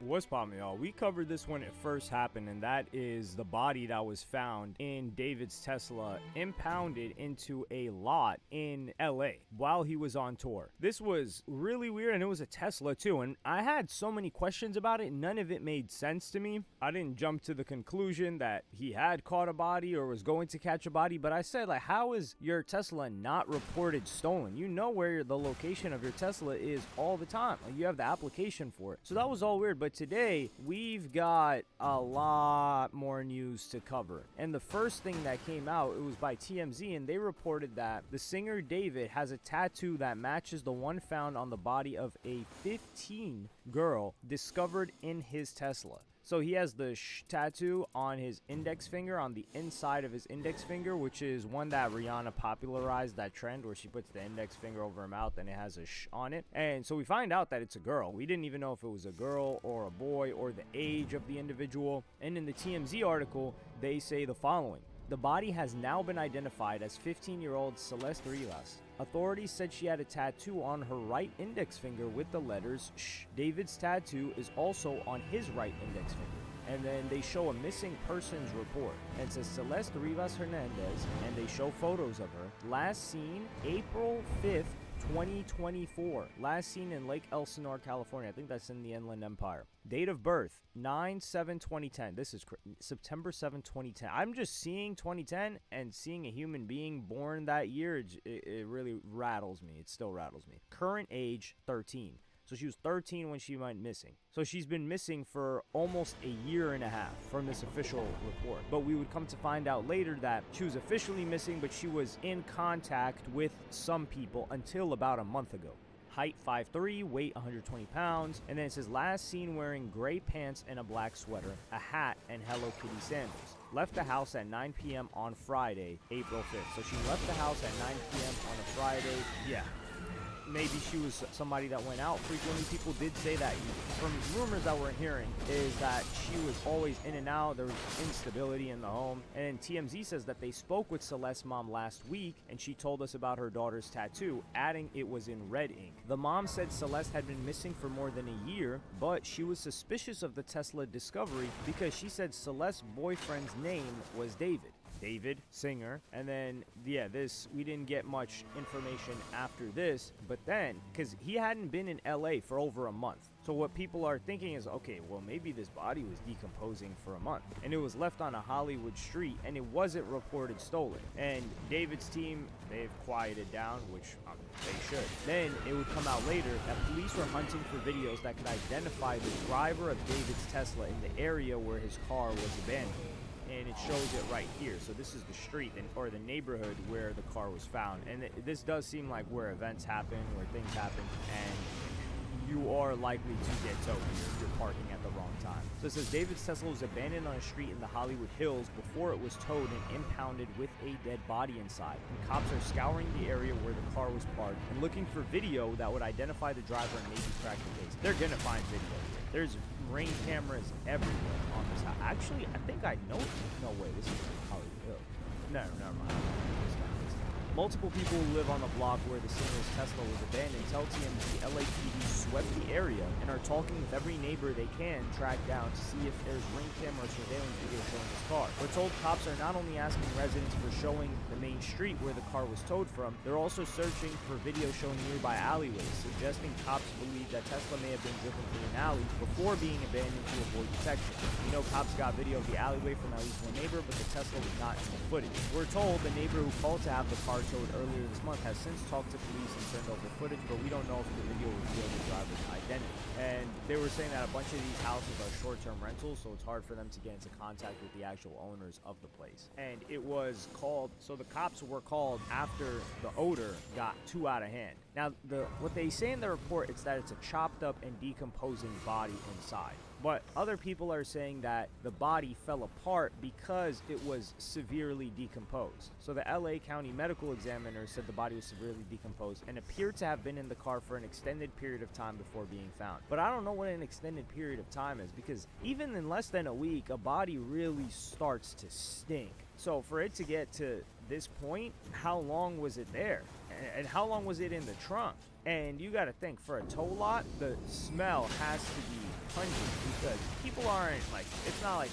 What's poppin', y'all? We covered this when it first happened, and that is the body that was found in David's Tesla impounded into a lot in LA while he was on tour. This was really weird, and it was a Tesla too, and I had so many questions about it. None of it made sense to me. I didn't jump to the conclusion that he had caught a body or was going to catch a body, but I said, like, how is your Tesla not reported stolen? You know where the location of your Tesla is all the time. Like, you have the application for it. So that was all weird, but today we've got a lot more news to cover. And the first thing that came out, it was by TMZ, and they reported that the singer David has a tattoo that matches the one found on the body of a 15 girl discovered in his Tesla. So he has the tattoo on his index finger, on the inside of his index finger, which is one that Rihanna popularized, that trend where she puts the index finger over her mouth and it has a on it. And so we find out that it's a girl. We didn't even know if it was a girl or a boy or the age of the individual. And in the TMZ article, they say the following. The body has now been identified as 15-year-old Celeste Rivas. Authorities said she had a tattoo on her right index finger with the letters SH. David's tattoo is also on his right index finger. And then they show a missing persons report. And it says Celeste Rivas Hernandez, and they show photos of her. Last seen April 5th, 2024. Last seen in Lake Elsinore, California. I think that's in the Inland Empire. Date of birth 9/7/2010. This is September 7, 2010. I'm just seeing 2010 and seeing a human being born that year. It really rattles me. It still rattles me. Current age 13. So she was 13 when she went missing. So she's been missing for almost a year and a half from this official report. But we would come to find out later that she was officially missing, but she was in contact with some people until about a month ago. Height 5'3", weight 120 pounds, and then it says last seen wearing gray pants and a black sweater, a hat, and Hello Kitty sandals. Left the house at 9 p.m. on Friday, April 5th. So she left the house at 9 p.m. on a Friday. Yeah. Maybe she was somebody that went out frequently. People did say that. From rumors that we're hearing is that she was always in and out. There was instability in the home. And then TMZ says that they spoke with Celeste's mom last week, and she told us about her daughter's tattoo, adding it was in red ink. The mom said Celeste had been missing for more than a year, but she was suspicious of the Tesla discovery because she said Celeste's boyfriend's name was David. David, singer. And then, yeah, we didn't get much information after this, but then, because he hadn't been in LA for over a month. So what people are thinking is, okay, well, maybe this body was decomposing for a month, and it was left on a Hollywood street, and it wasn't reported stolen. And David's team, they've quieted down, which they should. Then it would come out later that police were hunting for videos that could identify the driver of David's Tesla in the area where his car was abandoned. And it shows it right here. So this is the street or the neighborhood where the car was found. And this does seem like where events happen, where things happen, and you are likely to get towed if you're parking at the wrong time. So it says David's Tesla was abandoned on a street in the Hollywood Hills before it was towed and impounded with a dead body inside. And cops are scouring the area where the car was parked and looking for video that would identify the driver and maybe crack the case. They're gonna find video. There's Ring cameras everywhere on this house. Actually, I think I know it. No way, this is Hollywood Hill. No, never mind. Multiple people who live on the block where the singer's Tesla was abandoned tell TMZ LAPD swept the area and are talking with every neighbor they can track down to see if there's ring camera or surveillance video showing this car. We're told cops are not only asking residents for showing the main street where the car was towed from, they're also searching for video showing nearby alleyways, suggesting cops believe that Tesla may have been driven through an alley before being abandoned to avoid detection. We know cops got video of the alleyway from at least one neighbor, but the Tesla was not in the footage. We're told the neighbor who called to have the car towed earlier this month has since talked to police and turned over footage, but we don't know if the video revealed the driver's identity. And they were saying that a bunch of these houses are short-term rentals, so it's hard for them to get into contact with the actual owners of the place. And it was called, so the cops were called after the odor got too out of hand. Now, what they say in the report is that it's a chopped up and decomposing body inside. But other people are saying that the body fell apart because it was severely decomposed. So the LA County Medical Examiner said the body was severely decomposed and appeared to have been in the car for an extended period of time before being found. But I don't know what an extended period of time is, because even in less than a week, a body really starts to stink. So for it to get to this point, how long was it there? And how long was it in the trunk? And you got to think, for a tow lot, the smell has to be pungent, because people aren't like, it's not like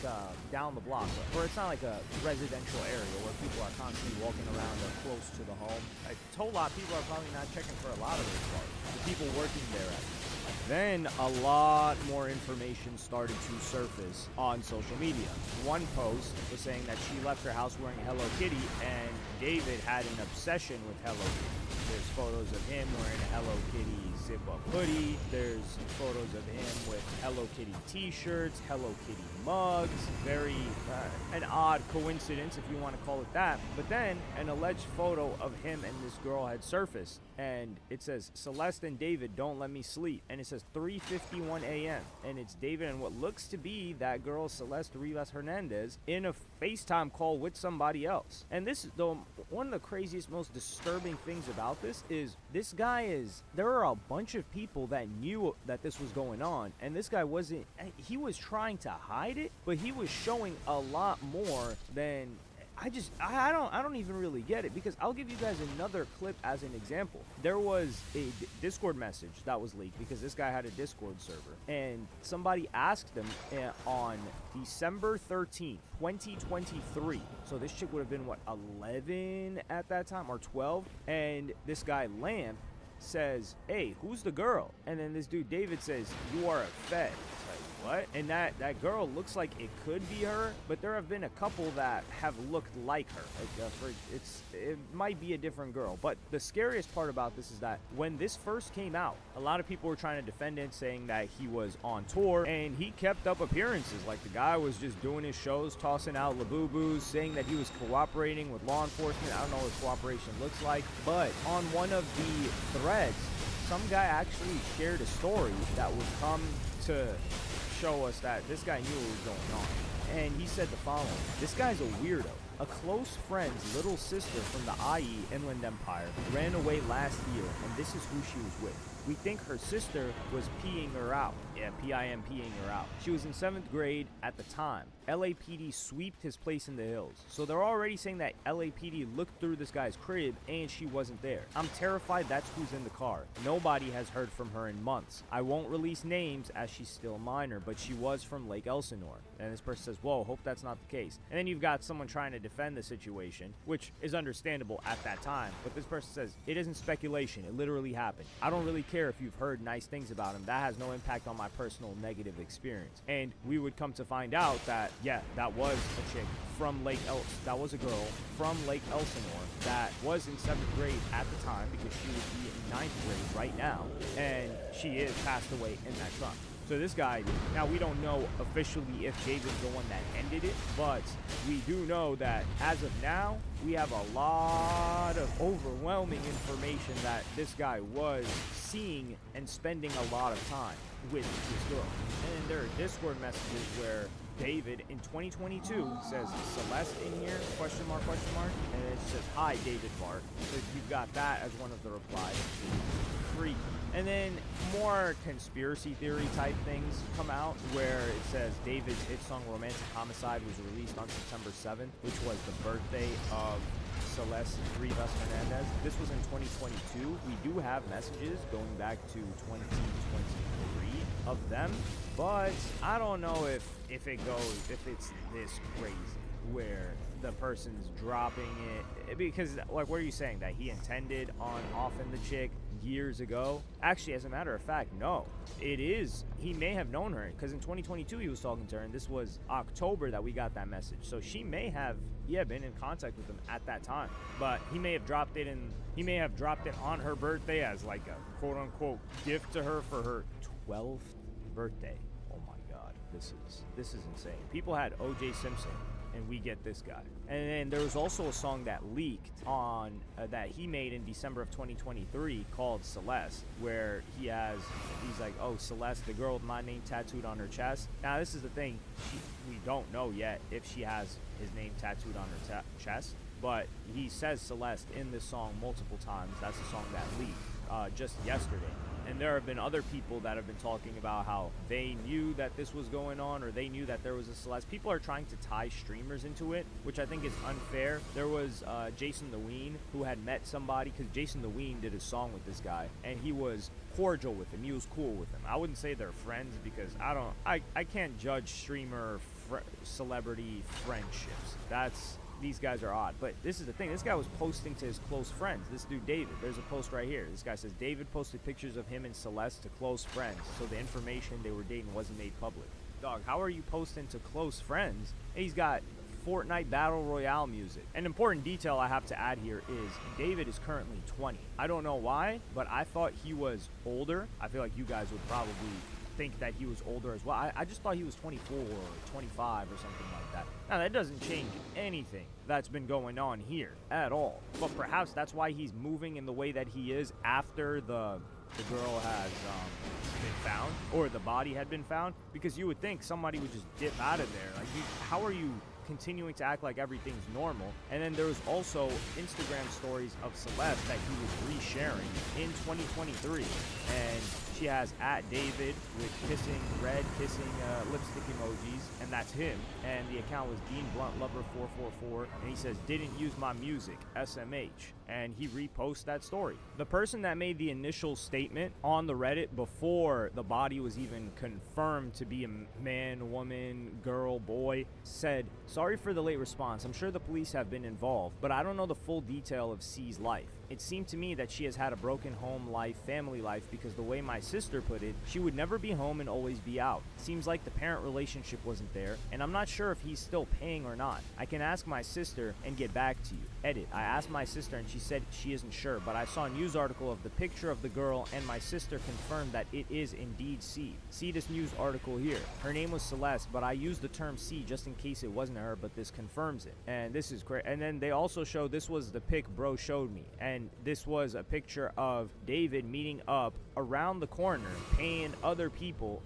down the block, or it's not like a residential area where people are constantly walking around or close to the home. Like, tow lot, people are probably not checking for a lot of those cars. The people working there at least. Then a lot more information started to surface on social media. One post was saying that she left her house wearing Hello Kitty, and David had an obsession with Hello Kitty. There's photos of him wearing a Hello Kitty zip-up hoodie. There's photos of him with Hello Kitty t-shirts, Hello Kitty mugs. Very an odd coincidence, if you want to call it that. But then an alleged photo of him and this girl had surfaced, and it says, Celeste and David don't let me sleep. And it says 3:51 a.m. And it's David and what looks to be that girl, Celeste Rivas Hernandez, in a FaceTime call with somebody else. And this is one of the craziest, most disturbing things about this guy is, there are a bunch of people that knew that this was going on, and this guy wasn't, he was trying to hide it, but he was showing a lot more than, I don't even really get it, because I'll give you guys another clip as an example. There was a Discord message that was leaked because this guy had a Discord server, and somebody asked him on December 13th, 2023. So this chick would have been, what, 11 at that time, or 12? And this guy, Lamp, says, hey, who's the girl? And then this dude, David, says, you are a fed. What? And that girl looks like it could be her, but there have been a couple that have looked like her. Like, it might be a different girl. But the scariest part about this is that when this first came out, a lot of people were trying to defend it, saying that he was on tour and he kept up appearances. Like, the guy was just doing his shows, tossing out labubu's, saying that he was cooperating with law enforcement. I don't know what cooperation looks like, but on one of the threads, some guy actually shared a story that would come to show us that this guy knew what was going on. And he said the following: this guy's a weirdo. A close friend's little sister from the IE Inland Empire ran away last year, and this is who she was with. We think her sister was peeing her out. Yeah, PIM, peeing her out. She was in 7th grade at the time. LAPD sweeped his place in the hills. So they're already saying that LAPD looked through this guy's crib and she wasn't there. I'm terrified that's who's in the car. Nobody has heard from her in months. I won't release names as she's still a minor, but she was from Lake Elsinore. And this person says, whoa, hope that's not the case. And then you've got someone trying to defend the situation, which is understandable at that time. But this person says, it isn't speculation. It literally happened. I don't really care if you've heard nice things about him. That has no impact on my personal negative experience. And we would come to find out that, yeah, that was a chick from that was a girl from Lake Elsinore that was in 7th grade at the time, because she would be in 9th grade right now, and she is passed away in that trunk. So this guy, now we don't know officially if David's the one that ended it, but we do know that as of now, we have a lot of overwhelming information that this guy was seeing and spending a lot of time with this girl. And there are Discord messages where David in 2022 says Celeste in here, question mark, and it says, hi, David Bart. So you've got that as one of the replies. Freaky. And then more conspiracy theory type things come out, where it says David's hit song Romantic Homicide was released on September 7th, which was the birthday of Celeste Rivas Hernandez. This was in 2022. We do have messages going back to 2023 of them, but I don't know if it's this crazy where the person's dropping it, because, like, what are you saying, that he intended on offing the chick years ago? Actually, as a matter of fact, no, it is, he may have known her, because in 2022 he was talking to her, and this was October that we got that message. So she may have, yeah, been in contact with him at that time, but he may have dropped it on her birthday as like a quote-unquote gift to her for her 12th birthday. Oh my god, this is insane. People had OJ Simpson, and we get this guy. And then there was also a song that leaked on that he made in December of 2023 called Celeste, where he's like, oh, Celeste, the girl with my name tattooed on her chest. Now this is the thing, we don't know yet if she has his name tattooed on her chest, but he says Celeste in this song multiple times. That's a song that leaked just yesterday. And there have been other people that have been talking about how they knew that this was going on, or they knew that there was a Celeste. People are trying to tie streamers into it, which I think is unfair. There was Jason the Ween, who had met somebody, because Jason the Ween did a song with this guy, and he was cordial with him. He was cool with him. I wouldn't say they're friends, because I can't judge streamer celebrity friendships. These guys are odd. But this is the thing. This guy was posting to his close friends. This dude, David. There's a post right here. This guy says, David posted pictures of him and Celeste to close friends, so the information they were dating wasn't made public. Dog, how are you posting to close friends? He's got Fortnite Battle Royale music. An important detail I have to add here is David is currently 20. I don't know why, but I thought he was older. I feel like you guys would probably think that he was older as well. I just thought he was 24 or 25 or something like that. Now, that doesn't change anything that's been going on here at all. But perhaps that's why he's moving in the way that he is after the girl has been found, or the body had been found, because you would think somebody would just dip out of there. Like, how are you continuing to act like everything's normal? And then there was also Instagram stories of Celeste that he was resharing in 2023, and she has @David with red kissing lipstick emojis, and that's him. And the account was Dean Blunt Lover 444, and he says, didn't use my music, SMH. And he reposts that story. The person that made the initial statement on the Reddit before the body was even confirmed to be a man, woman, girl, boy, said, sorry for the late response. I'm sure the police have been involved, but I don't know the full detail of C's life. It seemed to me that she has had a broken home life, family life, because the way my sister put it, she would never be home and always be out. Seems like the parent relationship wasn't there, and I'm not sure if he's still paying or not. I can ask my sister and get back to you. Edit. I asked my sister and she said she isn't sure, but I saw a news article of the picture of the girl, and my sister confirmed that it is indeed C. See this news article here. Her name was Celeste, but I used the term C just in case it wasn't her, but this confirms it. And this is great. And then they also show, this was the pic bro showed me, and this was a picture of David meeting up around the corner, paying other people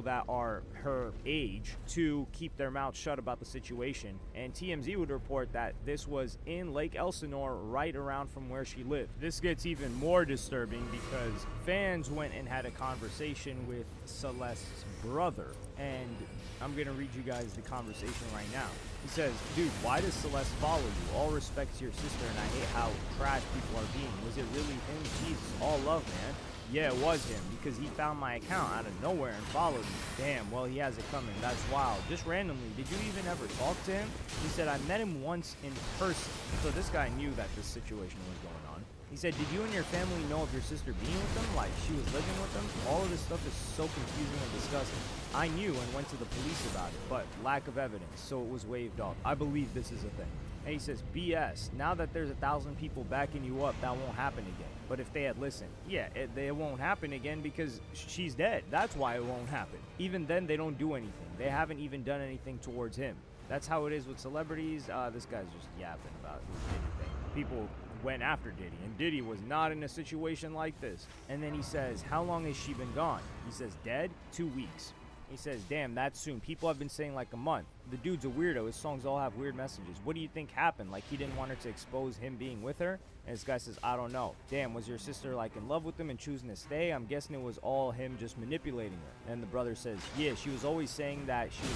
that are her age, to keep their mouths shut about the situation. And TMZ would report that this was in Lake Elsinore, right around from where she lived. This gets even more disturbing because fans went and had a conversation with Celeste's brother, and I'm gonna read you guys the conversation right now. He says, dude, why does Celeste follow you? All respect to your sister, and I hate how trash people are being. Was it really him? Jesus, all love, man. Yeah, it was him, because he found my account out of nowhere and followed me. Damn, well, he has it coming. That's wild. Just randomly, did you even ever talk to him? He said, I met him once in person. So this guy knew that this situation was going on. He said, did you and your family know of your sister being with them? Like, she was living with them? All of this stuff is so confusing and disgusting. I knew and went to the police about it, but lack of evidence, so it was waved off. I believe this is a thing. And he says, BS, now that there's 1,000 people backing you up, that won't happen again. But if they had listened, yeah, it won't happen again because she's dead. That's why it won't happen. Even then, they don't do anything. They haven't even done anything towards him. That's how it is with celebrities. This guy's just yapping about his Diddy thing. People went after Diddy, and Diddy was not in a situation like this. And then he says, how long has she been gone? He says, dead? 2 weeks. He says, damn, that's soon. People have been saying like a month. The dude's a weirdo. His songs all have weird messages. What do you think happened? Like, he didn't want her to expose him being with her? And this guy says, I don't know. Damn, was your sister like in love with him and choosing to stay? I'm guessing it was all him just manipulating her. And the brother says, yeah, she was always saying that he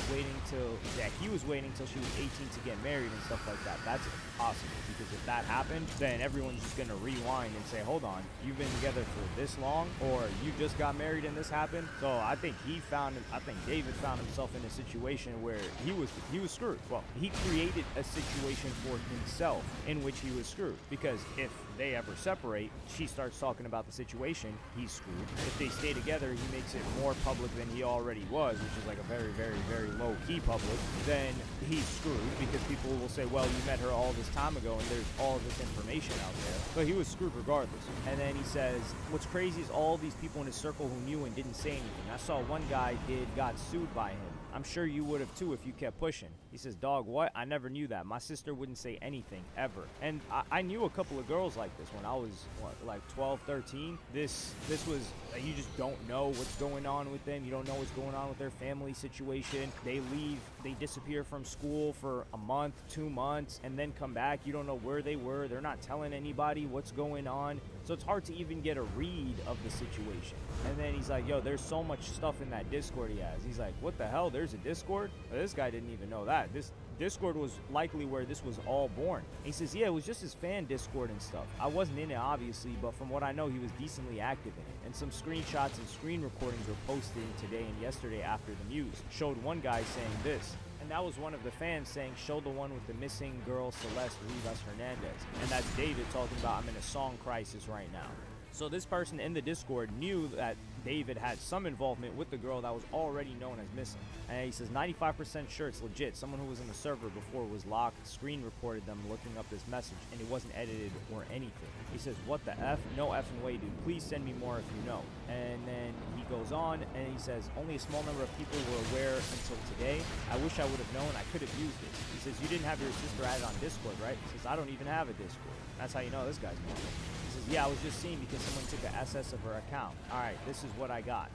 was waiting till she was 18 to get married and stuff like that. That's impossible, because if that happened, then everyone's just gonna rewind and say, hold on, you've been together for this long, or you just got married and this happened. So I think David found himself in a situation where he was screwed. Well, he created a situation for himself in which he was screwed, because if they ever separate, she starts talking about the situation, he's screwed. If they stay together, he makes it more public than he already was, which is like a very, very, very low-key public, then he's screwed, because people will say, well, you met her all this time ago, and there's all this information out there. So he was screwed regardless. And then he says, what's crazy is all these people in his circle who knew and didn't say anything. I saw one guy got sued by him. I'm sure you would have too if you kept pushing. He says, dog, what? I never knew that. My sister wouldn't say anything, ever. And I knew a couple of girls like this when I was, like 12, 13. This was, you just don't know what's going on with them. You don't know what's going on with their family situation. They leave, they disappear from school for a month, 2 months, and then come back. You don't know where they were. They're not telling anybody what's going on. So it's hard to even get a read of the situation. And then he's like, yo, there's so much stuff in that Discord he has. He's like, what the hell? There's a Discord? Well, this guy didn't even know that. This Discord was likely where this was all born. And he says, yeah, it was just his fan Discord and stuff. I wasn't in it, obviously, but from what I know, he was decently active in it. And some screenshots and screen recordings were posted today and yesterday after the news. Showed one guy saying this. And that was one of the fans saying, show the one with the missing girl, Celeste Rivas Hernandez. And that's David talking about, I'm in a song crisis right now. So this person in the Discord knew that David had some involvement with the girl that was already known as missing. And he says 95% sure it's legit. Someone who was in the server before was locked, screen recorded them looking up this message, and it wasn't edited or anything. He says, what the F? No effing way, dude. Please send me more if you know. And then he goes on and he says, only a small number of people were aware until today. I wish I would have known. I could have used it. He says, you didn't have your sister added on Discord, right? He says, I don't even have a Discord. That's how you know this guy's normal. He says, yeah, I was just seeing because someone took an SS of her account. All right, this is what I got.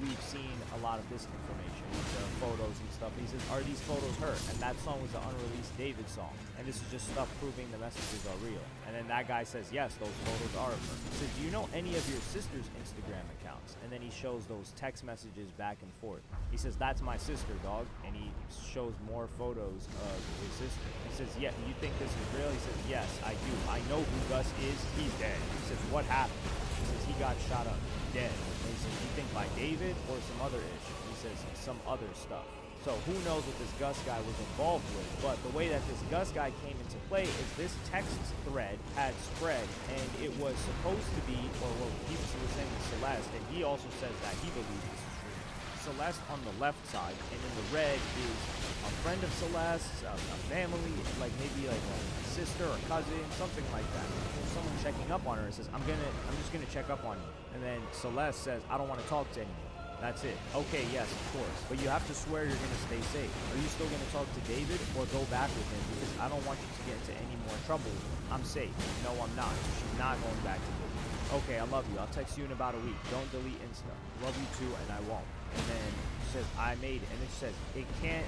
We've seen a lot of this information, the photos and stuff. He says, are these photos her? And that song was the unreleased David song. And this is just stuff proving the messages are real. And then that guy says, yes, those photos are of her. He says, do you know any of your sister's Instagram accounts? And then he shows those text messages back and forth. He says, that's my sister, dog. And he shows more photos of his sister. He says, yeah, you think this is real? He says, yes, I do. I know who Gus is. He's dead. He says, what happened? He says, he got shot up, dead. And he says, you think by David or some other issue? He says, some other stuff. So who knows what this Gus guy was involved with, but the way that this Gus guy came into play is this text thread had spread, and it was supposed to be, or what people were saying with Celeste, and he also says that he believes this is true. Celeste on the left side, and in the red is a friend of Celeste, a family, like maybe like a sister or cousin, something like that. There's someone checking up on her and says, I'm just gonna check up on you. And then Celeste says, I don't want to talk to anyone. That's it. Okay, yes, of course. But you have to swear you're going to stay safe. Are you still going to talk to David or go back with him? Because I don't want you to get into any more trouble. I'm safe. No, I'm not. She's not going back to David. Okay, I love you. I'll text you in about a week. Don't delete Insta. Love you too, and I won't. And then she says, I made it. And it says, it can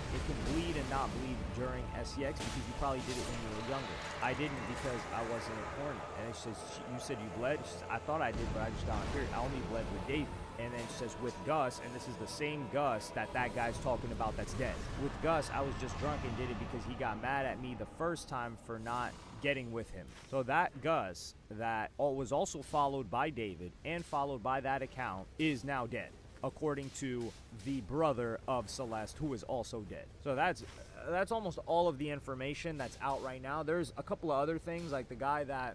bleed and not bleed during SEX because you probably did it when you were younger. I didn't because I wasn't horny. And it says, you said you bled? She says, I thought I did, but I just got on period. I only bled with David. And then she says, with Gus, and this is the same Gus that guy's talking about that's dead. With Gus, I was just drunk and did it because he got mad at me the first time for not getting with him. So that Gus that was also followed by David and followed by that account is now dead, according to the brother of Celeste, who is also dead. So that's almost all of the information that's out right now. There's a couple of other things, like the guy that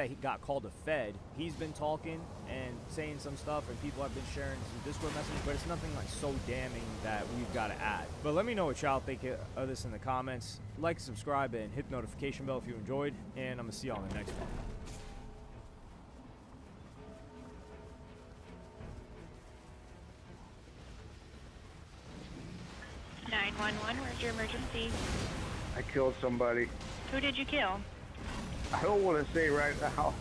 he got called a Fed, he's been talking and saying some stuff, and people have been sharing some Discord messages, but it's nothing like so damning that we've got to add. But let me know what y'all think of this in the comments. Like, subscribe, and hit the notification bell if you enjoyed, and I'm gonna see y'all in the next one. 911, where's your emergency? I killed somebody. Who did you kill? I don't want to say right now.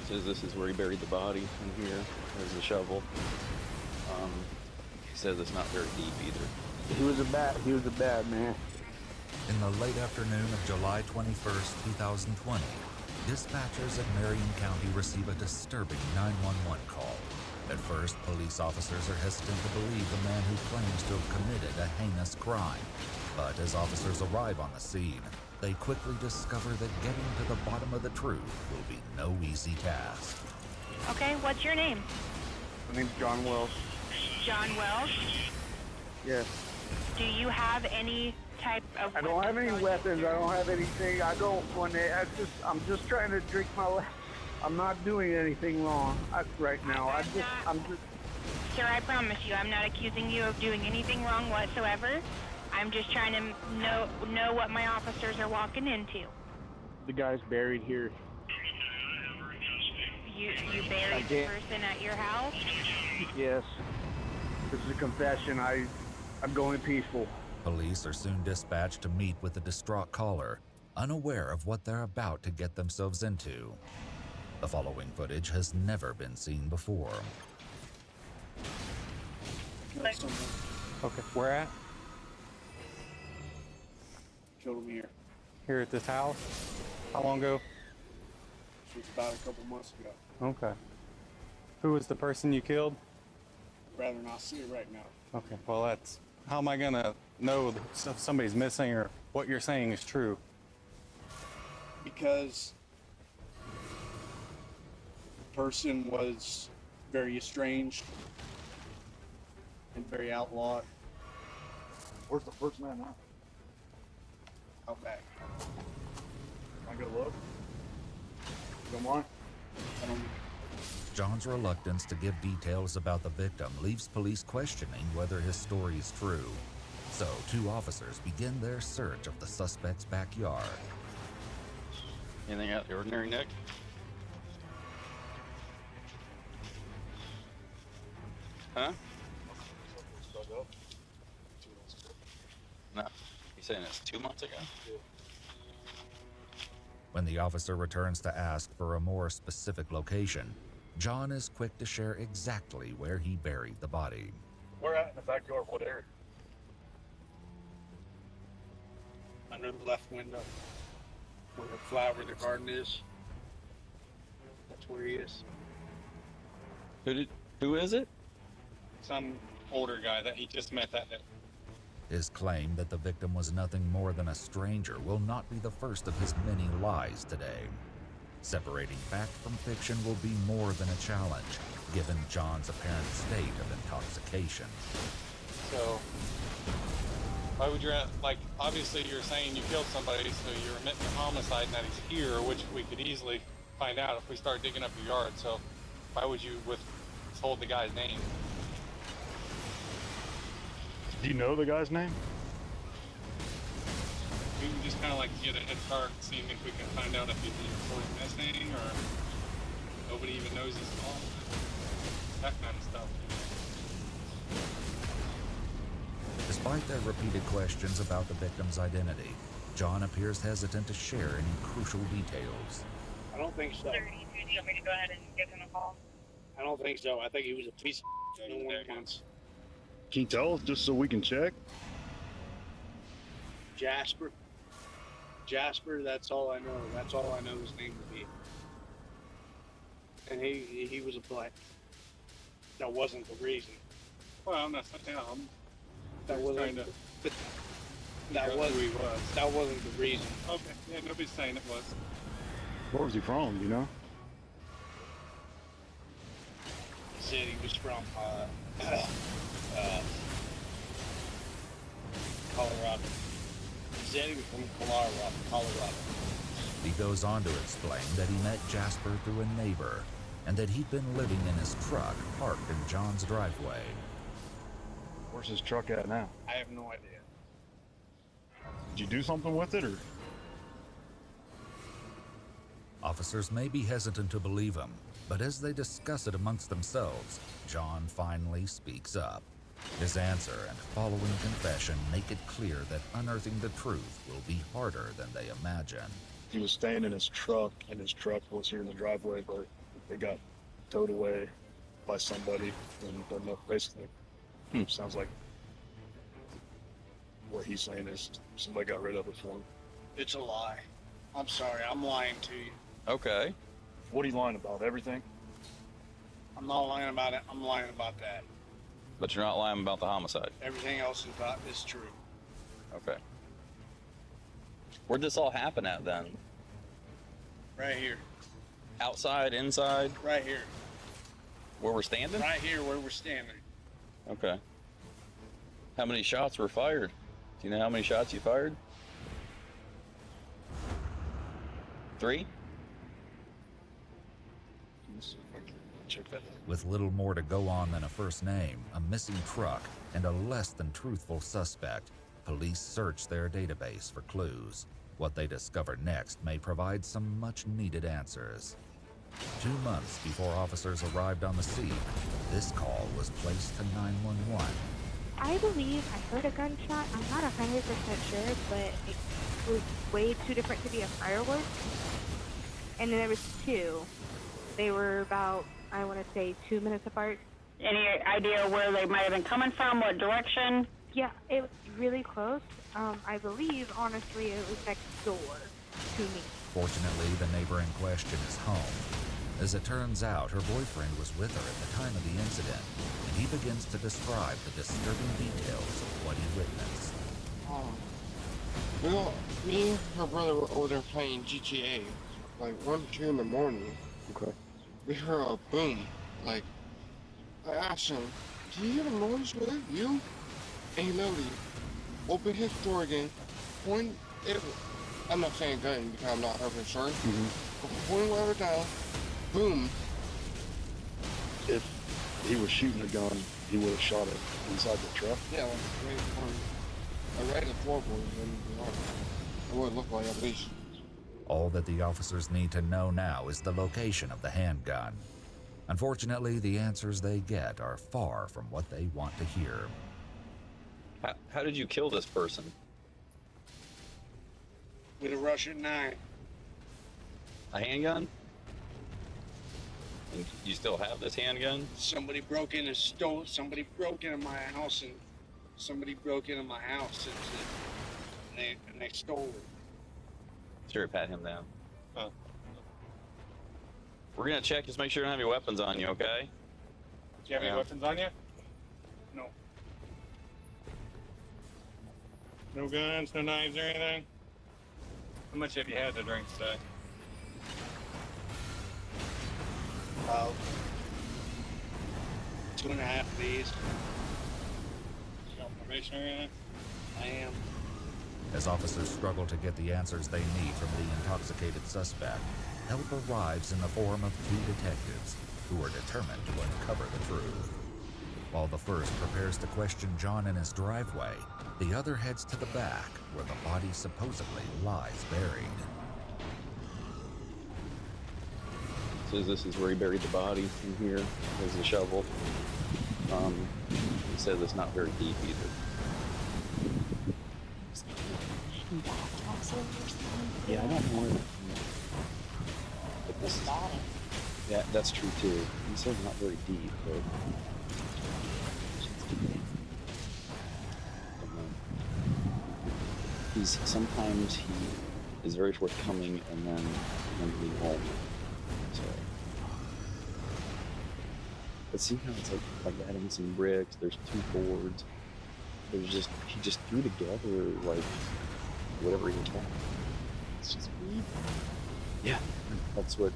He says this is where he buried the body in here. There's the shovel. He says it's not very deep either. He was a bad man. In the late afternoon of July 21st, 2020, dispatchers at Marion County receive a disturbing 911 call. At first, police officers are hesitant to believe the man who claims to have committed a heinous crime. But as officers arrive on the scene, they quickly discover that getting to the bottom of the truth will be no easy task. Okay, what's your name? My name's John Wells. John Wells? Yes. Do you have any type of I don't have any weapons. I don't have anything. I'm just trying to drink my life. I'm not doing anything wrong right now. I'm just. Sir, I promise you, I'm not accusing you of doing anything wrong whatsoever. I'm just trying to know what my officers are walking into. The guy's buried here. You buried the person at your house? Yes. This is a confession. I'm going peaceful. Police are soon dispatched to meet with the distraught caller, unaware of what they're about to get themselves into. The following footage has never been seen before. Okay, where at? Killed him here. Here at this house? How long ago? was about a couple months ago. Okay. Who was the person you killed? I'd rather not see it right now. Okay, well, that's... How am I gonna know if somebody's missing or what you're saying is true? Because the person was very estranged and very outlawed. Where's the person at now? Out back. Can I go look? You don't mind? I don't. John's reluctance to give details about the victim leaves police questioning whether his story is true. So, two officers begin their search of the suspect's backyard. Anything out of the ordinary, Nick? Huh? No. You saying it's 2 months ago? When the officer returns to ask for a more specific location, John is quick to share exactly where he buried the body. Where at in the backyard? What area? Under the left window, where the garden is. That's where he is. Who is it? Some older guy that he just met that day. His claim that the victim was nothing more than a stranger will not be the first of his many lies today. Separating fact from fiction will be more than a challenge, given John's apparent state of intoxication. So, why would you, obviously you're saying you killed somebody, so you're admitting a homicide and that he's here, which we could easily find out if we start digging up your yard, so why would you withhold the guy's name? Do you know the guy's name? We can just kind of get a head start, seeing if we can find out if he's reported missing or nobody even knows he's gone. That kind of stuff. Despite their repeated questions about the victim's identity, John appears hesitant to share any crucial details. I don't think so. Do you want me to go ahead and give him a call? I don't think so. I think he was a piece of no one wants. Can you tell us just so we can check? Jasper. Jasper, that's all I know. That's all I know his name would be. And he was a black. That wasn't the reason. Well, that's not That wasn't. That That wasn't the reason. Okay, yeah, nobody's saying it was. Where was he from, do you know? He said he was from Colorado. He said he was from Colorado. He goes on to explain that he met Jasper through a neighbor and that he'd been living in his truck parked in John's driveway. Where's his truck at now? I have no idea. Did you do something with it, or? Officers may be hesitant to believe him, but as they discuss it amongst themselves, John finally speaks up. His answer and following confession make it clear that unearthing the truth will be harder than they imagine. He was staying in his truck, and his truck was here in the driveway, but it got towed away by somebody, and basically, sounds like what he's saying is somebody got rid of it for him. It's a lie. I'm sorry, I'm lying to you. Okay. What are you lying about? Everything? I'm not lying about it. I'm lying about that. But you're not lying about the homicide. Everything else is true. Okay. Where'd this all happen at then? Right here. Outside, inside? Right here. Where we're standing? Right here where we're standing. Okay. How many shots were fired? Do you know how many shots you fired? 3? Check that out. With little more to go on than a first name, a missing truck, and a less than truthful suspect, police search their database for clues. What they discover next may provide some much-needed answers. 2 months before officers arrived on the scene, this call was placed to 911. I believe I heard a gunshot. I'm not 100% sure, but it was way too different to be a firework. And then there was 2. They were about, I want to say, 2 minutes apart. Any idea where they might have been coming from? What direction? Yeah, it was really close. I believe, honestly, it was next door to me. Fortunately, the neighbor in question is home. As it turns out, her boyfriend was with her at the time of the incident, and he begins to describe the disturbing details of what he witnessed. Well, me and her brother were over there playing GTA, like 1 or 2 in the morning. Okay. We heard a boom. Like, I asked him, "Do you hear the noise with it? You?" And he literally opened his door again, pointed it. I'm not saying gun because I'm not her concerned. But pointing whatever down, boom. If he was shooting a gun, he would have shot it inside the truck. Yeah, like right at the floorboard. It would look like at least. All that the officers need to know now is the location of the handgun. Unfortunately, the answers they get are far from what they want to hear. How did you kill this person? With a Russian knife. A handgun? And you still have this handgun? Somebody broke in and stole. Somebody broke into my house and they stole it. Sure, pat him down. Oh. We're gonna check, just make sure you don't have your weapons on you, okay? Do you have any weapons on you? No. No guns, no knives or anything? How much have you had to drink today? About 2.5 days. You on probation or anything? I am. As officers struggle to get the answers they need from the intoxicated suspect, help arrives in the form of 2 detectives who are determined to uncover the truth. While the first prepares to question John in his driveway, the other heads to the back where the body supposedly lies buried. So this is where he buried the body in here. There's the shovel. He says it's not very deep either. Yeah, I don't know. But this is, yeah, that's true too. He says not very deep, but sometimes he is very forthcoming and then he won't. So, but see how it's like adding some bricks. There's 2 boards. He just threw together like whatever he can. It's just weird. Yeah, that's what.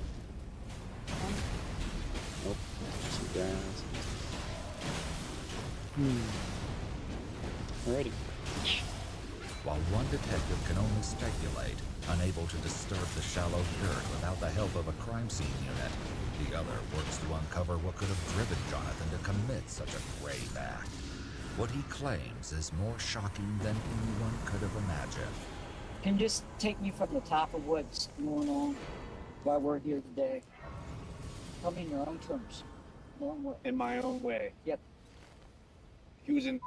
Nope, just some grass. Alrighty. While one detective can only speculate, unable to disturb the shallow dirt without the help of a crime scene unit, the other works to uncover what could have driven Jonathan to commit such a grave act. What he claims is more shocking than anyone could have imagined. Can you just take me from the top of what's going on while we're here today? Tell me in your own terms. In my own way. Yep. He was in.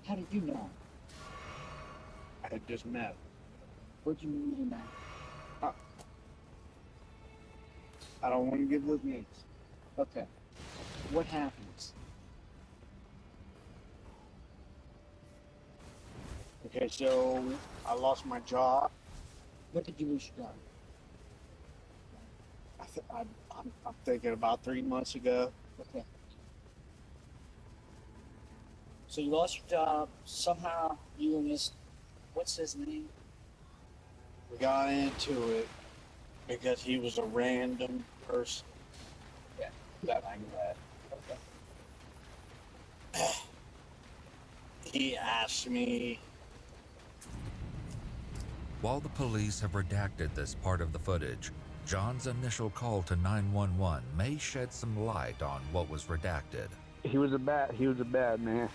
How did you know? I had just met. What'd you mean in that? I don't want to give those names. Okay. What happens? Okay, so I lost my job. What did you lose your job? I'm thinking about 3 months ago. Okay. So you lost your job. Somehow you and this, what's his name? We got into it because he was a random person. Yeah. That I met. Okay. He asked me. While the police have redacted this part of the footage, John's initial call to 911 may shed some light on what was redacted. He was a bad man.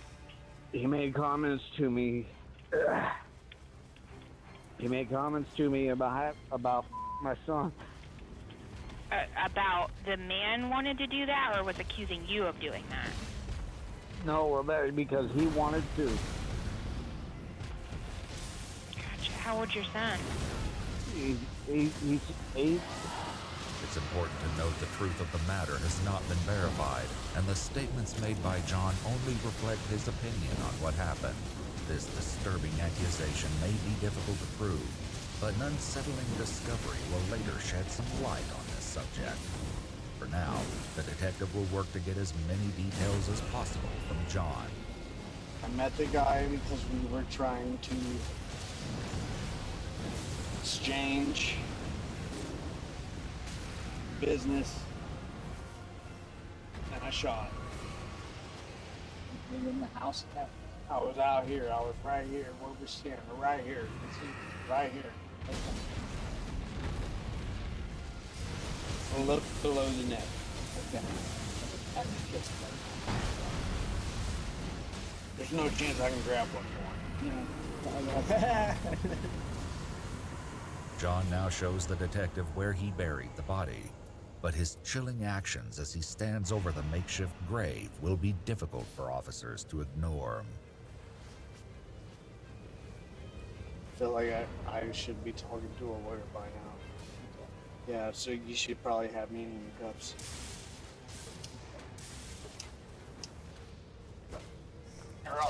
He made comments to me. He made comments to me about my son. About the man wanted to do that, or was accusing you of doing that? No, well, that because he wanted to. Gotcha. How old's your son? He's 8. It's important to note the truth of the matter has not been verified, and the statements made by John only reflect his opinion on what happened. This disturbing accusation may be difficult to prove, but an unsettling discovery will later shed some light on this subject. For now, the detective will work to get as many details as possible from John. I met the guy because we were trying to exchange business, and I shot. You were in the house at that. I was out here. I was right here where we're standing. Right here. Right here. A little below the neck. Okay. At the kiss There's no chance I can grab one more. Yeah. John now shows the detective where he buried the body, but his chilling actions as he stands over the makeshift grave will be difficult for officers to ignore. I feel like I should be talking to a lawyer by now. Yeah, so you should probably have me in the cuffs. You're a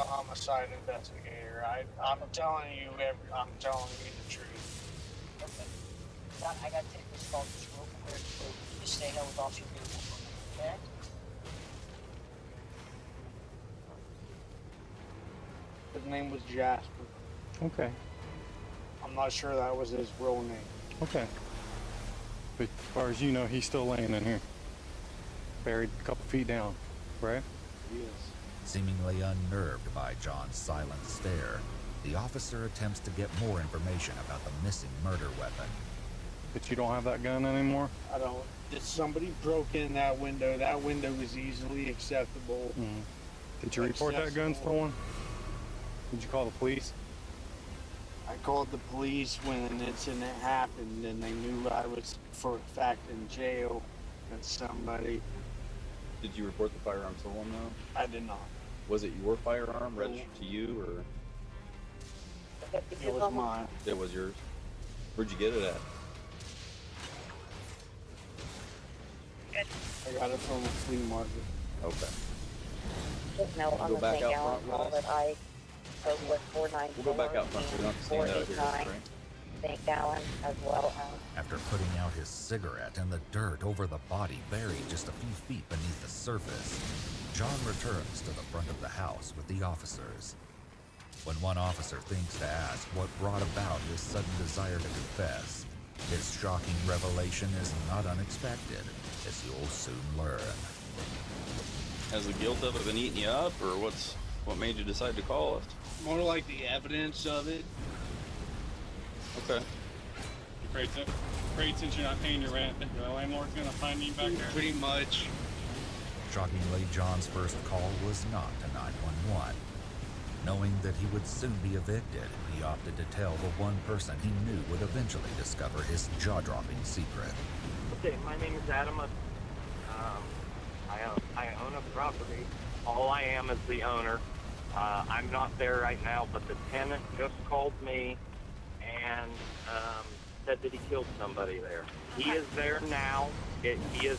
homicide investigator. I'm telling you the truth. Okay. John, I gotta take this phone just real quick. So you just stay here with Officer Goodwin for a minute, okay? His name was Jasper. Okay. I'm not sure that was his real name. Okay. But as far as you know, he's still laying in here. Buried a couple feet down, right? Yes. Seemingly unnerved by John's silent stare, the officer attempts to get more information about the missing murder weapon. But you don't have that gun anymore? I don't. If somebody broke in that window was easily acceptable. Mm. Did you report that gun stolen? Did you call the police? I called the police when an incident happened, and they knew I was, for a fact, in jail. And somebody. Did you report the firearm stolen though? I did not. Was it your firearm registered to you, or? It was mine. It was yours. Where'd you get it at? I got it from a flea market. Okay. Just know on Go the back St. out Gallen front call with us. that I spoke with 494 We'll go back out front so we don't have to stand out here. 489 Right? St. Gallen as well as After putting out his cigarette in the dirt over the body buried just a few feet beneath the surface, John returns to the front of the house with the officers. When one officer thinks to ask what brought about his sudden desire to confess, his shocking revelation is not unexpected, as you'll soon learn. Has the guilt of it been eating you up, or what made you decide to call us? More like the evidence of it. Okay. Great, since you're not paying your rent, the landlord's gonna find you back there. Pretty much. Shockingly, John's first call was not to 911. Knowing that he would soon be evicted, he opted to tell the one person he knew would eventually discover his jaw-dropping secret. Okay, my name is Adam. I own a property. All I am is the owner. I'm not there right now, but the tenant just called me and said that he killed somebody there. He is there now. He is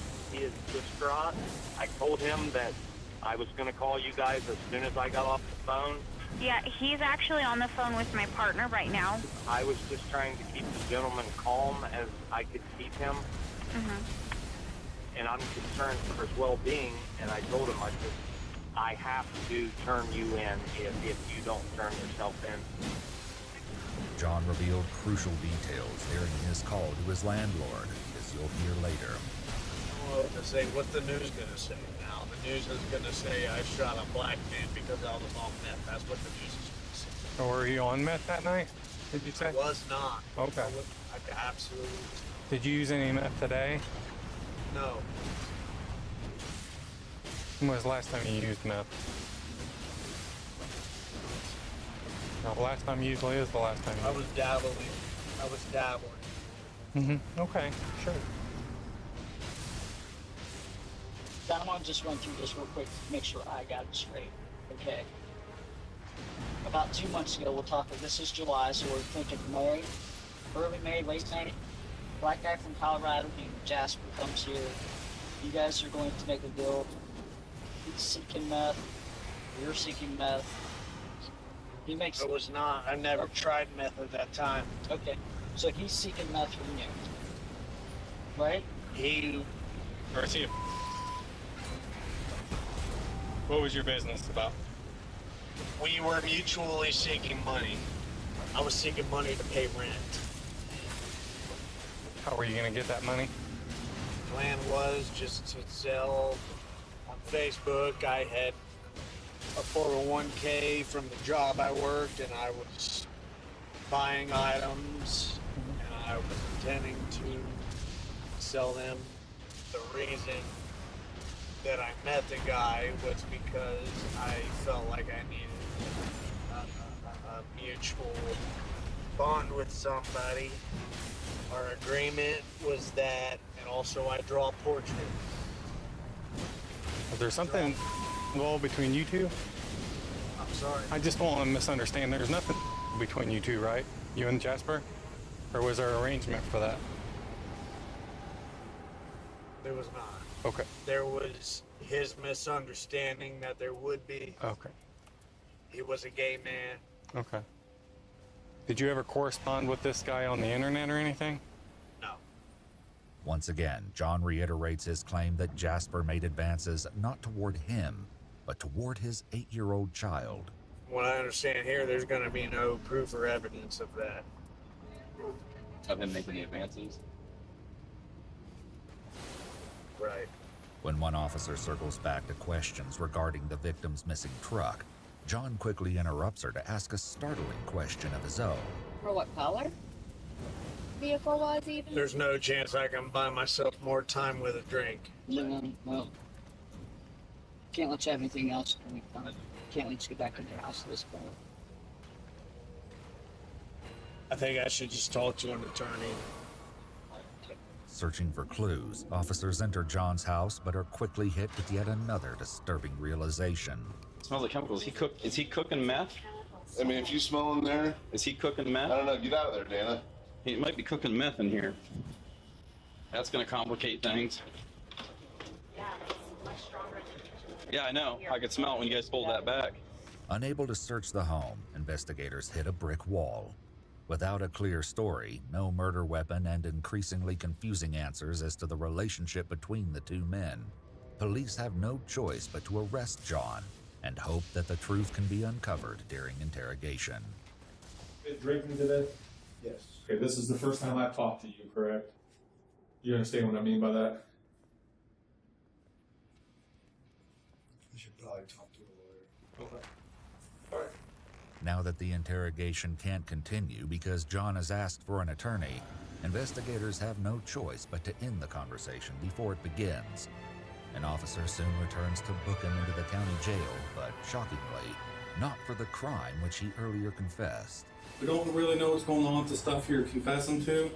distraught. I told him that I was going to call you guys as soon as I got off the phone. Yeah, he's actually on the phone with my partner right now. I was just trying to keep the gentleman calm as I could keep him. And I'm concerned for his well-being, and I told him, I have to turn you in if you don't turn yourself in. John revealed crucial details during his call to his landlord, as you'll hear later. Well, to say what the news gonna say now. The news is gonna say I shot a black man because I was on meth. That's what the news is gonna say. Or were you on meth that night? Did you say? I was not. Okay. I absolutely. Did you use any meth today? No. When was the last time you used meth? No, the last time usually is the last time you I was dabbling. Okay, sure. John, I want to just run through this real quick to make sure I got it straight. Okay. About 2 months ago, we'll talk. This is July, so we're thinking May, early May, late May. Black guy from Colorado named Jasper comes here. You guys are going to make a deal. He's seeking meth. You're seeking meth. He makes. I was not. I never tried meth at that time. Okay. So he's seeking meth from you, right? He. Garcia. What was your business about? We were mutually seeking money. I was seeking money to pay rent. How were you gonna get that money? Plan was just to sell on Facebook. I had a 401k from the job I worked, and I was buying items, and I was intending to sell them. The reason that I met the guy was because I felt like I needed a mutual bond with somebody. Our agreement was that, and also I draw portraits. Is there something involved between you two? I'm sorry. I just don't want to misunderstand. There's nothing between you two, right? You and Jasper? Or was there an arrangement for that? There was not. Okay. There was his misunderstanding that there would be. Okay. He was a gay man. Okay. Did you ever correspond with this guy on the internet or anything? No. Once again, John reiterates his claim that Jasper made advances not toward him, but toward his 8-year-old child. What I understand here, there's going to be no proof or evidence of that. Of him making the advances? Right. When one officer circles back to questions regarding the victim's missing truck, John quickly interrupts her to ask a startling question of his own. For what color? Vehicle was even? There's no chance I can buy myself more time with a drink. No, well, can't let you have anything else. Can't let you get back in your house at this point. I think I should just talk to an attorney. Searching for clues, officers enter John's house but are quickly hit with yet another disturbing realization. It smells like chemicals. Is he cooking meth? I mean, if you smell in there, Is he cooking meth? I don't know. Get out of there, Dana. He might be cooking meth in here. That's gonna complicate things. Yeah, I know. I could smell it when you guys pulled that back. Unable to search the home, investigators hit a brick wall. Without a clear story, no murder weapon, and increasingly confusing answers as to the relationship between the two men, police have no choice but to arrest John and hope that the truth can be uncovered during interrogation. Been drinking today? Yes. Okay, this is the first time I've talked to you, correct? You understand what I mean by that? You should probably talk to a lawyer. Okay. All right. Now that the interrogation can't continue because John has asked for an attorney, investigators have no choice but to end the conversation before it begins. An officer soon returns to book him into the county jail, but shockingly, not for the crime which he earlier confessed. We don't really know what's going on with the stuff you're confessing to,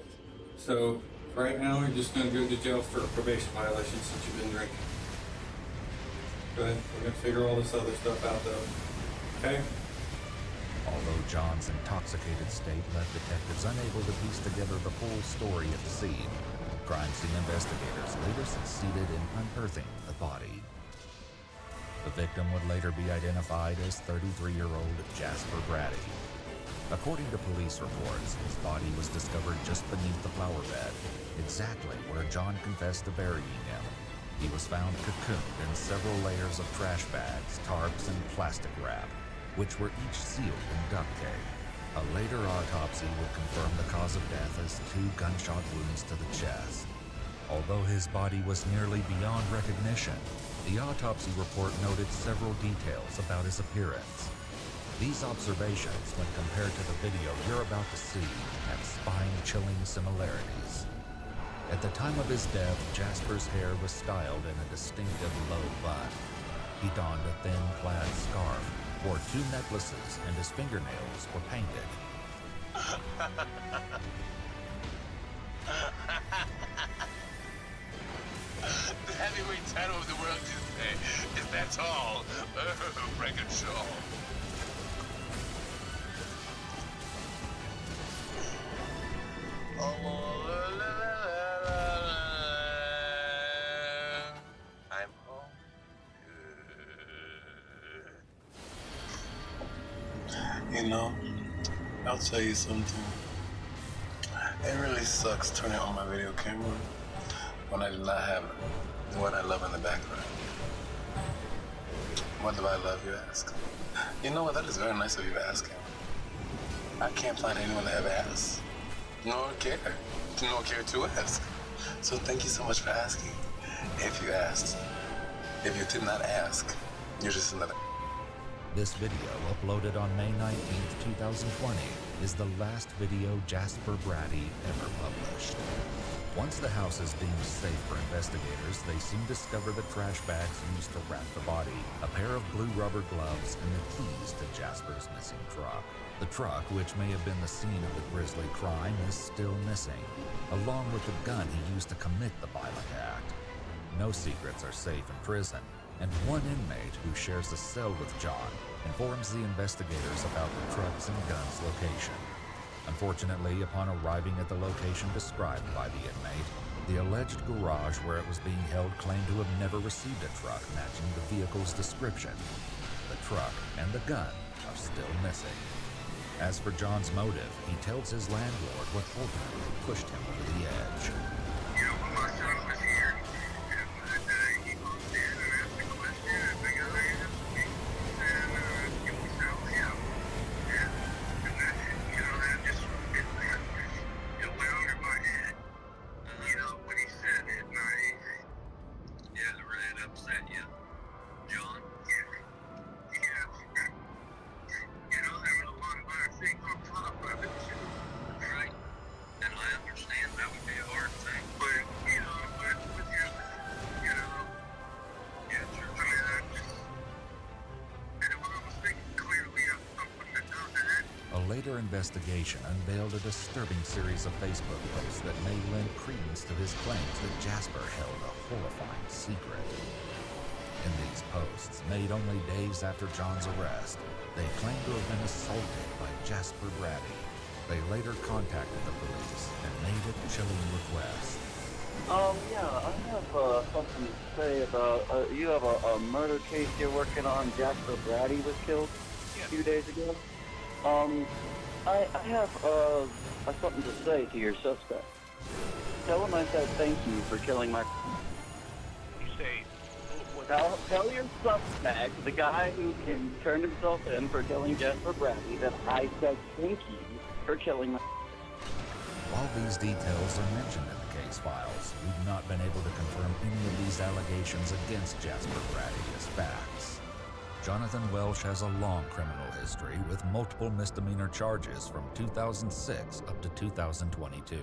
so right now you're just going to go to jail for a probation violation since you've been drinking. Go ahead, we're going to figure all this other stuff out though, okay? Although John's intoxicated state left detectives unable to piece together the full story at the scene, crime scene investigators later succeeded in unearthing the body. The victim would later be identified as 33-year-old Jasper Brady. According to police reports, his body was discovered just beneath the flower bed, exactly where John confessed to burying him. He was found cocooned in several layers of trash bags, tarps, and plastic wrap, which were each sealed in duct tape. A later autopsy would confirm the cause of death as 2 gunshot wounds to the chest. Although his body was nearly beyond recognition, the autopsy report noted several details about his appearance. These observations, when compared to the video you're about to see, have spine-chilling similarities. At the time of his death, Jasper's hair was styled in a distinctive low bun. He donned a thin plaid scarf, wore 2 necklaces, and his fingernails were painted. The heavyweight title of the world is that tall. Record show. I'm home. You know, I'll tell you something. It really sucks turning on my video camera when I do not have what I love in the background. What do I love, you ask? You know what, that is very nice of you asking. I can't find anyone that ever asks, nor care to ask. So thank you so much for asking. If you asked. If you did not ask, you're just another. This video, uploaded on May 19th, 2020, is the last video Jasper Brady ever published. Once the house is deemed safe for investigators, they soon discover the trash bags used to wrap the body, a pair of blue rubber gloves, and the keys to Jasper's missing truck. The truck, which may have been the scene of the grisly crime, is still missing, along with the gun he used to commit the violent act. No secrets are safe in prison, and one inmate who shares a cell with John informs the investigators about the truck's and gun's location. Unfortunately, upon arriving at the location described by the inmate, the alleged garage where it was being held claimed to have never received a truck matching the vehicle's description. The truck and the gun are still missing. As for John's motive, he tells his landlord what ultimately pushed him over the edge. Later investigation unveiled a disturbing series of Facebook posts that may lend credence to his claims that Jasper held a horrifying secret. In these posts, made only days after John's arrest, they claimed to have been assaulted by Jasper Brady. They later contacted the police and made a chilling request. Yeah, I have something to say about, you have a murder case you're working on. Jasper Brady was killed a few days ago. I have something to say to your suspect. Tell him I said thank you for killing my... You say... Tell your suspect, the guy who turned himself in for killing Jasper Brady, that I said thank you for killing my... While these details are mentioned in the case files, we've not been able to confirm any of these allegations against Jasper Brady as facts. Jonathan Welsh has a long criminal history with multiple misdemeanor charges from 2006 up to 2022.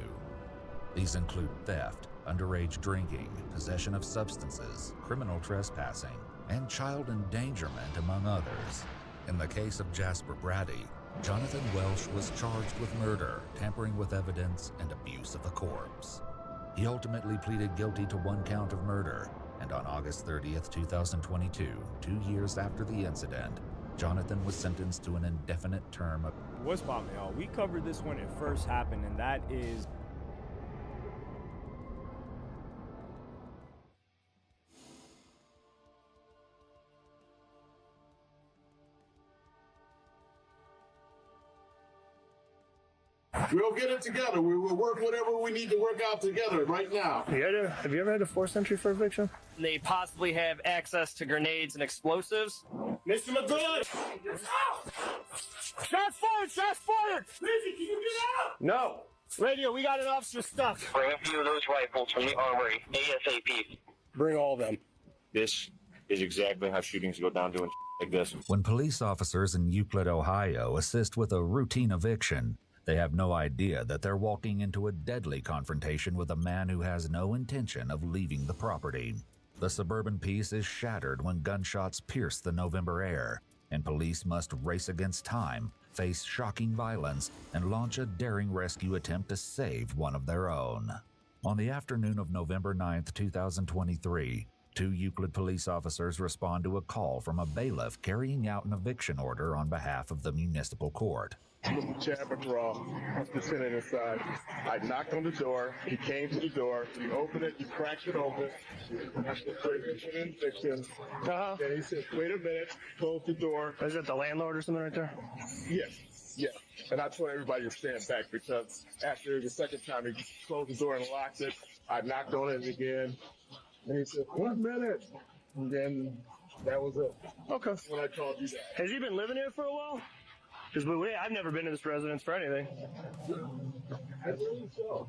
These include theft, underage drinking, possession of substances, criminal trespassing, and child endangerment, among others. In the case of Jasper Brady, Jonathan Welsh was charged with murder, tampering with evidence, and abuse of a corpse. He ultimately pleaded guilty to one count of murder, and on August 30th, 2022, 2 years after the incident, Jonathan was sentenced to an indefinite term of... What's poppin', y'all? We covered this when it first happened, and that is... We'll get it together. We will work whatever we need to work out together right now. Have you ever had a forced entry for eviction? They possibly have access to grenades and explosives. Mr. McGood! Shots fired! Shots fired! Lizzie, can you get out? No. Radio, we got an officer stuck. Bring a few of those rifles from the armory, ASAP. Bring all of them. This is exactly how shootings go down doing like this. When police officers in Euclid, Ohio assist with a routine eviction, they have no idea that they're walking into a deadly confrontation with a man who has no intention of leaving the property. The suburban peace is shattered when gunshots pierce the November air, and police must race against time, face shocking violence, and launch a daring rescue attempt to save one of their own. On the afternoon of November 9th, 2023, 2 Euclid police officers respond to a call from a bailiff carrying out an eviction order on behalf of the municipal court. Mr. Chad McGraw, just sitting inside. I knocked on the door. He came to the door. He opened it. He cracked it open. And he said, "Wait a minute." Close the door. Is that the landlord or something right there? Yes. Yeah. And I told everybody to stand back because after the second time he closed the door and locked it, I knocked on it again. And he said, "1 minute." And then that was it. Okay. When I called you guys. Has he been living here for a while? Because I've never been to this residence for anything. I believe so.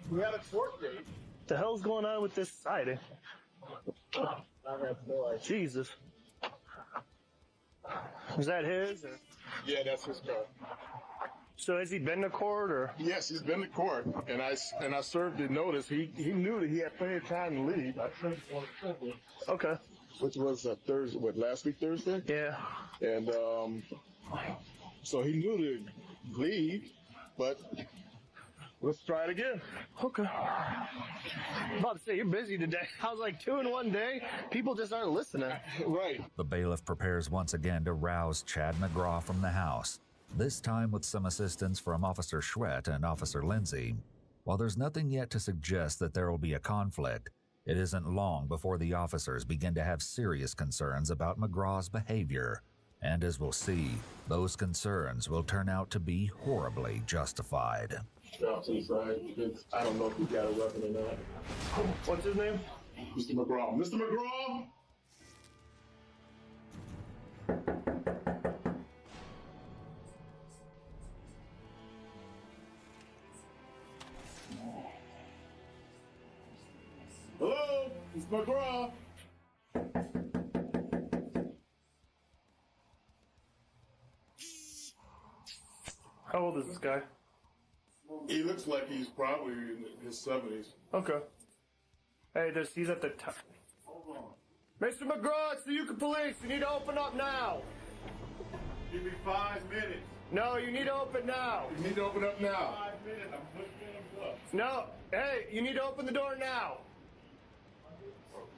We had a court date. The hell's going on with this siding? I have no idea. Jesus. Is that his? Or? Yeah, that's his car. So has he been to court or? Yes, he's been to court, and I served the notice. He knew that he had plenty of time to leave. I served on Thursday. Okay. Which was Thursday, last week Thursday? Yeah. And so he knew to leave, but let's try it again. Okay. I'm about to say, you're busy today. I was like 2 in 1 day. People just aren't listening. Right. The bailiff prepares once again to rouse Chad McGraw from the house, this time with some assistance from Officer Schwett and Officer Lindsay. While there's nothing yet to suggest that there will be a conflict, it isn't long before the officers begin to have serious concerns about McGraw's behavior. And as we'll see, those concerns will turn out to be horribly justified. Drop to the side because I don't know if he got a weapon or not. What's his name? Mr. McGraw. Mr. McGraw! Hello, it's McGraw. How old is this guy? He looks like he's probably in his 70s. Okay. Hey, he's at the top. Mr. McGraw, it's the Euclid Police. You need to open up now. Give me 5 minutes. No, you need to open now. You need to open up now. 5 minutes. I'm pushing him up. No. Hey, you need to open the door now.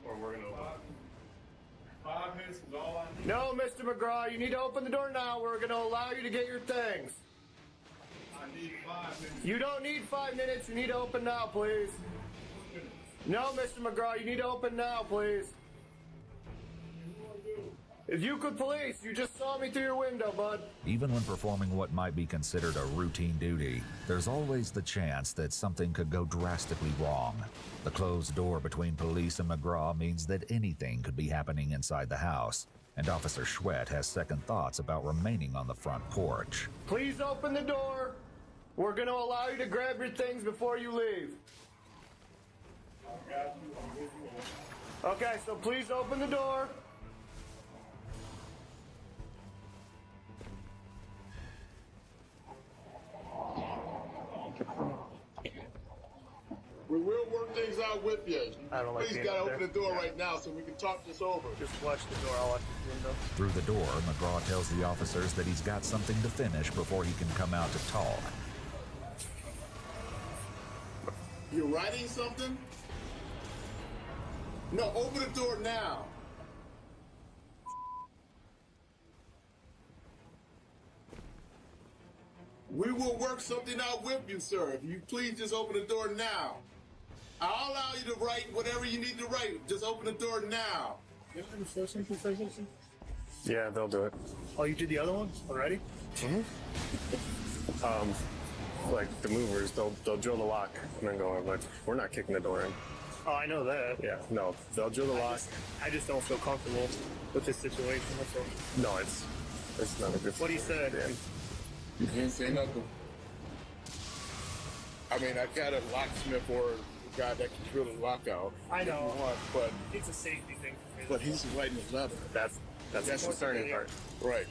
Or we're gonna open. 5 minutes is all I need. No, Mr. McGraw, you need to open the door now. We're going to allow you to get your things. I need 5 minutes. You don't need 5 minutes. You need to open now, please. No, Mr. McGraw, you need to open now, please. If you could police, you just saw me through your window, bud. Even when performing what might be considered a routine duty, there's always the chance that something could go drastically wrong. The closed door between police and McGraw means that anything could be happening inside the house, and Officer Schwett has second thoughts about remaining on the front porch. Please open the door. We're going to allow you to grab your things before you leave. Okay, so please open the door. We will work things out with you. I don't like Please being gotta up open there. the door right now so we can talk this over. Just watch the door. I'll watch the window. Through the door, McGraw tells the officers that he's got something to finish before he can come out to talk. You're writing something? No, open the door now. We will work something out with you, sir. If you please just open the door now. I'll allow you to write whatever you need to write. Just open the door now. Yeah, they'll do it. Oh, you did the other ones already? Mm-hmm. Like the movers, they'll drill the lock and then go in. Like, we're not kicking the door in. Oh, I know that. Yeah, no, they'll drill the lock. I just don't feel comfortable with this situation. That's all. No, it's not a good. What he said. Yeah. You can't say nothing. I mean, I got a locksmith or a guy that can drill the lock out. I know. If you want, but It's a safety thing for me. but he's writing his letter. That's the concerning part. Right.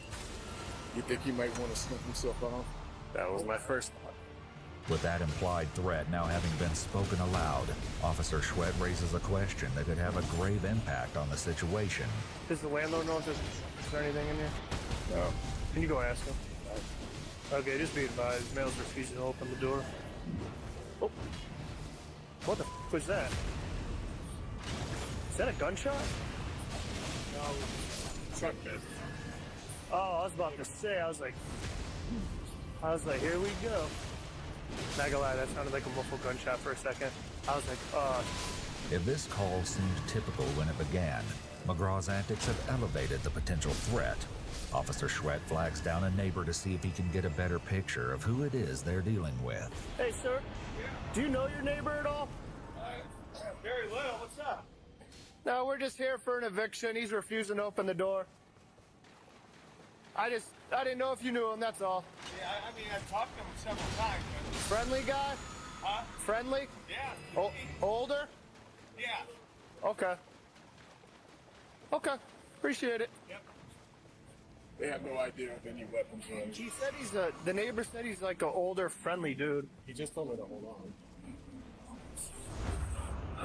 You think he might want to snuff himself off? That was my first thought. With that implied threat now having been spoken aloud, Officer Schwett raises a question that could have a grave impact on the situation. Does the landlord know if is there anything in here? No. Can you go ask him? Okay, just be advised. Males refusing to open the door. Oh. What the f was that? Is that a gunshot? No, truck bed. Oh, I was about to say, I was like, here we go. Not gonna lie, that sounded like a muffled gunshot for a second. I was like, If this call seemed typical when it began, McGraw's antics have elevated the potential threat. Officer Schwett flags down a neighbor to see if he can get a better picture of who it is they're dealing with. Hey, sir, do you know your neighbor at all? Very well. What's up? No, we're just here for an eviction. He's refusing to open the door. I didn't know if you knew him, that's all. Yeah, I mean, I've talked to him several times. But... Friendly guy? Huh? Friendly? Yeah. Older? Yeah. Okay. Okay. Appreciate it. Yep. They have no idea of any weapons or anything. He said the neighbor said he's like an older, friendly dude. He just told me to hold on. He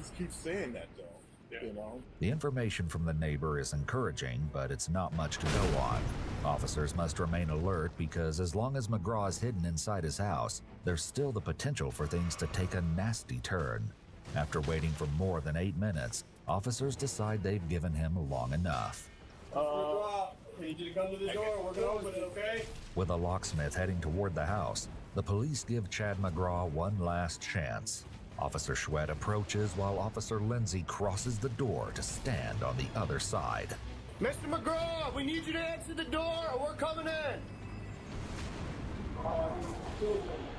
just keeps saying that, though. Yeah. You know? The information from the neighbor is encouraging, but it's not much to go on. Officers must remain alert because as long as McGraw is hidden inside his house, there's still the potential for things to take a nasty turn. After waiting for more than 8 minutes, officers decide they've given him long enough. I need you to come to the door. We're going to open it, okay? With a locksmith heading toward the house, the police give Chad McGraw one last chance. Officer Schwett approaches while Officer Lindsay crosses the door to stand on the other side. Mr. McGraw, we need you to answer the door or we're coming in.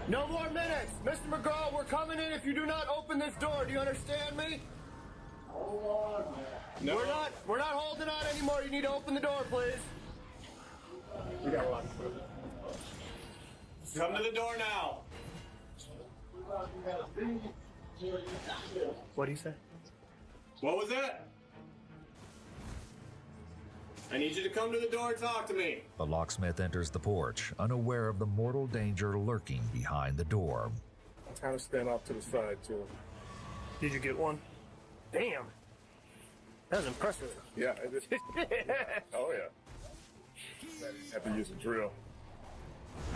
No more minutes. Mr. McGraw, we're coming in if you do not open this door. Do you understand me? No. We're not holding on anymore. You need to open the door, please. We got a lot. Come to the door now. What do you say? What was that? I need you to come to the door and talk to me. The locksmith enters the porch, unaware of the mortal danger lurking behind the door. I'm trying to stand off to the side, too. Did you get one? Damn. That was impressive. Yeah, it is. Oh, yeah. I have to use a drill.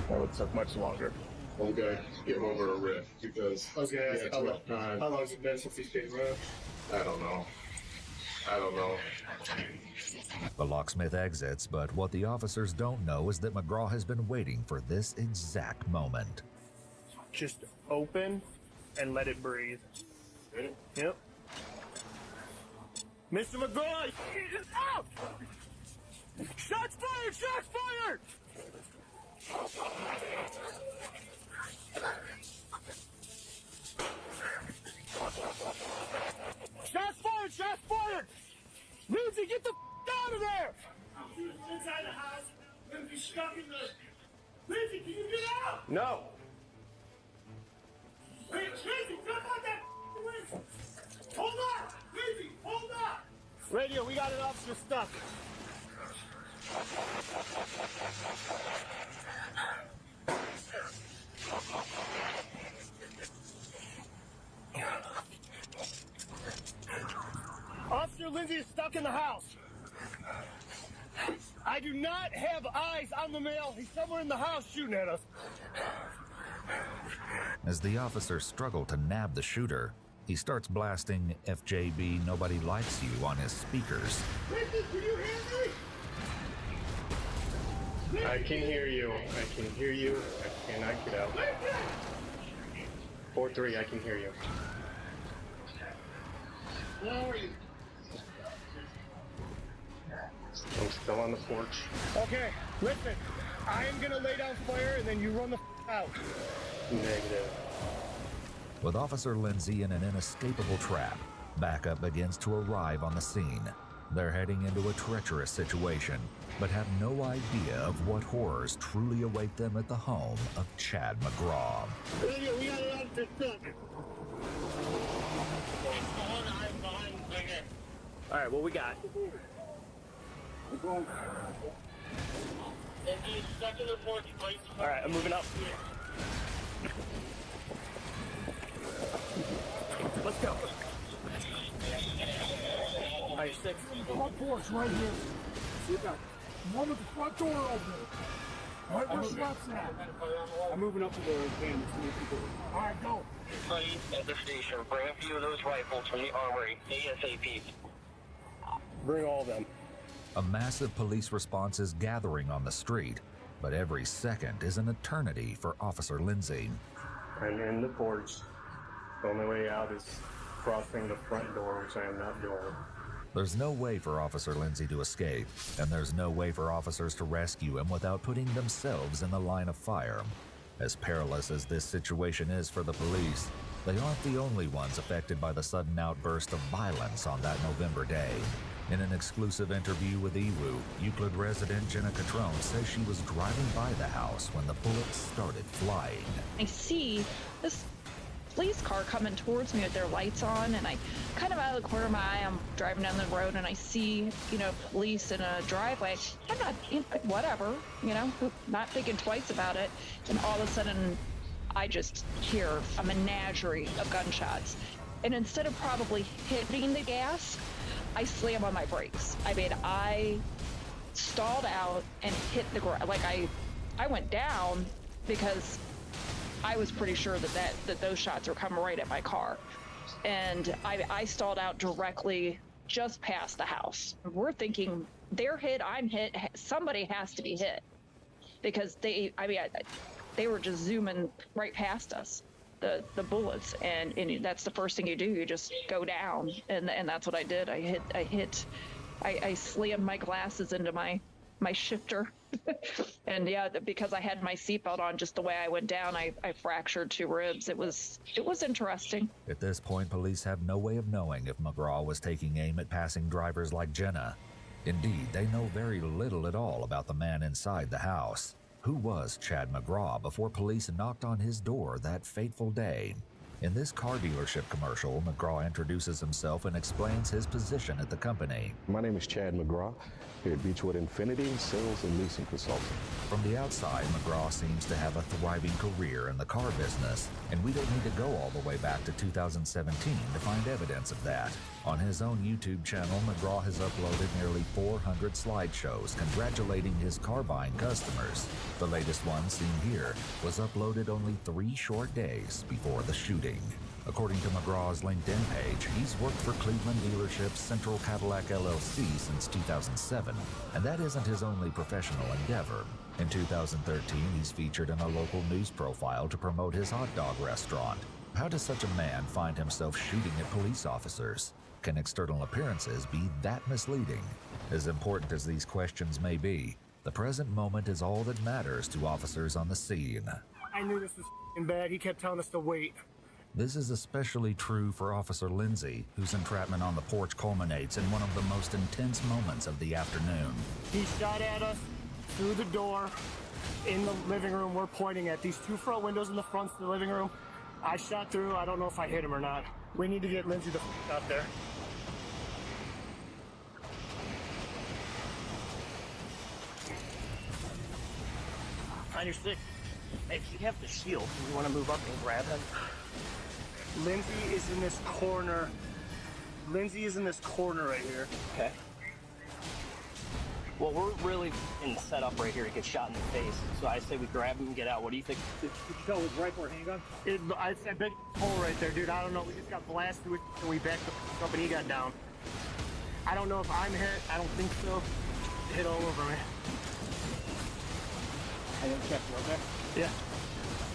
That would took much longer. Okay, get over a rift because I was gonna ask how long has it been since he's been rough? I don't know. The locksmith exits, but what the officers don't know is that McGraw has been waiting for this exact moment. Just open and let it breathe. Ready? Yep. Mr. McGraw! Out! Shots fired! Shots fired! Shots fired! Shots fired! Lindsay, get the out of there! Inside the house. We're gonna be stuck in the... Lindsay, can you get out? No. Wait, Lindsay, jump on that window. Hold on! Lindsay, hold on! Radio, we got an officer stuck. Officer Lindsay is stuck in the house. I do not have eyes on the male. He's somewhere in the house shooting at us. As the officers struggle to nab the shooter, he starts blasting FJB Nobody Likes You on his speakers. Lindsay, can you hear me? I can hear you. I can hear you. I cannot get out. 4-3, I can hear you. Where are you? I'm still on the porch. Okay, listen. I am gonna lay down fire and then you run the out. Negative. With Officer Lindsay in an inescapable trap, backup begins to arrive on the scene. They're heading into a treacherous situation, but have no idea of what horrors truly await them at the home of Chad McGraw. Radio, we got a lot of stuff. All right, what we got? All right, I'm moving up. Let's go. All right, 6. Front porch right here. See that? One with the front door open. Right where Schwartz at. I'm moving up to the van to see people. All right, go. Buddy at the station, bring a few of those rifles from the armory, ASAP. Bring all of them. A massive police response is gathering on the street, but every second is an eternity for Officer Lindsay. I'm in the porch. The only way out is crossing the front door, which I am not doing. There's no way for Officer Lindsay to escape, and there's no way for officers to rescue him without putting themselves in the line of fire. As perilous as this situation is for the police, they aren't the only ones affected by the sudden outburst of violence on that November day. In an exclusive interview with EWU, Euclid resident Jenna Catrone says she was driving by the house when the bullets started flying. I see this police car coming towards me with their lights on, and I kind of out of the corner of my eye, I'm driving down the road and I see, police in a driveway. I'm not, whatever, not thinking twice about it. And all of a sudden, I just hear a menagerie of gunshots. And instead of probably hitting the gas, I slam on my brakes. I mean, I stalled out and hit the ground. Like I went down because I was pretty sure that those shots were coming right at my car. And I stalled out directly just past the house. We're thinking they're hit, I'm hit, somebody has to be hit. Because they were just zooming right past us, the bullets. And that's the first thing you do, you just go down. And that's what I did. I slammed my glasses into my shifter. And yeah, because I had my seatbelt on, just the way I went down, I fractured 2 ribs. It was interesting. At this point, police have no way of knowing if McGraw was taking aim at passing drivers like Jenna. Indeed, they know very little at all about the man inside the house. Who was Chad McGraw before police knocked on his door that fateful day? In this car dealership commercial, McGraw introduces himself and explains his position at the company. My name is Chad McGraw, here at Beechwood Infinity, sales and leasing consultant. From the outside, McGraw seems to have a thriving career in the car business, and we don't need to go all the way back to 2017 to find evidence of that. On his own YouTube channel, McGraw has uploaded nearly 400 slideshows congratulating his car-buying customers. The latest one, seen here, was uploaded only 3 short days before the shooting. According to McGraw's LinkedIn page, he's worked for Cleveland dealership Central Cadillac LLC since 2007, and that isn't his only professional endeavor. In 2013, he's featured in a local news profile to promote his hot dog restaurant. How does such a man find himself shooting at police officers? Can external appearances be that misleading? As important as these questions may be, the present moment is all that matters to officers on the scene. I knew this was bad. He kept telling us to wait. This is especially true for Officer Lindsay, whose entrapment on the porch culminates in one of the most intense moments of the afternoon. He shot at us through the door in the living room. We're pointing at these 2 front windows in the front of the living room. I shot through. I don't know if I hit him or not. We need to get Lindsay the out there. On your stick. Hey, you have the shield. You want to move up and grab him? Lindsay is in this corner. Lindsay is in this corner right here. Okay. Well, we're really in the setup right here to get shot in the face. So I say we grab him and get out. What do you think? Did you tell his rifle or handgun? I said big hole right there, dude. I don't know. We just got blasted with and we backed up and he got down. I don't know if I'm hit. I don't think so. Hit all over me. I didn't check you, okay? Yeah.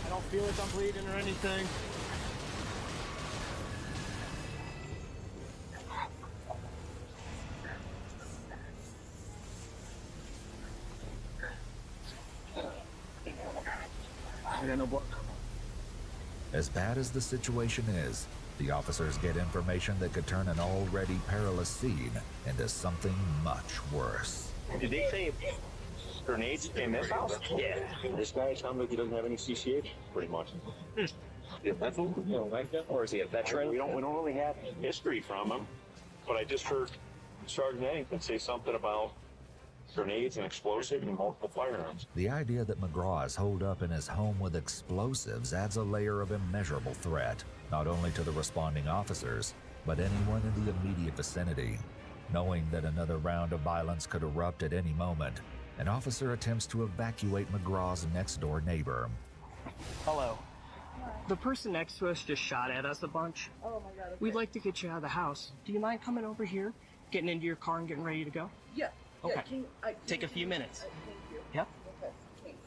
I don't feel like I'm bleeding or anything. I got no blood. As bad as the situation is, the officers get information that could turn an already perilous scene into something much worse. Did they say grenades in this house? Yeah. This guy sounds like he doesn't have any CCH, pretty much. Yeah, that's like that, or is he a veteran? We don't really have history from him, but I just heard Sergeant Eddington say something about grenades and explosives and multiple firearms. The idea that McGraw is holed up in his home with explosives adds a layer of immeasurable threat, not only to the responding officers, but anyone in the immediate vicinity. Knowing that another round of violence could erupt at any moment, an officer attempts to evacuate McGraw's next-door neighbor. Hello. The person next to us just shot at us a bunch. Oh my god. Okay. We'd like to get you out of the house. Do you mind coming over here, getting into your car and getting ready to go? Yeah. Okay. Yeah, can Take a few minutes. Thank you. Yep. Okay. Thanks.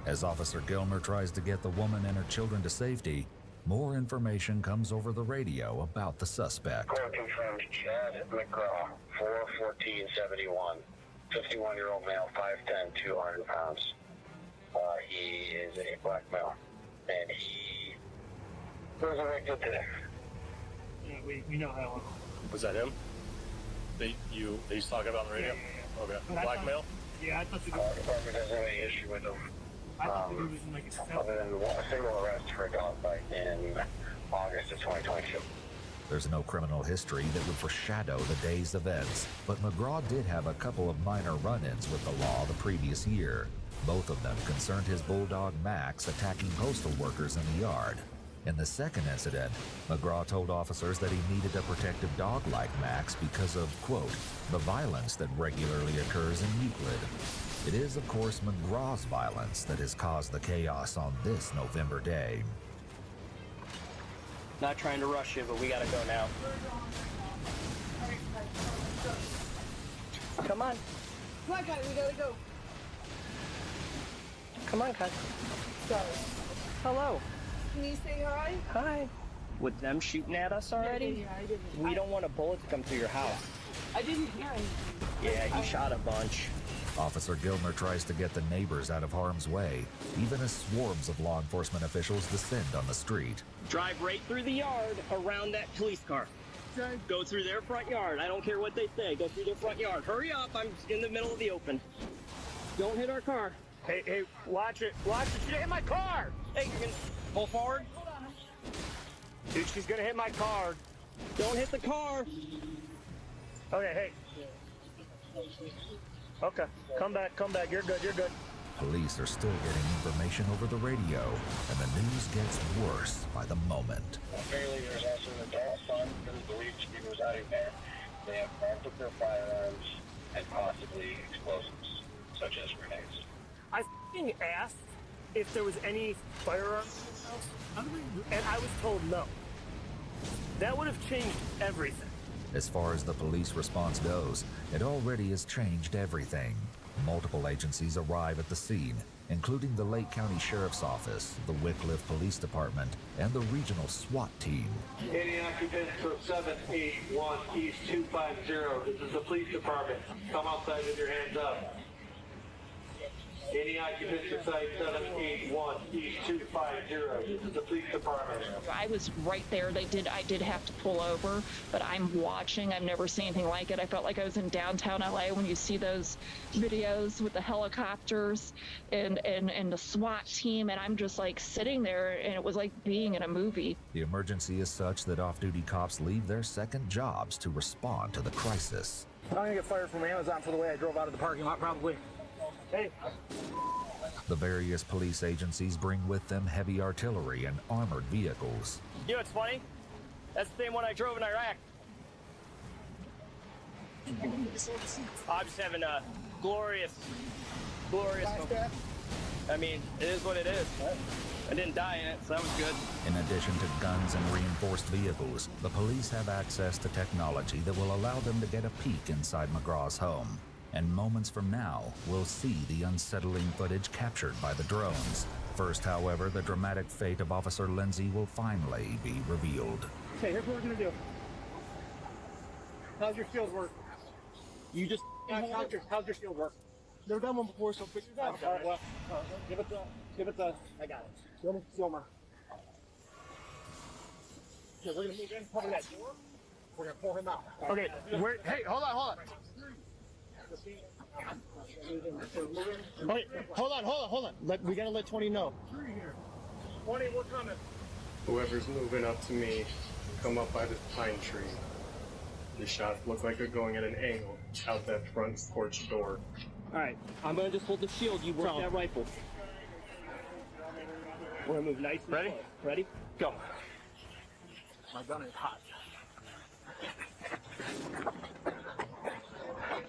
As Officer Gilmer tries to get the woman and her children to safety, more information comes over the radio about the suspect. Court confirmed Chad McGraw, 41471. 51-year-old male, 5'10", 200 pounds. He is a black male, and he was arrested today. Yeah, we know that one. Was that him? That he's talking about on the radio? Yeah. Okay. But I Black thought- male? Yeah, I thought the Department doesn't have any issue with him. I thought the dude was in like a Other than a single arrest for a dog bite in August of 2022. There's no criminal history that would foreshadow the day's events, but McGraw did have a couple of minor run-ins with the law the previous year. Both of them concerned his bulldog Max attacking postal workers in the yard. In the second incident, McGraw told officers that he needed a protective dog like Max because of, quote, the violence that regularly occurs in Euclid. It is, of course, McGraw's violence that has caused the chaos on this November day. Not trying to rush you, but we gotta go now. Come on. Come on, guys, we gotta go. Come on, Kai. Sorry. Hello. Can you say hi? Hi. With them shooting at us already? Yeah, I didn't. We don't want a bullet to come through your house. I didn't hear anything. Yeah, you shot a bunch. Officer Gilmer tries to get the neighbors out of harm's way, even as swarms of law enforcement officials descend on the street. Drive right through the yard around that police car. Go through their front yard. I don't care what they say. Go through their front yard. Hurry up. I'm in the middle of the open. Don't hit our car. Hey, watch it. Watch it. She's gonna hit my car. Hey, you're gonna pull forward? Dude, she's gonna hit my car. Don't hit the car. Okay, hey. Okay, come back. You're good. Police are still getting information over the radio, and the news gets worse by the moment. Apparently, there's also an adult son who is believed to be residing there. They have marked up their firearms and possibly explosives, such as grenades. I f***ing asked if there was any firearms in the house, and I was told no. That would have changed everything. As far as the police response goes, it already has changed everything. Multiple agencies arrive at the scene, including the Lake County Sheriff's Office, the Wickliffe Police Department, and the regional SWAT team. Any occupants of 781 East 250. This is the police department. Come outside with your hands up. Any occupants of site 781 East 250. This is the police department. I was right there. I did have to pull over, but I'm watching. I've never seen anything like it. I felt like I was in downtown LA when you see those videos with the helicopters and the SWAT team, and I'm just like sitting there, and it was like being in a movie. The emergency is such that off-duty cops leave their second jobs to respond to the crisis. I'm gonna get fired from Amazon for the way I drove out of the parking lot, probably. Hey. The various police agencies bring with them heavy artillery and armored vehicles. You know what's funny? That's the same one I drove in Iraq. I'm just having a glorious. I mean, it is what it is. I didn't die in it, so that was good. In addition to guns and reinforced vehicles, the police have access to technology that will allow them to get a peek inside McGraw's home. And moments from now, we'll see the unsettling footage captured by the drones. First, however, the dramatic fate of Officer Lindsay will finally be revealed. Okay, here's what we're gonna do. How's your shield work? You just how's your shield work? Never done one before, so figure it out. Give it the. I got it. Gilmer. Okay, we're gonna move in, cover that door. We're gonna pull him out. Okay, hey, hold on. Wait, hold on. We gotta let 20 know. 20, we're coming. Whoever's moving up to me, come up by the pine tree. The shots look like they're going at an angle out that front porch door. Alright, I'm gonna just hold the shield. You work that rifle. We're gonna move nice and slow. Ready? Go. My gun is hot.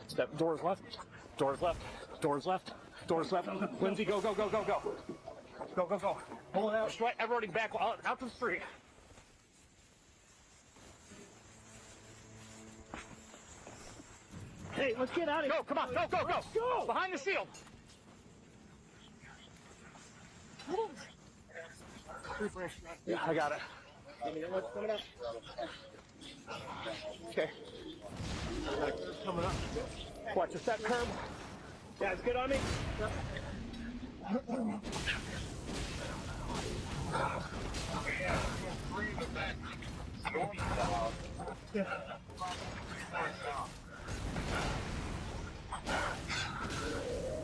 Step, doors left. Lindsay, go. Go. Pulling out. Straight. Everybody back out to the street. Hey, let's get out of here. Go, come on, go, go, go. Let's go. Behind the shield. Yeah, I got it. Okay. Coming up. Watch your step curb. Yeah, it's good on me.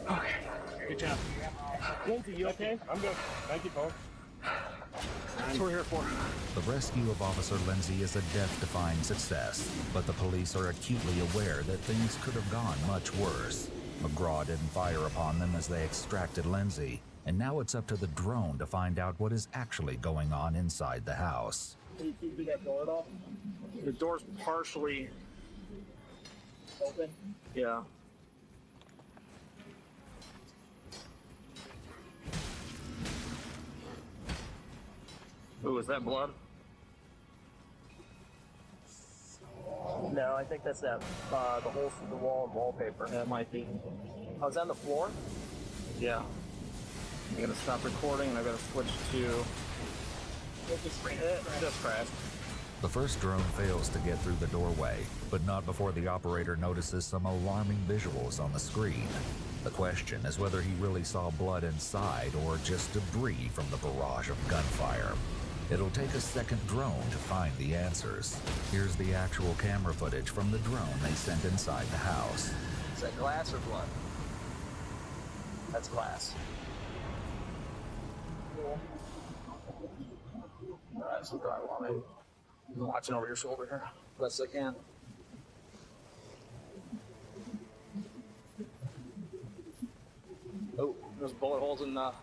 Okay. Good job. Lindsay, you okay? I'm good. Thank you, folks. That's what we're here for. The rescue of Officer Lindsay is a death-defying success, but the police are acutely aware that things could have gone much worse. McGraw didn't fire upon them as they extracted Lindsay, and now it's up to the drone to find out what is actually going on inside the house. Can you keep that door at all? The door's partially open. Yeah. Ooh, is that blood? No, I think that's that. The holes through the wall and wallpaper. That might be. Oh, is that on the floor? Yeah. I gotta stop recording and I gotta switch to. It just crashed. The first drone fails to get through the doorway, but not before the operator notices some alarming visuals on the screen. The question is whether he really saw blood inside or just debris from the barrage of gunfire. It'll take a second drone to find the answers. Here's the actual camera footage from the drone they sent inside the house. Is that glass or blood? That's glass. Cool. Alright, so drywall maybe. I'm watching over your shoulder here. Best I can. Oh, there's bullet holes in the...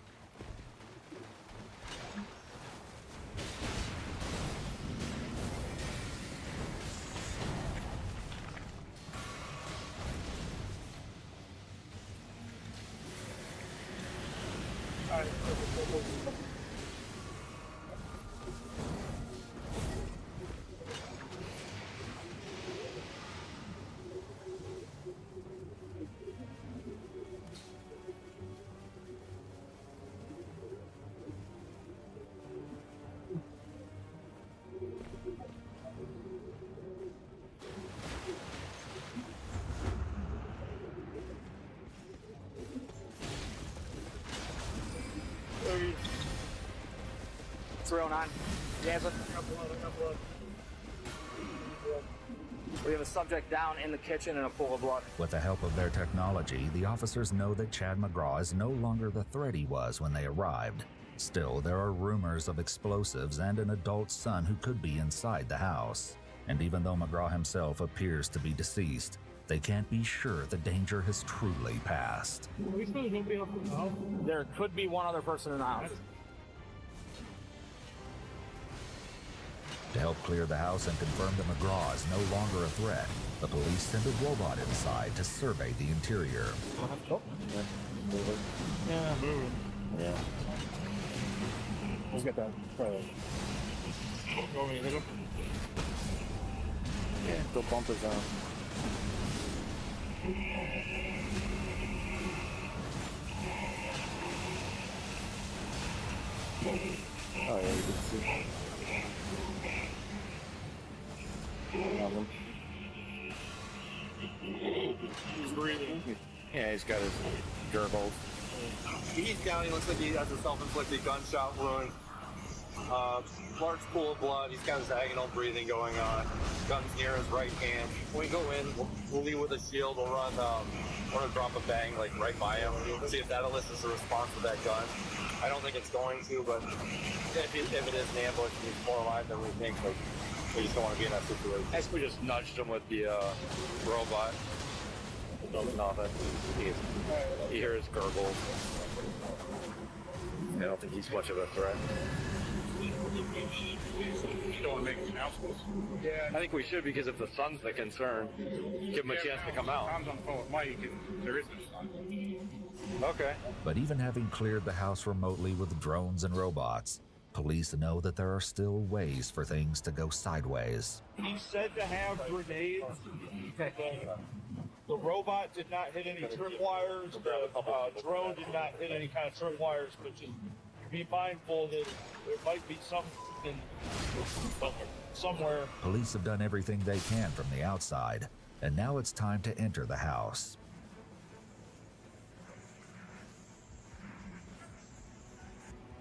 .309. Jansen. We have a subject down in the kitchen in a pool of blood. With the help of their technology, the officers know that Chad McGraw is no longer the threat he was when they arrived. Still, there are rumors of explosives and an adult son who could be inside the house. And even though McGraw himself appears to be deceased, they can't be sure the danger has truly passed. There could be one other person in the house. To help clear the house and confirm that McGraw is no longer a threat, the police send a robot inside to survey the interior. Yeah. Yeah. Let's get that. Yeah, the bumpers on. Oh yeah, you can see. He's breathing. Yeah, he's got his gurgles. He's down. He looks like he has a self-inflicted gunshot wound. Large pool of blood. He's got his agonal breathing going on. Gun's near his right hand. When we go in, we'll leave with a shield. We'll run. We're gonna drop a bang like right by him. See if that elicits a response with that gun. I don't think it's going to, but if it is an ambush and he's more alive than we think, like, we just don't want to be in that situation. I guess we just nudged him with the robot. Nothing. He hears gurgles. I don't think he's much of a threat. You don't want to make announcements? Yeah, I think we should, because if the sun's the concern, give him a chance to come out. Tom's on the phone with Mike, and there is no sun. Okay. But even having cleared the house remotely with drones and robots, police know that there are still ways for things to go sideways. He's said to have grenades. The robot did not hit any tripwires. The drone did not hit any kind of tripwires, but just be mindful that there might be something somewhere. Police have done everything they can from the outside, and now it's time to enter the house.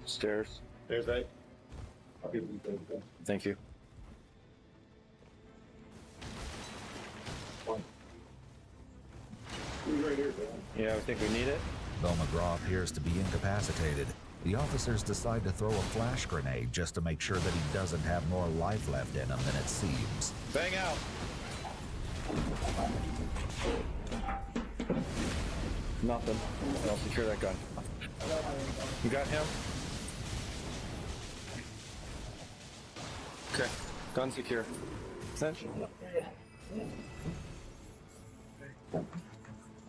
Stairs. Stairs, right? Thank you. Yeah, I think we need it. Though McGraw appears to be incapacitated, the officers decide to throw a flash grenade just to make sure that he doesn't have more life left in him than it seems. Bang out. Nothing. I'll secure that gun. You got him? Okay. Gun secure. Cinch.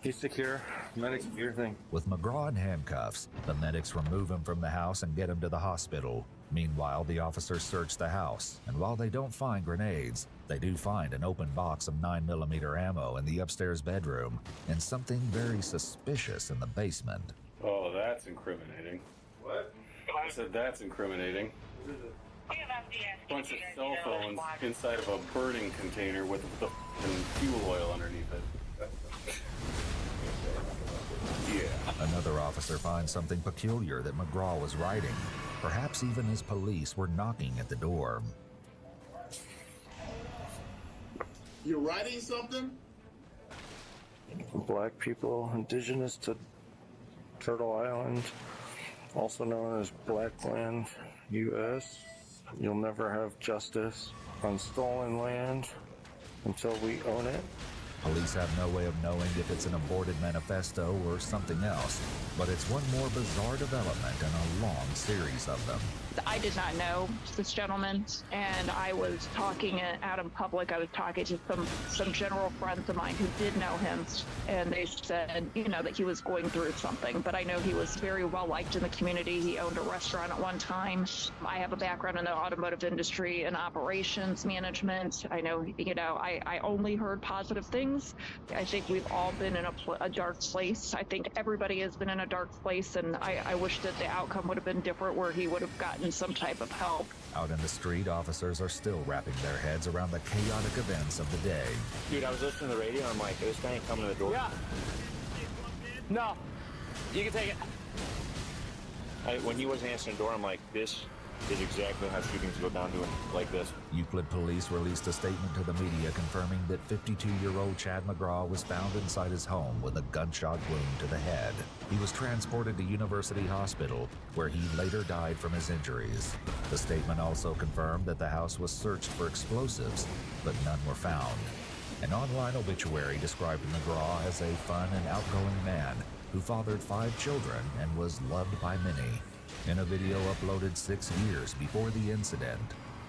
He's secure. Medics, your thing. With McGraw in handcuffs, the medics remove him from the house and get him to the hospital. Meanwhile, the officers search the house, and while they don't find grenades, they do find an open box of 9mm ammo in the upstairs bedroom and something very suspicious in the basement. Oh, that's incriminating. What? I said that's incriminating. Bunch of cell phones inside of a burning container with the fuel oil underneath it. Yeah. Another officer finds something peculiar that McGraw was writing. Perhaps even his police were knocking at the door. You're writing something? Black people indigenous to Turtle Island, also known as Blackland, U.S. You'll never have justice on stolen land until we own it. Police have no way of knowing if it's an aborted manifesto or something else, but it's one more bizarre development in a long series of them. I did not know this gentleman, and I was talking out in public. I was talking to some general friends of mine who did know him, and they said, that he was going through something. But I know he was very well liked in the community. He owned a restaurant at one time. I have a background in the automotive industry and operations management. I know, I only heard positive things. I think we've all been in a dark place. I think everybody has been in a dark place, and I wish that the outcome would have been different, where he would have gotten some type of help. Out in the street, officers are still wrapping their heads around the chaotic events of the day. Dude, I was listening to the radio and I'm like, this guy ain't coming to the door. Yeah. No. You can take it. When he wasn't answering the door, I'm like, this is exactly how shootings go down, doing like this. Euclid police released a statement to the media confirming that 52-year-old Chad McGraw was found inside his home with a gunshot wound to the head. He was transported to University Hospital, where he later died from his injuries. The statement also confirmed that the house was searched for explosives, but none were found. An online obituary described McGraw as a fun and outgoing man who fathered 5 children and was loved by many. In a video uploaded 6 years before the incident,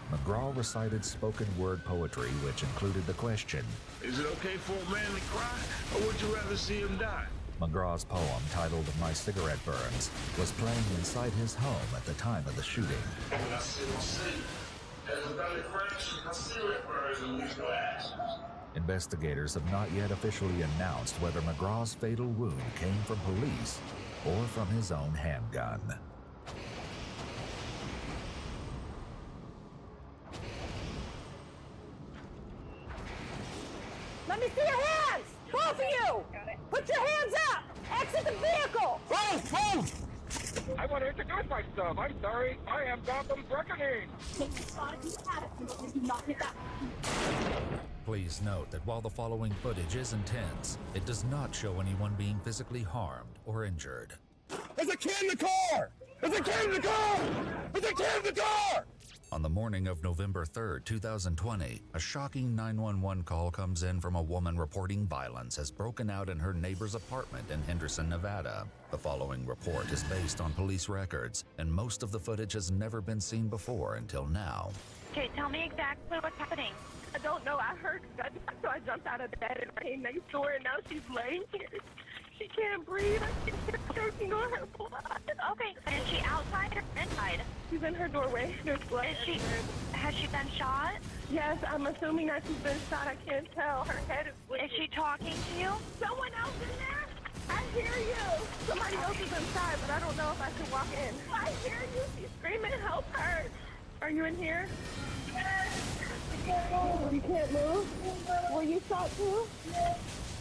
McGraw recited spoken word poetry which included the question, Is it okay for a man to cry, or would you rather see him die? McGraw's poem, titled My Cigarette Burns, was playing inside his home at the time of the shooting. Investigators have not yet officially announced whether McGraw's fatal wound came from police or from his own handgun. Let me see your hands! Both of you! Put your hands up! Exit the vehicle! I want to introduce myself. I'm sorry. I am Gotham's Reckoning. Please note that while the following footage is intense, it does not show anyone being physically harmed or injured. There's a kid in the car! There's a kid in the car! There's a kid in the car! On the morning of November 3rd, 2020, a shocking 911 call comes in from a woman reporting violence has broken out in her neighbor's apartment in Henderson, Nevada. The following report is based on police records, and most of the footage has never been seen before until now. Okay, tell me exactly what's happening. I don't know. I heard gunshots, so I jumped out of bed and I came next door, and now she's laying here. She can't breathe. I can hear her choking on her blood. Okay, is she outside or inside? She's in her doorway. There's blood. Has she been shot? Yes, I'm assuming that she's been shot. I can't tell. Her head is bleeding. Is she talking to you? Someone else in there? I hear you. Somebody else is inside, but I don't know if I should walk in. I hear you. She's screaming, help her. Are you in here? You can't move? Were you shot too?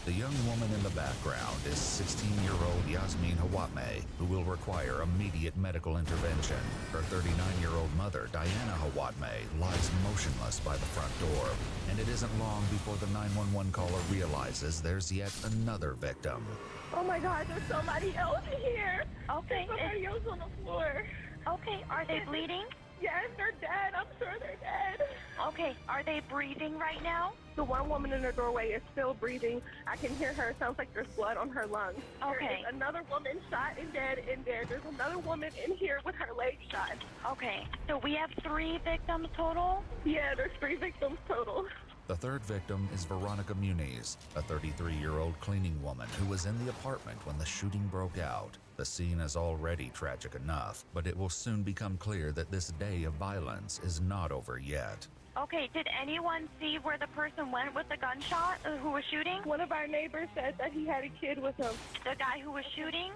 The young woman in the background is 16-year-old Yasmin Hawatmeh, who will require immediate medical intervention. Her 39-year-old mother, Diana Hawatmeh, lies motionless by the front door, and it isn't long before the 911 caller realizes there's yet another victim. Oh my God, there's somebody else here. Okay. There's somebody else on the floor. Okay, are they bleeding? Yes, they're dead. I'm sure they're dead. Okay, are they breathing right now? The one woman in her doorway is still breathing. I can hear her. It sounds like there's blood on her lungs. Okay. There is another woman shot and dead in there. There's another woman in here with her leg shot. Okay, so we have 3 victims total? Yeah, there's 3 victims total. The third victim is Veronica Muniz, a 33-year-old cleaning woman who was in the apartment when the shooting broke out. The scene is already tragic enough, but it will soon become clear that this day of violence is not over yet. Okay, did anyone see where the person went with the gunshot who was shooting? One of our neighbors said that he had a kid with him. The guy who was shooting?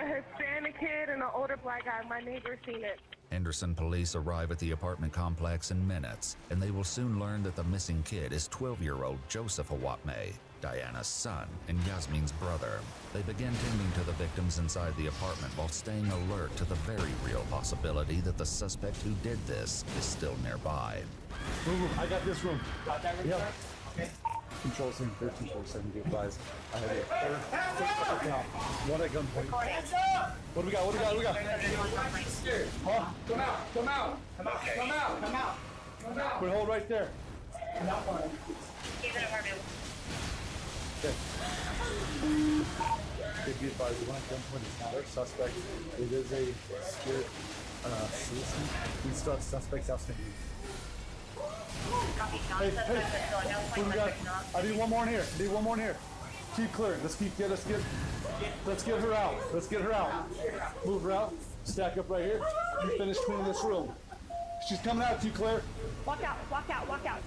A Hispanic kid and an older black guy. My neighbor seen it. Henderson police arrive at the apartment complex in minutes, and they will soon learn that the missing kid is 12-year-old Joseph Hawatmeh, Diana's son and Yasmin's brother. They begin tending to the victims inside the apartment while staying alert to the very real possibility that the suspect who did this is still nearby. I got this room. Got that room? Yeah. Okay. Control scene 1347, be advised. I have a third now. One at gunpoint. What do we got? What do we got? What do we got? Huh? Come out! Come out! Come out! Come out! Come out! Come out! We hold right there. He's in apartment. Okay. Okay, be advised, the one at gunpoint is not our suspect. It is a scared citizen. We still have suspects outstanding. Hey, what do we got? I need one more in here. I need one more in here. Keep clear. Let's get her out. Let's get her out. Move her out. Stack up right here. You finish cleaning this room. She's coming out to you, Claire. Walk out. Walk out. Walk out.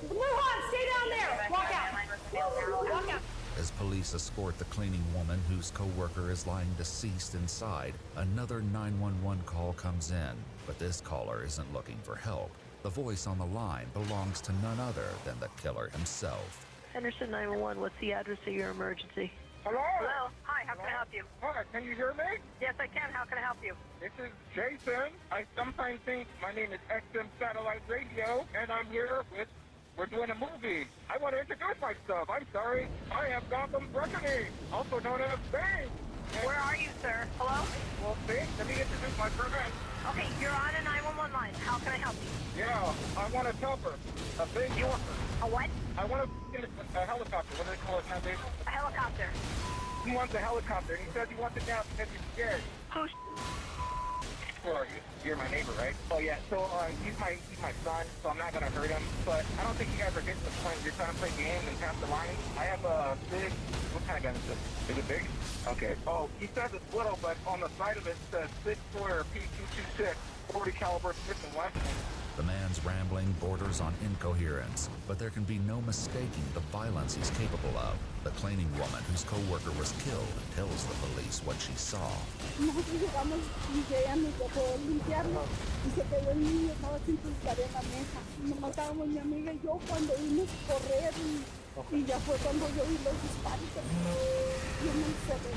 Move on. Stay down there. Walk out. Walk out. As police escort the cleaning woman whose co-worker is lying deceased inside, another 911 call comes in, but this caller isn't looking for help. The voice on the line belongs to none other than the killer himself. Henderson 911, what's the address of your emergency? Hello? Hello. Hi, how can I help you? Hi, can you hear me? Yes, I can. How can I help you? This is Jason. I sometimes think my name is XM Satellite Radio, and I'm here with, we're doing a movie. I want to introduce myself. I'm sorry. I am Gotham Reckoning, also known as Bane. Where are you, sir? Hello? Well, Bane, let me introduce my friend. Okay, you're on a 911 line. How can I help you? Yeah, I want a chopper. A big Yorker. A what? I want a helicopter. What do they call it nowadays? A helicopter. He wants a helicopter, and he says he wants it now because he's scared. Who's Well, you're my neighbor, right? Oh yeah. So he's my son, so I'm not gonna hurt him. But I don't think you guys are getting the point. You're trying to play games and pass the line. I have a big. What kind of gun is this? Is it big? Okay. Oh, he says it's little, but on the side of it says 6-Square P226 40 caliber Smith & Wesson. The man's rambling borders on incoherence, but there can be no mistaking the violence he's capable of. The cleaning woman whose co-worker was killed tells the police what she saw. Nosotros llegamos y ella nos dejó limpiarlo y se quedó el niño, estaba sin pulsar en la mesa. Nos matábamos mi amiga y yo cuando vimos correr y ya fue cuando yo vi los disparos. Yo me encerré.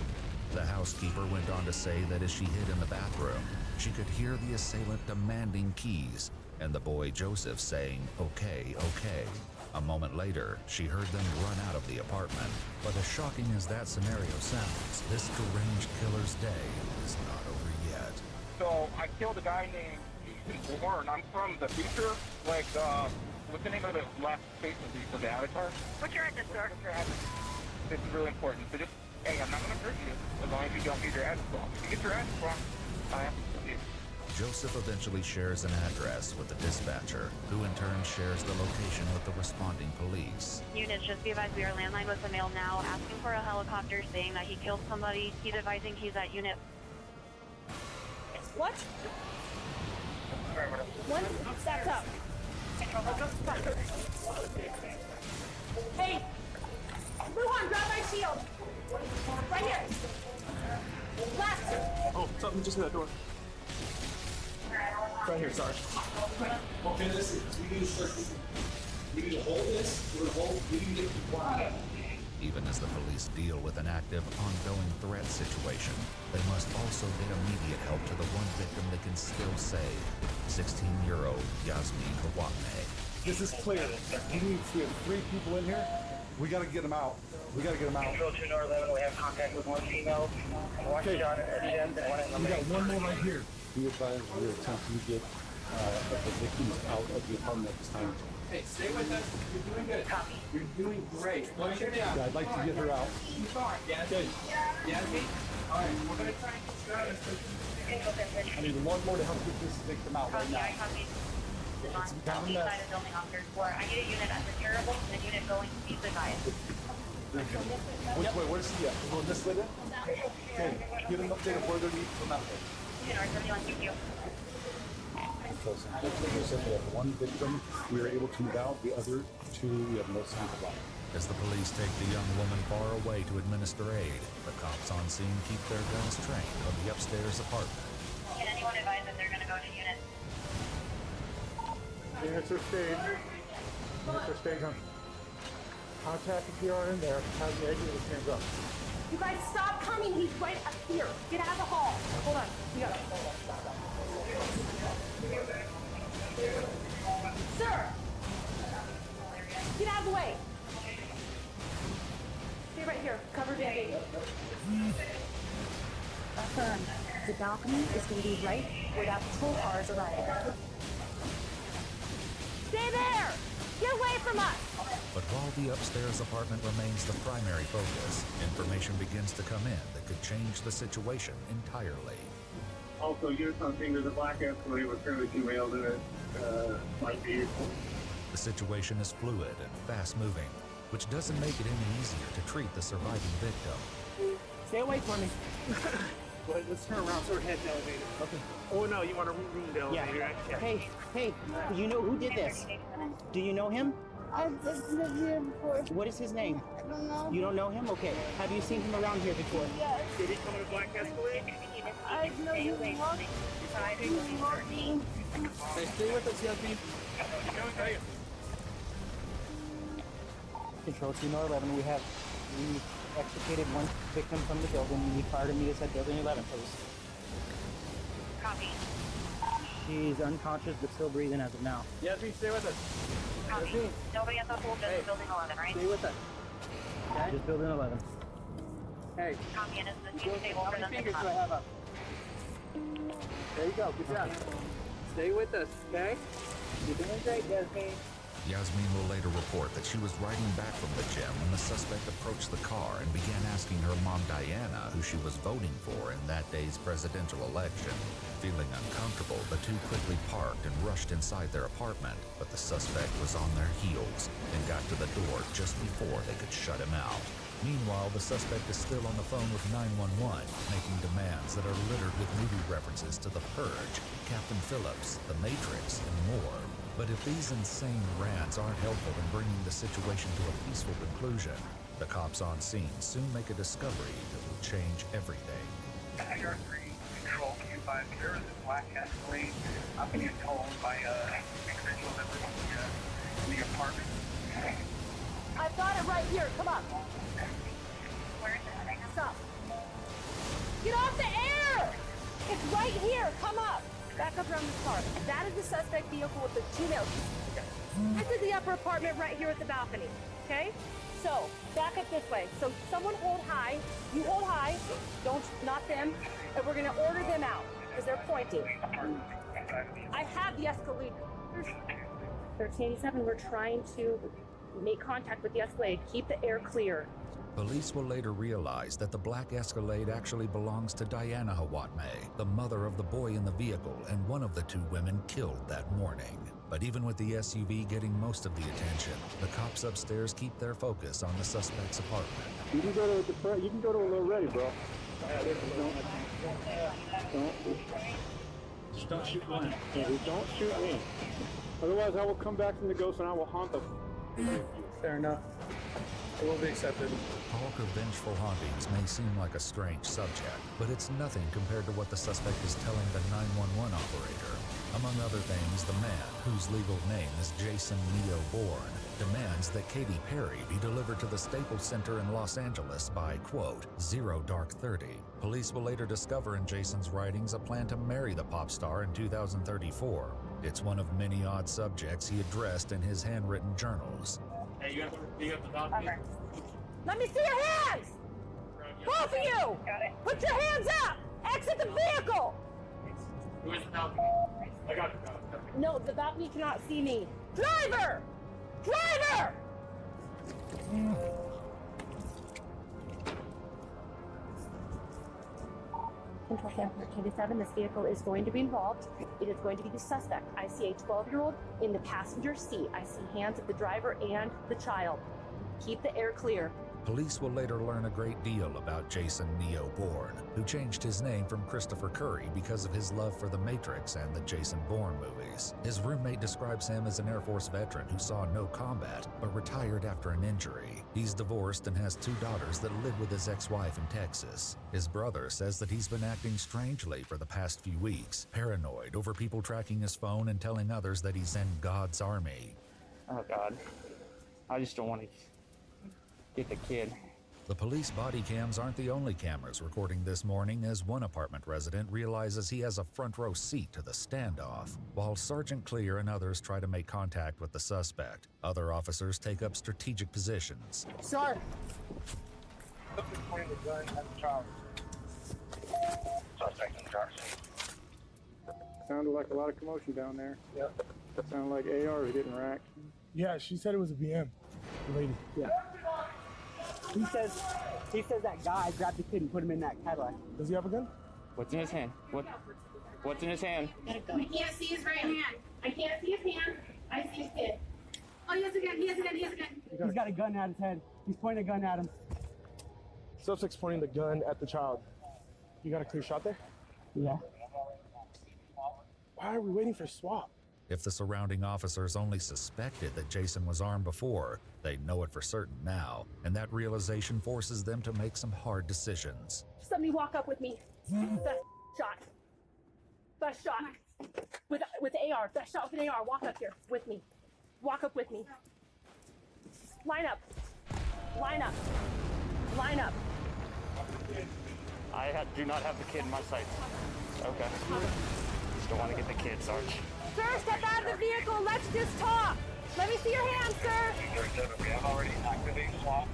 The housekeeper went on to say that as she hid in the bathroom, she could hear the assailant demanding keys, and the boy Joseph saying, "Okay, okay." A moment later, she heard them run out of the apartment. But as shocking as that scenario sounds, this deranged killer's day is not over yet. So I killed a guy named Ethan Warren. I'm from the future. Like, what's the name of the last face of the avatar? What's your address, sir? What's your address? This is really important. So just, hey, I'm not going to hurt you as long as you don't get your address wrong. If you get your address wrong, I have to kill you. Joseph eventually shares an address with the dispatcher, who in turn shares the location with the responding police. Units, just be advised we are landline with the mail now, asking for a helicopter, saying that he killed somebody. He's advising he's at unit. What? One, that's up. Hey, Luhan, grab my shield. Right here. Left. Oh, something just hit that door. Right here, sorry. Okay, listen, we need to hold this, we're gonna hold, we need to get quiet. Even as the police deal with an active, ongoing threat situation, they must also get immediate help to the one victim they can still save, 16-year-old Yasmin Hawatme. This is clear. We have 3 people in here. We gotta get them out. We gotta get them out. Control 2 North 11, we have contact with one female, one shot at the end, and one at the We got one more right here. We advise we're attempting to get the victims out of the apartment at this time. Hey, stay with us. You're doing good. Copy. You're doing great. What's your name? Yeah, I'd like to get her out. Yasmin? Yasmin? All right, we're going to try and get you out. I need one more to help get this victim out right now. On southeast side of building officer 4. I need a unit at the terrible and a unit going to the guys. Which way? Where's he at? Going this way then? Okay, get an update of where they need to come out. Unit R71, thank you. So we have one victim, we were able to move out. The other 2, we have no sign of life. As the police take the young woman far away to administer aid, the cops on scene keep their guns trained on the upstairs apartment. Can anyone advise that they're going to go to unit? Units are staged. Units are staged on. Contact if you are in there. Have the exit with hands up. You guys stop coming. He's right up here. Get out of the hall. Hold on. We gotta Sir! Get out of the way. Stay right here. Cover the gate. Affirm. The balcony is going to be right where that patrol car is arriving. Stay there! Get away from us! But while the upstairs apartment remains the primary focus, information begins to come in that could change the situation entirely. Also, here's something, there's a black Escalade with currently 2 males in it, my vehicle. The situation is fluid and fast-moving, which doesn't make it any easier to treat the surviving victim. Stay away from me. Let's turn around so we're heading to the elevator. Okay. Oh no, you want to reroom the elevator? Yeah. Hey, do you know who did this? Do you know him? I've lived here before. What is his name? I don't know. You don't know him? Okay. Have you seen him around here before? Yes. Did he come in a black Escalade? I know you walked. Hey, stay with us, Yasmin. Control 2 North 11, we extricated one victim from the building. We need fire to meet us at building 11, please. Copy. She's unconscious but still breathing as of now. Yasmin, stay with us. Copy. Nobody at the pool, just building 11, right? Stay with us. Okay? Just building 11. Hey. Copy, and is the team stable How for many them fingers to do I have up? There you go. Good job. Stay with us, okay? You're doing great, Yasmin. Yasmin will later report that she was riding back from the gym when the suspect approached the car and began asking her mom Diana who she was voting for in that day's presidential election. Feeling uncomfortable, the 2 quickly parked and rushed inside their apartment, but the suspect was on their heels and got to the door just before they could shut him out. Meanwhile, the suspect is still on the phone with 911, making demands that are littered with movie references to The Purge, Captain Phillips, The Matrix, and more. But if these insane rants aren't helpful in bringing the situation to a peaceful conclusion, the cops on scene soon make a discovery that will change everything. Tiger 3, Control Q5, there is a black Escalade. I'm being told by individual that lives in the apartment. I've got it right here. Come on. Where is it? Stop. Get off the air! It's right here. Come up. Back up around this car. That is the suspect vehicle with the 2 males. This is the upper apartment right here at the balcony. Okay? So, back up this way. So, someone hold high. You hold high. Don't, not them. And we're going to order them out because they're pointing. I have the Escalade. 1387, we're trying to Make contact with the Escalade. Keep the air clear. Police will later realize that the black Escalade actually belongs to Diana Hawatme, the mother of the boy in the vehicle and one of the two women killed that morning. But even with the SUV getting most of the attention, the cops upstairs keep their focus on the suspect's apartment. You can go to a little ready, bro. Just don't shoot me. Yeah, don't shoot me. Otherwise, I will come back from the ghost and I will haunt them. Fair enough. It will be accepted. Talk of vengeful hauntings may seem like a strange subject, but it's nothing compared to what the suspect is telling the 911 operator. Among other things, the man, whose legal name is Jason Neo Bourne, demands that Katy Perry be delivered to the Staples Center in Los Angeles by, quote, 0:30. Police will later discover in Jason's writings a plan to marry the pop star in 2034. It's one of many odd subjects he addressed in his handwritten journals. Hey, you have the document? Let me see your hands! Both of you! Put your hands up! Exit the vehicle! Where's the document? I got the document. No, the balcony cannot see me. Driver! Driver! Control Center 13-7, this vehicle is going to be involved. It is going to be the suspect. I see a 12-year-old in the passenger seat. I see hands of the driver and the child. Keep the air clear. Police will later learn a great deal about Jason Neo Bourne, who changed his name from Christopher Curry because of his love for The Matrix and the Jason Bourne movies. His roommate describes him as an Air Force veteran who saw no combat, but retired after an injury. He's divorced and has 2 daughters that live with his ex-wife in Texas. His brother says that he's been acting strangely for the past few weeks, paranoid over people tracking his phone and telling others that he's in God's army. Oh, God. I just don't want to get the kid. The police body cams aren't the only cameras recording this morning, as one apartment resident realizes he has a front row seat to the standoff. While Sergeant Clear and others try to make contact with the suspect, other officers take up strategic positions. Sir! Pointing the gun at the child. Suspect in the car seat. Sounded like a lot of commotion down there. Yep. Sounded like AR is getting racked. Yeah, she said it was a BM. The lady. Yeah. He says that guy grabbed the kid and put him in that Cadillac. Does he have a gun? What's in his hand? What's in his hand? I can't see his right hand. I can't see his hand. I see his kid. Oh, he has a gun. He has a gun. He has a gun. He's got a gun at his head. He's pointing a gun at him. Suspect's pointing the gun at the child. You got a clear shot there? Yeah. Why are we waiting for swap? If the surrounding officers only suspected that Jason was armed before, they know it for certain now, and that realization forces them to make some hard decisions. Somebody walk up with me. Best shot. Best shot. With AR. Best shot with an AR. Walk up here with me. Walk up with me. Line up. Line up. Line up. I do not have the kid in my sights. Okay. Just don't want to get the kid, Sarge. Sir, step out of the vehicle. Let's just talk. Let me see your hands, sir. We have already activated SWAT.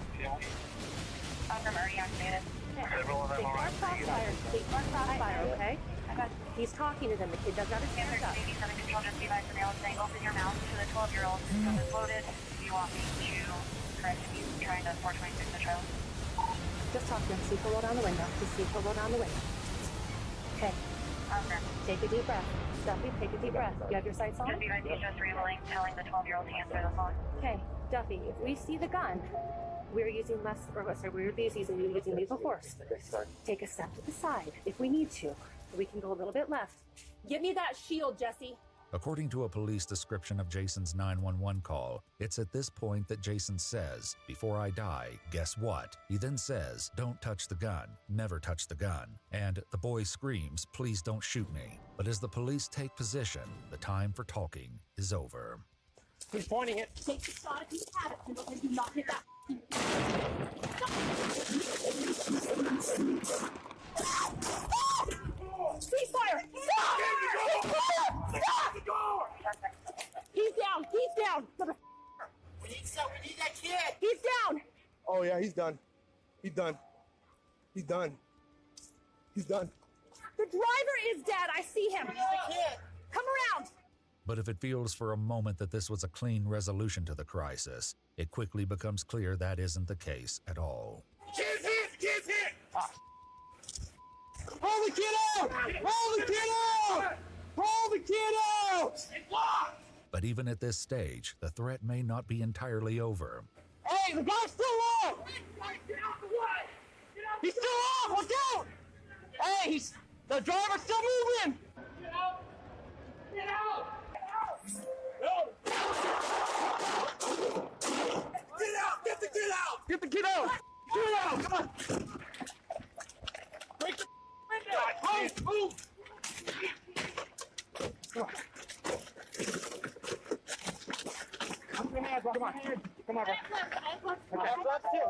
I'm already activated. Several of them are crossfire. Take our crossfire, okay? He's talking to them. The kid does not have his hands up. Maybe 7 control just device and they'll saying open your mouth to the 12-year-old. This gun is loaded. Do you want me to correct if he's trying to 426 the trail? Just talk to him. See if he'll roll down the window. Just see if he'll roll down the window. Okay. Take a deep breath. Duffy, take a deep breath. You have your sights on? Just device is just relaying, telling the 12-year-old to answer the phone. Okay, Duffy, if we see the gun, we're using using lethal force. Take a step to the side if we need to. We can go a little bit left. Give me that shield, Jesse. According to a police description of Jason's 911 call, it's at this point that Jason says, "Before I die, guess what?" He then says, "Don't touch the gun, never touch the gun." And the boy screams, "Please don't shoot me." But as the police take position, the time for talking is over. He's pointing it. Take the shot if you have it, and do not hit that. Ceasefire! Stop! Stop! He's down! He's down! We need that kid! He's down! Oh yeah, he's done. He's done. He's done. He's done. The driver is dead. I see him. Come around. But if it feels for a moment that this was a clean resolution to the crisis, it quickly becomes clear that isn't the case at all. Kid's hit! Kid's hit! Pull the kid out! Pull the kid out! Pull the kid out! It's locked! But even at this stage, the threat may not be entirely over. Hey, the guy's still on! Get out the way! He's still on! Look out! Hey, the driver's still moving! Get out! Get out! Get out! Get the kid out! Get the kid out! Get it out! Come on! Break the window! Move! Come on. Come on, hands, come on. Come on, have gloves too.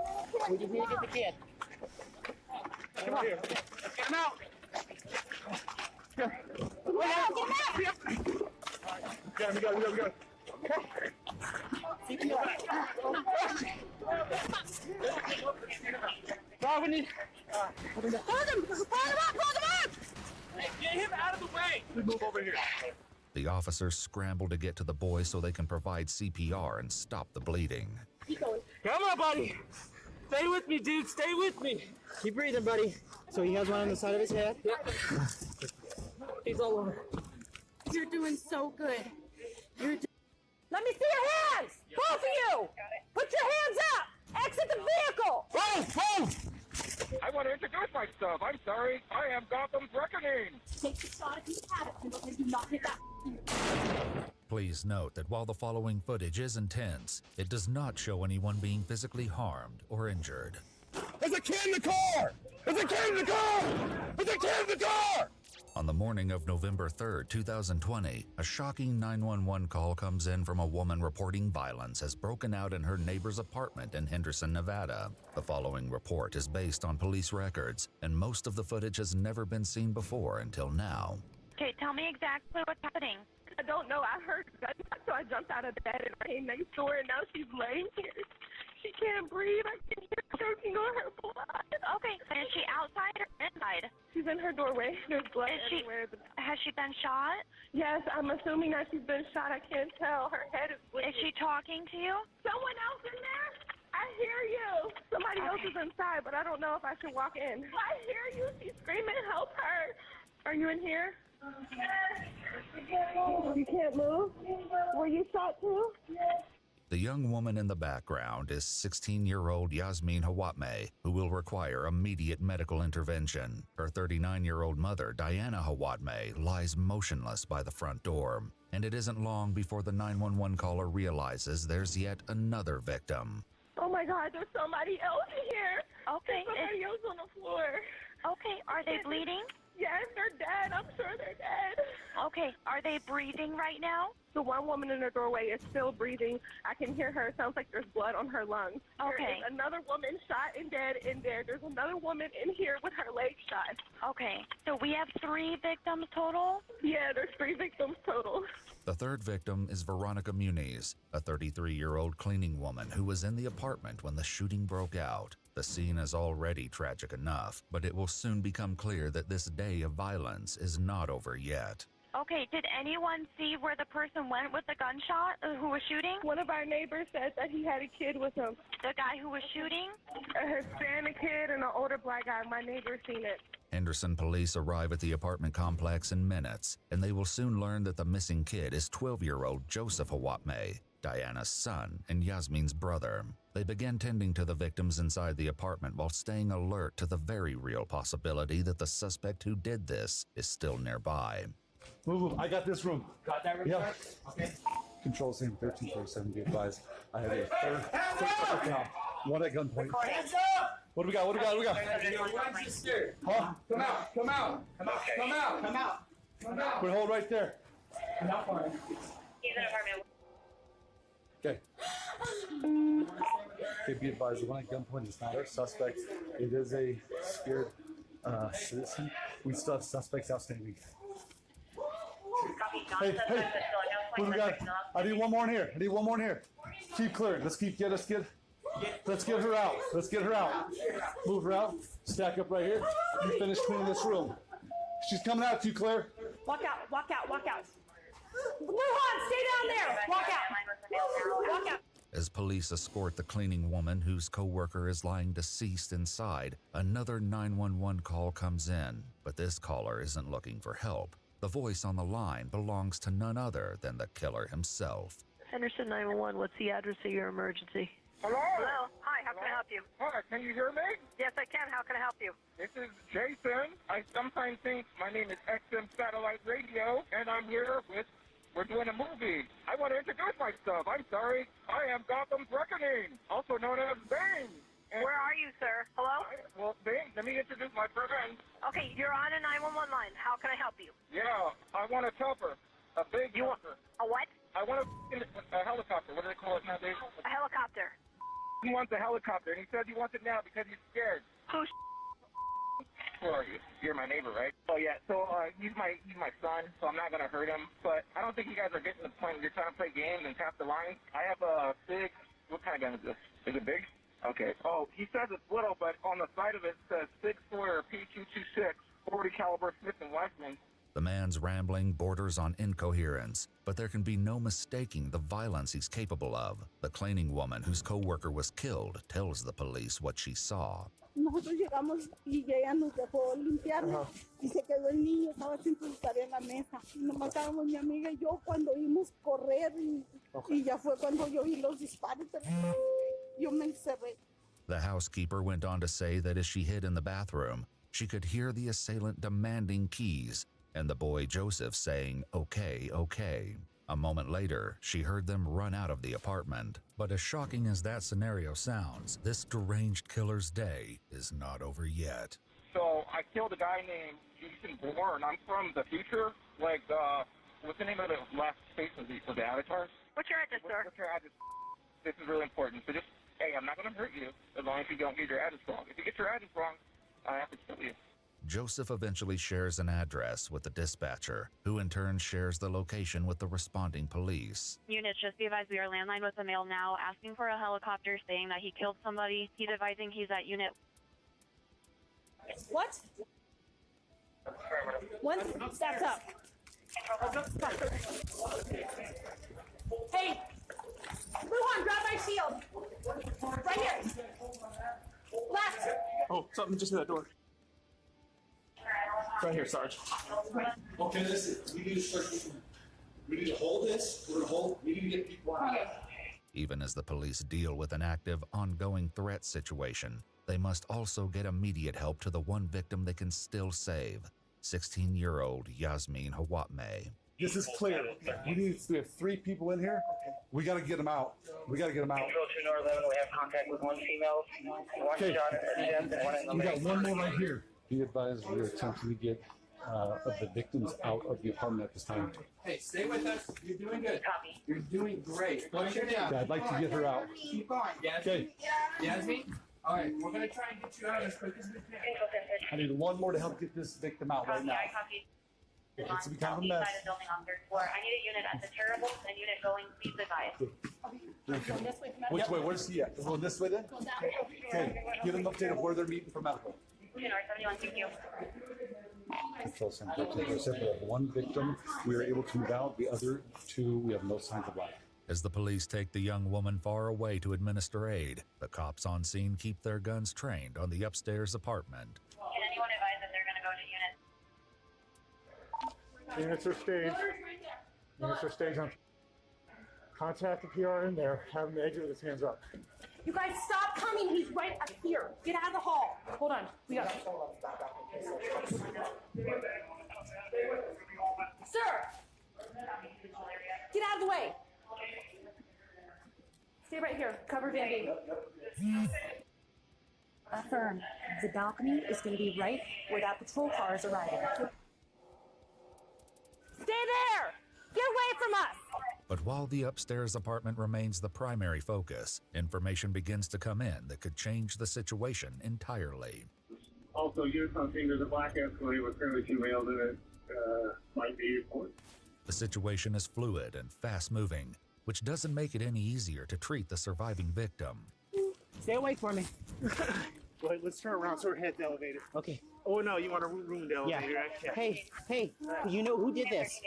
We just need to get the kid. Come on. Get him out. Get him out. Get him out. We go. We need. Hold him! Hold him up! Get him out of the way! We move over here. The officers scramble to get to the boy so they can provide CPR and stop the bleeding. Keep going. Come on, buddy! Stay with me, dude. Stay with me. Keep breathing, buddy. So he has one on the side of his head? Yep. He's all over. You're doing so good. Let me see your hands! Both of you! Put your hands up! Exit the vehicle! Move! I want to introduce myself. I'm sorry. I am Gotham's Reckoning. Take the shot if you have it, and do not hit that. Please note that while the following footage is intense, it does not show anyone being physically harmed or injured. There's a kid in the car! There's a kid in the car! There's a kid in the car! On the morning of November 3rd, 2020, a shocking 911 call comes in from a woman reporting violence has broken out in her neighbor's apartment in Henderson, Nevada. The following report is based on police records, and most of the footage has never been seen before until now. Okay, tell me exactly what's happening. I don't know. I heard gunshots, so I jumped out of bed and I came next door, and now she's laying here. She can't breathe. I can hear her choking on her blood. Okay, is she outside or inside? She's in her doorway. There's blood everywhere. Has she been shot? Yes, I'm assuming that she's been shot. I can't tell. Her head is bleeding. Is she talking to you? Someone else in there? I hear you. Somebody else is inside, but I don't know if I should walk in. I hear you. She's screaming. Help her. Are you in here? You can't move? Were you shot too? The young woman in the background is 16-year-old Yasmin Hawatmeh, who will require immediate medical intervention. Her 39-year-old mother, Diana Hawatmeh, lies motionless by the front door. And it isn't long before the 911 caller realizes there's yet another victim. Oh my God, there's somebody else here. Okay. There's somebody else on the floor. Okay, are they bleeding? Yes, they're dead. I'm sure they're dead. Okay, are they breathing right now? The one woman in her doorway is still breathing. I can hear her. It sounds like there's blood on her lungs. Okay. There is another woman shot and dead in there. There's another woman in here with her leg shot. Okay, so we have 3 victims total? Yeah, there's 3 victims total. The third victim is Veronica Muniz, a 33-year-old cleaning woman who was in the apartment when the shooting broke out. The scene is already tragic enough, but it will soon become clear that this day of violence is not over yet. Okay, did anyone see where the person went with the gunshot who was shooting? One of our neighbors said that he had a kid with him. The guy who was shooting? A Hispanic kid and an older black guy. My neighbor seen it. Henderson police arrive at the apartment complex in minutes, and they will soon learn that the missing kid is 12-year-old Joseph Hawatmeh, Diana's son and Yasmin's brother. They begin tending to the victims inside the apartment while staying alert to the very real possibility that the suspect who did this is still nearby. Move. I got this room. Got that room? Yeah. Okay. Control scene 1347. Be advised. I have a third account. One at gunpoint. Hands up! What do we got? What do we got? What do we got? Why are you scared? Huh? Come out! Come out! Come out! Come out! Come out! Come out! Put hold right there. Come out for him. Okay. Okay, be advised, the one at gunpoint is not our suspect. It is a scared citizen. We still have suspects outstanding. Hey, what do we got? I need one more in here. I need one more in here. Keep clear. Let's get her out. Let's get her out. Move her out. Stack up right here. You finish cleaning this room. She's coming out too, Claire. Walk out, walk out, walk out. Luhan, stay down there. Walk out. Walk out. As police escort the cleaning woman whose co-worker is lying deceased inside, another 911 call comes in, but this caller isn't looking for help. The voice on the line belongs to none other than the killer himself. Henderson 911, what's the address of your emergency? Hello? Hello. Hi, how can I help you? Hi, can you hear me? Yes, I can. How can I help you? This is Jason. I sometimes think my name is XM Satellite Radio, and I'm here with, we're doing a movie. I want to introduce myself. I'm sorry. I am Gotham's Reckoning, also known as Bane. And Where are you, sir? Hello? Well, Bane, let me introduce my friend. Okay, you're on a 911 line. How can I help you? Yeah, I want a chopper. A big chopper. A what? I want a helicopter. What do they call it nowadays? A helicopter. He wants a helicopter, and he says he wants it now because he's scared. Who's Who are you? You're my neighbor, right? Oh yeah. So he's my son, so I'm not gonna hurt him. But I don't think you guys are getting to the point where you're trying to play games and tap the line. I have a big. What kind of gun is this? Is it big? Okay. Oh, he says it's little, but on the side of it says 6.4 P226 40 caliber Smith & Wesson. The man's rambling borders on incoherence, but there can be no mistaking the violence he's capable of. The cleaning woman whose co-worker was killed tells the police what she saw. Nosotros llegamos y ella nos dejó limpiarnos y se quedó el niño, estaba sin pulsar en la mesa. Y nos matábamos mi amiga y yo cuando oímos correr y ya fue cuando yo oí los disparos. Yo me encerré. The housekeeper went on to say that as she hid in the bathroom, she could hear the assailant demanding keys and the boy Joseph saying, "Okay, okay." A moment later, she heard them run out of the apartment. But as shocking as that scenario sounds, this deranged killer's day is not over yet. So I killed a guy named Jason Bourne. I'm from the future. Like, what's the name of the last face of the avatar? What's your address, sir? What's your address? This is really important. So just, hey, I'm not going to hurt you as long as you don't get your address wrong. If you get your address wrong, I have to kill you. Joseph eventually shares an address with the dispatcher, who in turn shares the location with the responding police. Units, just be advised we are landline with a male now, asking for a helicopter, saying that he killed somebody. He's advising he's at unit. What? One stacks up. Hey, Luhan, grab my shield. Right here. Left. Oh, something just hit that door. Right here, Sarge. Okay, listen, we need to start. We need to hold this. We need to get people out. Even as the police deal with an active, ongoing threat situation, they must also get immediate help to the one victim they can still save, 16-year-old Yasmin Hawatmeh. This is clear. We have 3 people in here. We got to get them out. We got to get them out. Control 2 North 11, we have contact with 1 female, 1 Okay. shot at the chest, and 1 in the We got leg. one more right here. Be advised, we are attempting to get of the victims out of the apartment at this time. Hey, stay with us. You're doing good. Copy. You're doing great. What's your name? Yeah, I'd like to get her out. Keep going. Yasmin? Yasmin? All right, we're going to try and get you out as quick as we can. I need one more to help get this victim out right Copy, now. I copy. It's going to be kind of a East mess. side of building on 3rd floor. I need a unit at the Terribles and unit going please advise. Which way? Where's he at? Going this way then? Okay, give them an update of where they're meeting for medical. Unit 71, thank you. Control Center 1347, we have 1 victim. We are able to move out. The other 2, we have no signs of life. As the police take the young woman far away to administer aid, the cops on scene keep their guns trained on the upstairs apartment. Can anyone advise that they're going to go to unit? Units are staged. Units are staged on. Contact the PR in there. Have him exit with his hands up. You guys stop coming. He's right up here. Get out of the hall. Hold on. We got. Sir! Get out of the way. Stay right here. Cover Van Dien. Affirm. The balcony is going to be right where that patrol car is arriving. Stay there! Get away from us! But while the upstairs apartment remains the primary focus, information begins to come in that could change the situation entirely. Also, units on scene, there's a black Escalade with currently 2 males in it. Might be important. The situation is fluid and fast-moving, which doesn't make it any easier to treat the surviving victim. Stay away from me. Wait, let's turn around so we're head the elevator. Okay. Oh no, you want to ruin the elevator, right? Yeah. Hey, do you know who did this?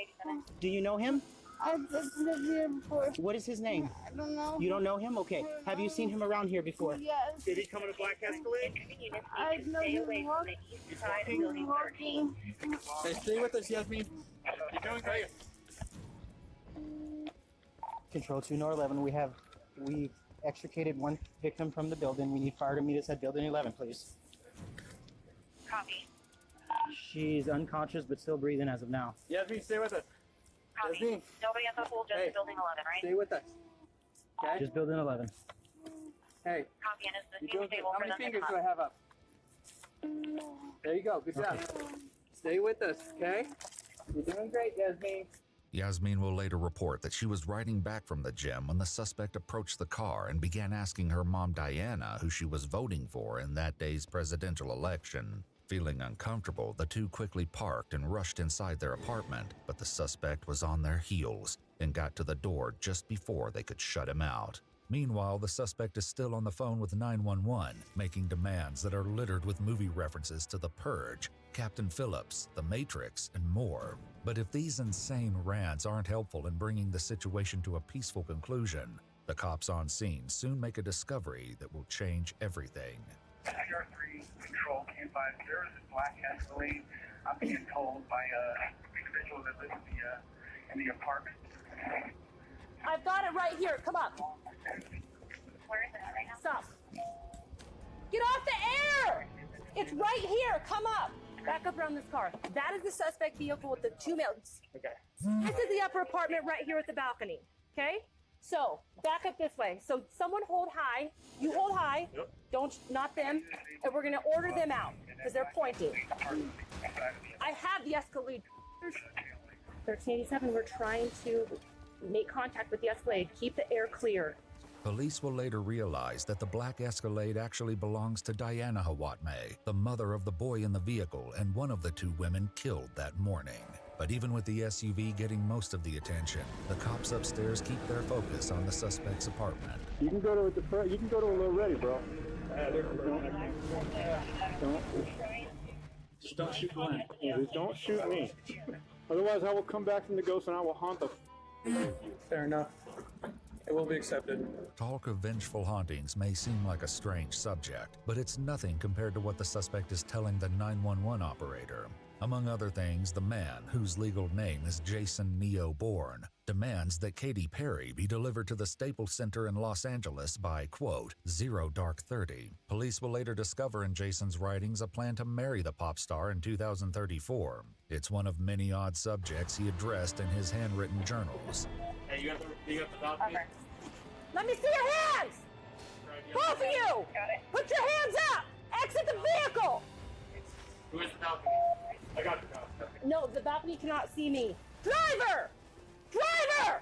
Do you know him? I've lived here before. What is his name? I don't know. You don't know him? Okay. Have you seen him around here before? Yes. Did he come in a black Escalade? I've known him walking. Hey, stay with us, Yasmin. You're doing great. Control 2 Nor 11, we extricated one victim from the building. We need fire to meet us at building 11, please. Copy. She's unconscious but still breathing as of now. Yasmin, stay with us. Copy. Yasmin. Nobody at the pool, just building 11, right? Stay with us. Okay? Just building 11. Hey. Copy, and is the You're team doing good. stable How for many them to fingers come do I up? have up? There you go. Good job. Stay with us, okay? You're doing great, Yasmin. Yasmin will later report that she was riding back from the gym when the suspect approached the car and began asking her mom Diana who she was voting for in that day's presidential election. Feeling uncomfortable, the two quickly parked and rushed inside their apartment, but the suspect was on their heels and got to the door just before they could shut him out. Meanwhile, the suspect is still on the phone with 911, making demands that are littered with movie references to The Purge, Captain Phillips, The Matrix, and more. But if these insane rants aren't helpful in bringing the situation to a peaceful conclusion, the cops on scene soon make a discovery that will change everything. CR3 Control Camp 5, there is a black Escalade. I'm being told by an individual that lives in the apartment. I've got it right here. Come up. Where is it at right now? Stop. Get off the air! It's right here. Come up. Back up around this car. That is the suspect vehicle with the 2 males. Okay. This is the upper apartment right here with the balcony. Okay? So, back up this way. So, someone hold high. You hold high. Yep. Don't, not them. And we're going to order them out because they're pointing. I have the Escalade. 1387, we're trying to make contact with the Escalade. Keep the air clear. Police will later realize that the black Escalade actually belongs to Diana Hawatme, the mother of the boy in the vehicle and one of the two women killed that morning. But even with the SUV getting most of the attention, the cops upstairs keep their focus on the suspect's apartment. You can go to the front. You can go to a little ready, bro. Just don't shoot Glenn. Just don't shoot me. Otherwise, I will come back from the ghost and I will haunt the Fair enough. It will be accepted. Talk of vengeful hauntings may seem like a strange subject, but it's nothing compared to what the suspect is telling the 911 operator. Among other things, the man, whose legal name is Jason Neo Bourne, demands that Katy Perry be delivered to the Staples Center in Los Angeles by, quote, 0:30. Police will later discover in Jason's writings a plan to marry the pop star in 2034. It's one of many odd subjects he addressed in his handwritten journals. Hey, you have the balcony? Let me see your hands! Both of you! Put your hands up! Exit the vehicle! Who is the balcony? I got the balcony. No, the balcony cannot see me. Driver! Driver!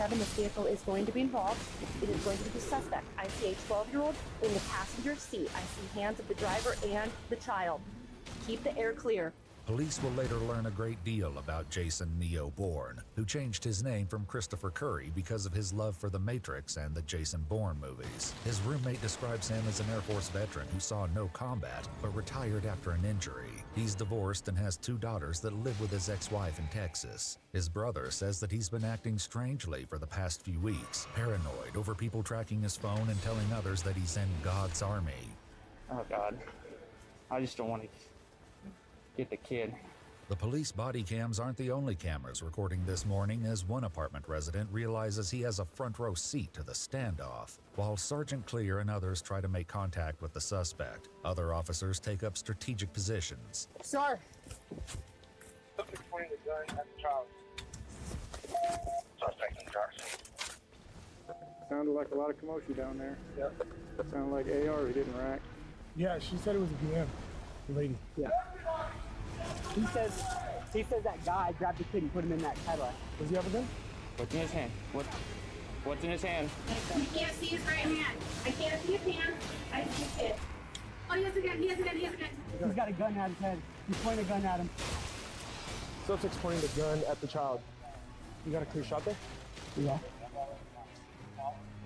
This vehicle is going to be involved. It is going to be the suspect. I see a 12-year-old in the passenger seat. I see hands of the driver and the child. Keep the air clear. Police will later learn a great deal about Jason Neo Bourne, who changed his name from Christopher Curry because of his love for The Matrix and the Jason Bourne movies. His roommate describes him as an Air Force veteran who saw no combat, but retired after an injury. He's divorced and has 2 daughters that live with his ex-wife in Texas. His brother says that he's been acting strangely for the past few weeks, paranoid over people tracking his phone and telling others that he's in God's army. Oh, God. I just don't want to get the kid. The police body cams aren't the only cameras recording this morning, as one apartment resident realizes he has a front row seat to the standoff. While Sergeant Clear and others try to make contact with the suspect, other officers take up strategic positions. Sir. Subject pointing the gun at the child. Suspect in the car seat. Sounded like a lot of commotion down there. Yep. Sounded like AR didn't rack. Yeah, she said it was a BM. The lady. Yeah. He says that guy grabbed the kid and put him in that Cadillac. Does he have a gun? What's in his hand? What's in his hand? I can't see his right hand. I can't see his hand. I see his kid. Oh, he has a gun. He has a gun. He has a gun. He's got a gun at his head. He's pointing a gun at him. Suspect's pointing the gun at the child. You got a clear shot there? Yeah.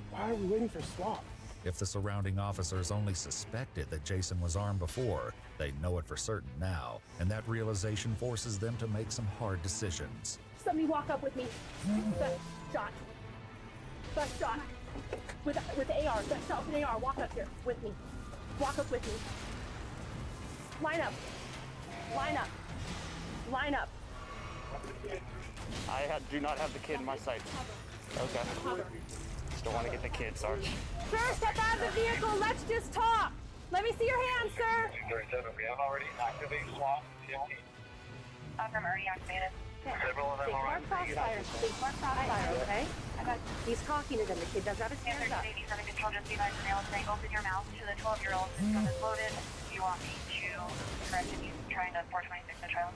Why are we waiting for SWAT? If the surrounding officers only suspected that Jason was armed before, they know it for certain now, and that realization forces them to make some hard decisions. Somebody walk up with me. Best shot. Best shot. With AR. Best shot with an AR. Walk up here with me. Walk up with me. Line up. Line up. Line up. I do not have the kid in my sights. Okay. Just don't want to get the kid, Sarge. Sir, step out of the vehicle. Let's just talk. Let me see your hands, sir. 237, we have already activated SWAT 15. From already activated. Several of them Big are mark crossfire. Big mark crossfire, okay? He's talking to them. The kid does have his hands up. 87 control, just be advised the nail strangled in your mouth to the 12-year-old. This gun is loaded. Do you want me to correct him? He's trying to 426 the trial.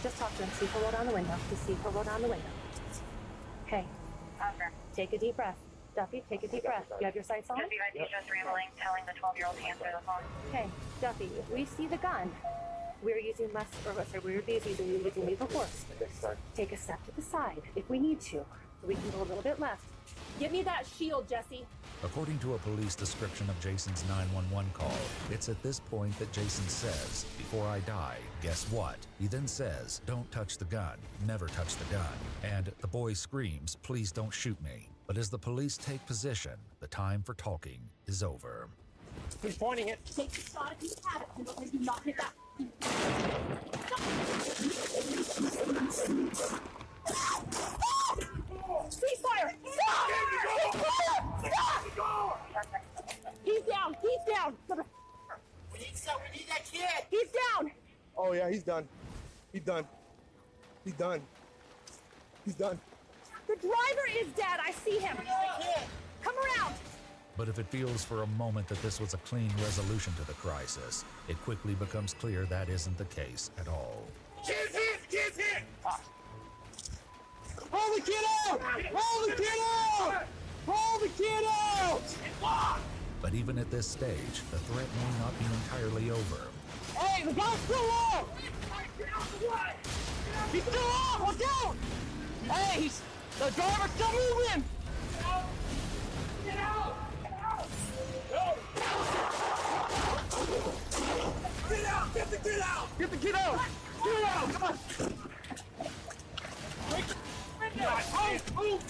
Just talk to him. See if he'll roll down the window. Just see if he'll roll down the window. Okay. Take a deep breath. Duffy, take a deep breath. You have your sights on? Just be advised he's just rambling, telling the 12-year-old to answer the phone. Okay. Duffy, if we see the gun, we're using we're using lethal force. Take a step to the side if we need to. So we can go a little bit left. Give me that shield, Jesse. According to a police description of Jason's 911 call, it's at this point that Jason says, "Before I die, guess what?" He then says, "Don't touch the gun, never touch the gun." And the boy screams, "Please don't shoot me." But as the police take position, the time for talking is over. He's pointing it. Take the shot if you have it. And do not hit that. Ceasefire! Stop! Stop! He's down! He's down! We need that kid! He's down! Oh yeah, he's done. He's done. He's done. He's done. The driver is dead! I see him! Come around! But if it feels for a moment that this was a clean resolution to the crisis, it quickly becomes clear that isn't the case at all. Kid's hit! Kid's hit! Hold the kid out! Hold the kid out! Hold the kid out! But even at this stage, the threat may not be entirely over. Hey, the guy's still up! He's still up! Watch out! Hey, the driver's still moving! Get out! Get out! Get the kid out! Get the kid out! Get it out! Come on! Move!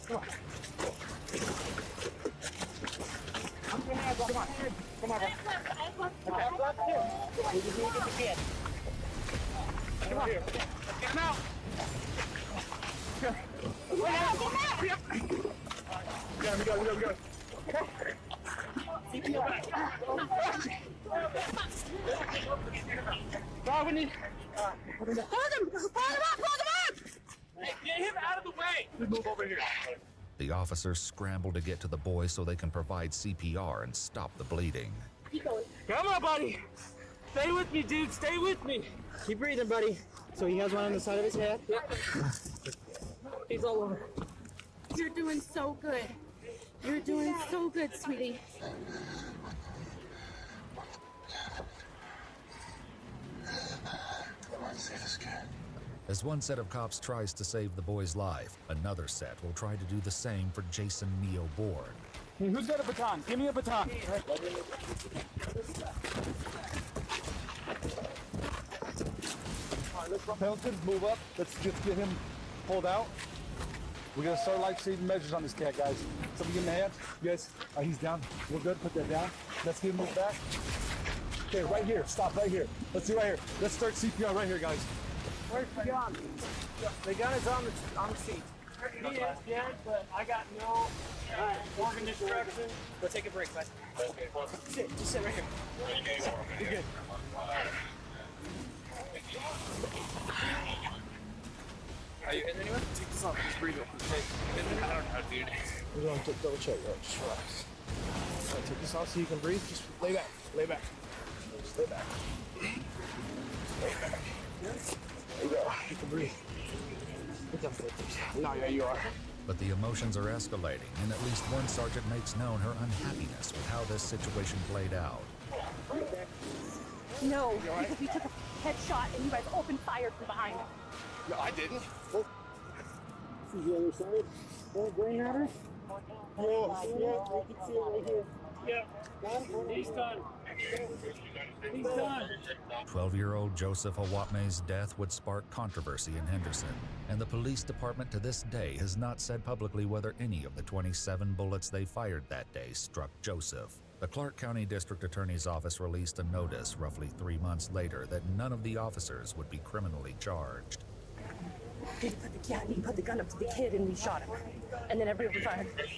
Come on. Come on. Come on. Hands up too. We just need to get the kid. Come on. Get him out. Get out. We got him. We need. Hold him up! Get him out of the way! Move over here. The officers scramble to get to the boy so they can provide CPR and stop the bleeding. Keep going. Come on, buddy. Stay with me, dude. Stay with me. Keep breathing, buddy. So he has one on the side of his head? Yep. He's all over. You're doing so good. You're doing so good, sweetie. As one set of cops tries to save the boy's life, another set will try to do the same for Jason Neo Bourne. Hey, who's got a baton? Give me a baton. All right, let's run. Pelton, move up. Let's just get him pulled out. We're gonna start life-saving measures on this cat, guys. Somebody give him a hand. Yes. He's down. We're good. Put that down. Let's get him moved back. Okay, right here. Stop right here. Let's do right here. Let's start CPR right here, guys. Where's the gun? The gun is on the seat. He is dead, but I got no organ destruction. Go take a break, bud. Just sit right here. You're good. Are you in anyone? Take this off. Just breathe it. I don't know, dude. We're going to double check, right? Just relax. All right, take this off so you can breathe. Just lay back. Lay back. Just lay back. Lay back. There you go. You can breathe. Get down, please. No, yeah, you are. But the emotions are escalating, and at least one sergeant makes known her unhappiness with how this situation played out. No, because we took a headshot and you guys opened fire from behind. No, I didn't. See the other side? Green matter? I can see it right here. Yeah, he's done. He's done. 12-year-old Joseph Hawatme's death would spark controversy in Henderson, and the police department to this day has not said publicly whether any of the 27 bullets they fired that day struck Joseph. The Clark County District Attorney's Office released a notice roughly 3 months later that none of the officers would be criminally charged. He put the gun up to the kid and we shot him. And then everyone fired. Did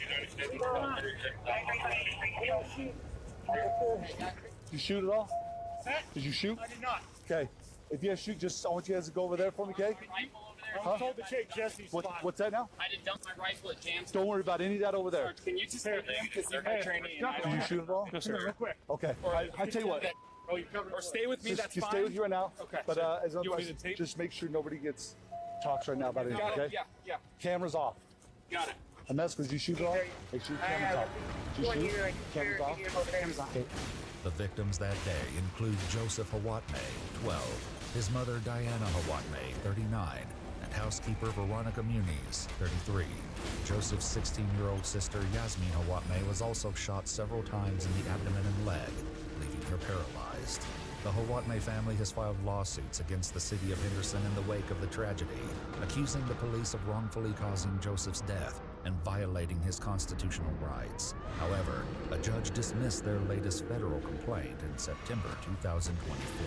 you shoot at all? Did you shoot? I did not. Okay. If you shoot, just I want you guys to go over there for me, okay? I was told to check Jesse's spot. What's that now? I didn't dump my rifle at James. Don't worry about any of that over there. Can you just leave them? Because they're my training. Did you shoot at all? Yes, sir. Real quick. Okay. I tell you what. Oh, you covered. Or stay with me. Just, That's just fine. stay with you right now. Okay. But as You want me to tape? just make sure nobody talks right now about anything, Got it. okay? Yeah. Cameras off. Got it. And that's because you shoot it off. Make sure your cameras off. Did you shoot? Cameras off. Okay. The victims that day include Joseph Hawatme, 12, his mother Diana Hawatme, 39, and housekeeper Veronica Muniz, 33. Joseph's 16-year-old sister Yasmin Hawatme was also shot several times in the abdomen and leg, leaving her paralyzed. The Hawatme family has filed lawsuits against the city of Henderson in the wake of the tragedy, accusing the police of wrongfully causing Joseph's death and violating his constitutional rights. However, a judge dismissed their latest federal complaint in September 2024.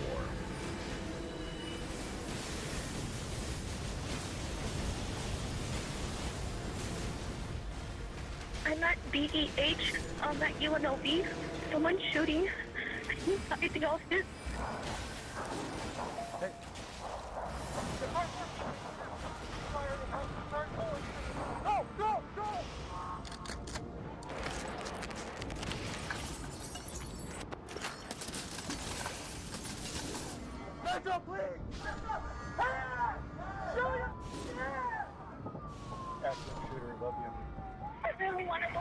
I'm at BEH, at UNLV. Someone's shooting. Everything else is. Go! Metro, please! Shoot him! Accident shooter, love you. I really want to go.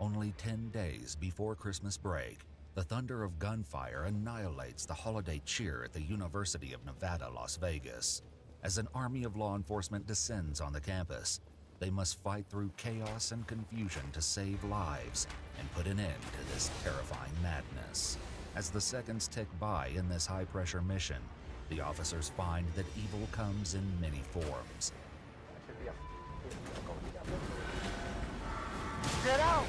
Only 10 days before Christmas break, the thunder of gunfire annihilates the holiday cheer at the University of Nevada, Las Vegas. As an army of law enforcement descends on the campus, they must fight through chaos and confusion to save lives and put an end to this terrifying madness. As the seconds tick by in this high-pressure mission, the officers find that evil comes in many forms. Get out!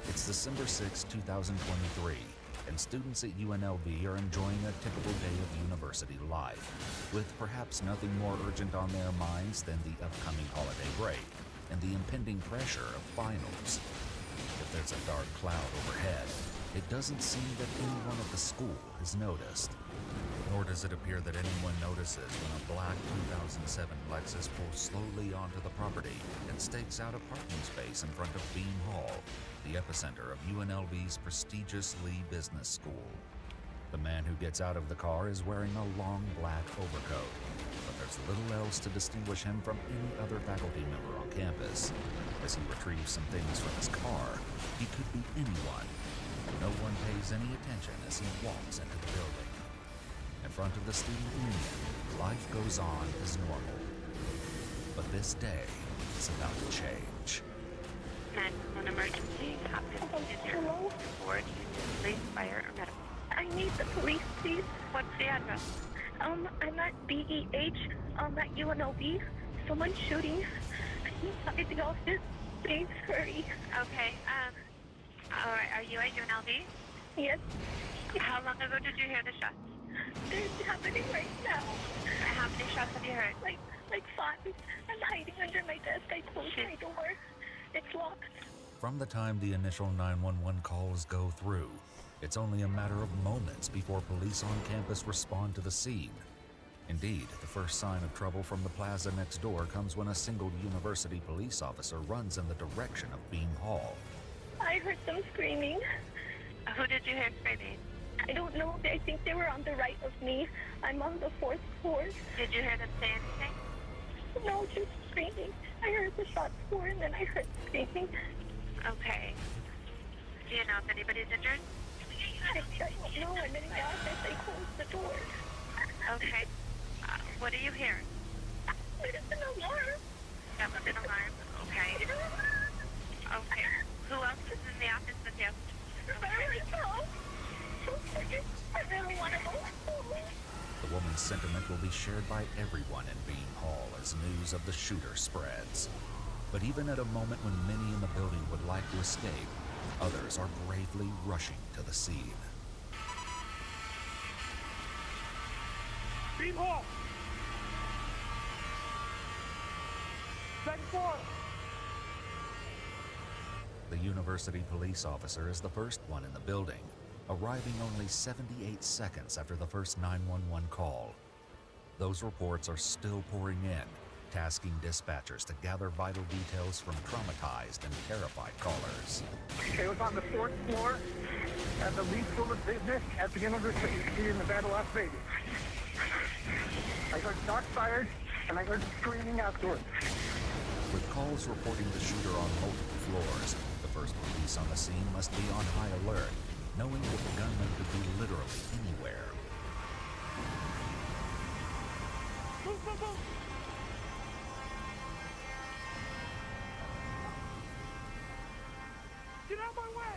It's December 6, 2023, and students at UNLV are enjoying a typical day of university life, with perhaps nothing more urgent on their minds than the upcoming holiday break and the impending pressure of finals. If there's a dark cloud overhead, it doesn't seem that anyone at the school has noticed. Nor does it appear that anyone notices when a black 2007 Lexus pulls slowly onto the property and stakes out a parking space in front of Beam Hall, the epicenter of UNLV's prestigious Lee Business School. The man who gets out of the car is wearing a long black overcoat, but there's little else to distinguish him from any other faculty member on campus. As he retrieves some things from his car, he could be anyone. No one pays any attention as he walks into the building. In front of the student union, life goes on as normal. But this day is about to change. 911 emergency. Hello? Ward, police, fire, or medical. I need the police, please. What's the address? I'm at BEH, at UNLV. Someone's shooting. Everything else is. Please hurry. Okay, alright, are you at UNLV? Yes. How long ago did you hear the shots? They're happening right now. How many shots have you heard? Like 5. I'm hiding under my desk. I closed my door. It's locked. From the time the initial 911 calls go through, it's only a matter of moments before police on campus respond to the scene. Indeed, the first sign of trouble from the plaza next door comes when a single university police officer runs in the direction of Beam Hall. I heard them screaming. Who did you hear screaming? I don't know. I think they were on the right of me. I'm on the 4th floor. Did you hear them say anything? No, just screaming. I heard the shots four and then I heard screaming. Okay. Do you know if anybody's injured? I don't know. I'm in the office. They closed the door. Okay. What are you hearing? It's an alarm. That was an alarm. Okay. Okay. Who else is in the office with you? Okay. I really want to go home. The woman's sentiment will be shared by everyone in Bean Hall as news of the shooter spreads. But even at a moment when many in the building would like to escape, others are bravely rushing to the scene. Bean Hall! Second floor! The university police officer is the first one in the building, arriving only 78 seconds after the first 911 call. Those reports are still pouring in, tasking dispatchers to gather vital details from traumatized and terrified callers. It was on the 4th floor at the lead school of business at the University in Nevada, Las Vegas. I heard shots fired, and I heard screaming afterwards. With calls reporting the shooter on multiple floors, the first police on the scene must be on high alert, knowing that the gunman could be literally anywhere. Move, move, move! Get out of my way!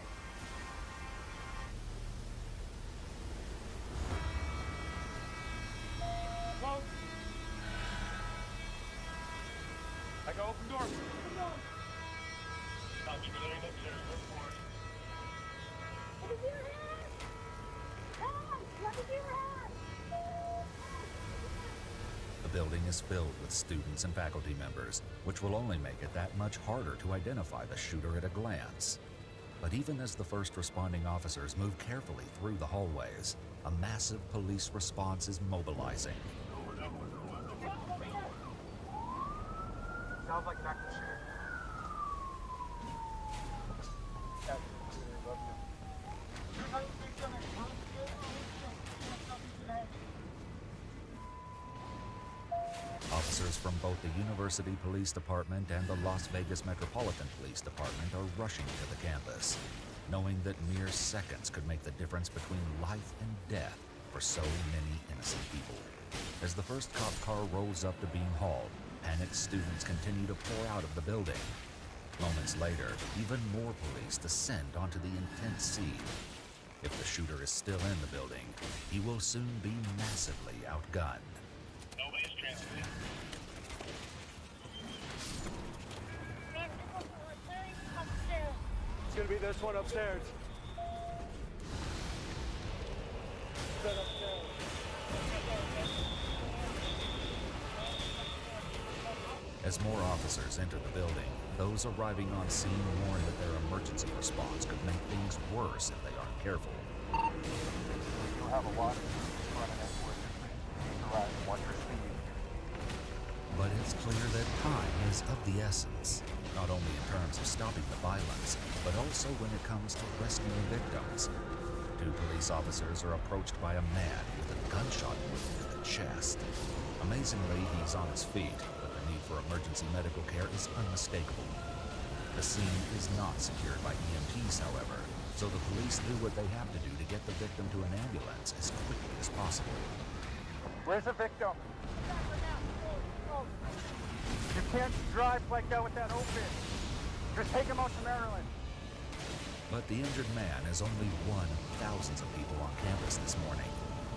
Close. I go open door. Open door. I'll keep it there. Let me see your hand! Come! Let me see your hand! The building is filled with students and faculty members, which will only make it that much harder to identify the shooter at a glance. But even as the first responding officers move carefully through the hallways, a massive police response is mobilizing. Sounds like an active shooter. Officers from both the University Police Department and the Las Vegas Metropolitan Police Department are rushing to the campus, knowing that mere seconds could make the difference between life and death for so many innocent people. As the first cop car rolls up to Bean Hall, panicked students continue to pour out of the building. Moments later, even more police descend onto the intense scene. If the shooter is still in the building, he will soon be massively outgunned. Nobody's transmitting. It's gonna be this one upstairs. That upstairs. As more officers enter the building, those arriving on scene warn that their emergency response could make things worse if they aren't careful. You'll have a lot of running everywhere. Right, watch your speed. But it's clear that time is of the essence, not only in terms of stopping the violence, but also when it comes to rescuing victims. Two police officers are approached by a man with a gunshot wound to the chest. Amazingly, he's on his feet, but the need for emergency medical care is unmistakable. The scene is not secured by EMTs, however, so the police do what they have to do to get the victim to an ambulance as quickly as possible. Where's the victim? You can't drive like that with that open. Just take him out to Maryland. But the injured man is only one of thousands of people on campus this morning,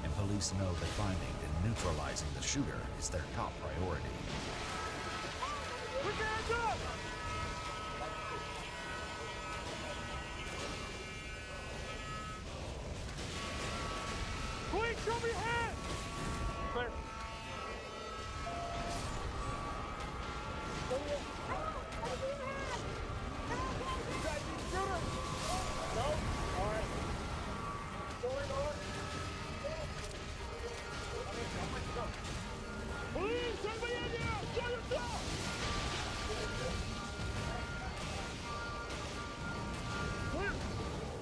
and police know that finding and neutralizing the shooter is their top priority. Put your hands up! Please show me your hands! Clear.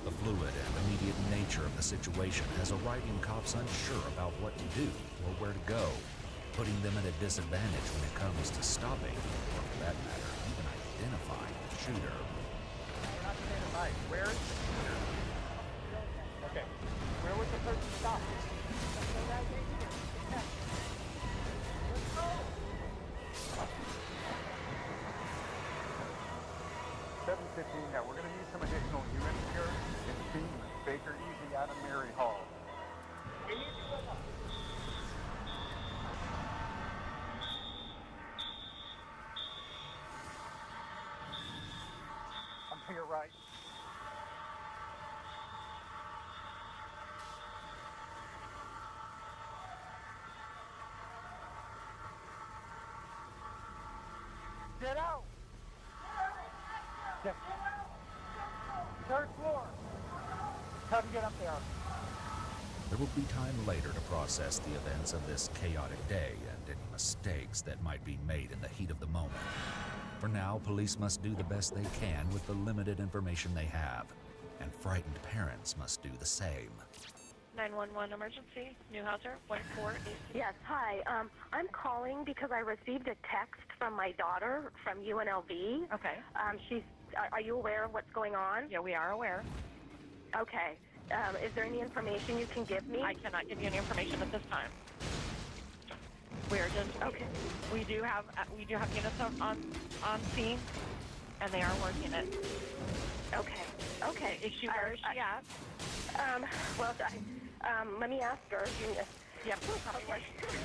The fluid and immediate nature of the situation has arriving cops unsure about what to do or where to go, putting them at a disadvantage when it comes to stopping, or for that matter, even identifying the shooter. Where is the shooter? Okay. Where was the person stopped? 715, yeah, we're going to need some additional units here in Beam, Baker Easy, out of Mary Hall. I'm to your right. Get out! Yes. Third floor. How to get up there? There will be time later to process the events of this chaotic day and any mistakes that might be made in the heat of the moment. For now, police must do the best they can with the limited information they have, and frightened parents must do the same. 911 emergency, Newhouser, 1480. Yes, hi. I'm calling because I received a text from my daughter from UNLV. Okay. Are you aware of what's going on? Yeah, we are aware. Okay. Is there any information you can give me? I cannot give you any information at this time. We are just okay. We do have units on scene, and they are working it. Okay. Okay. Is she where is she at? Well, let me ask her. Yeah, please tell me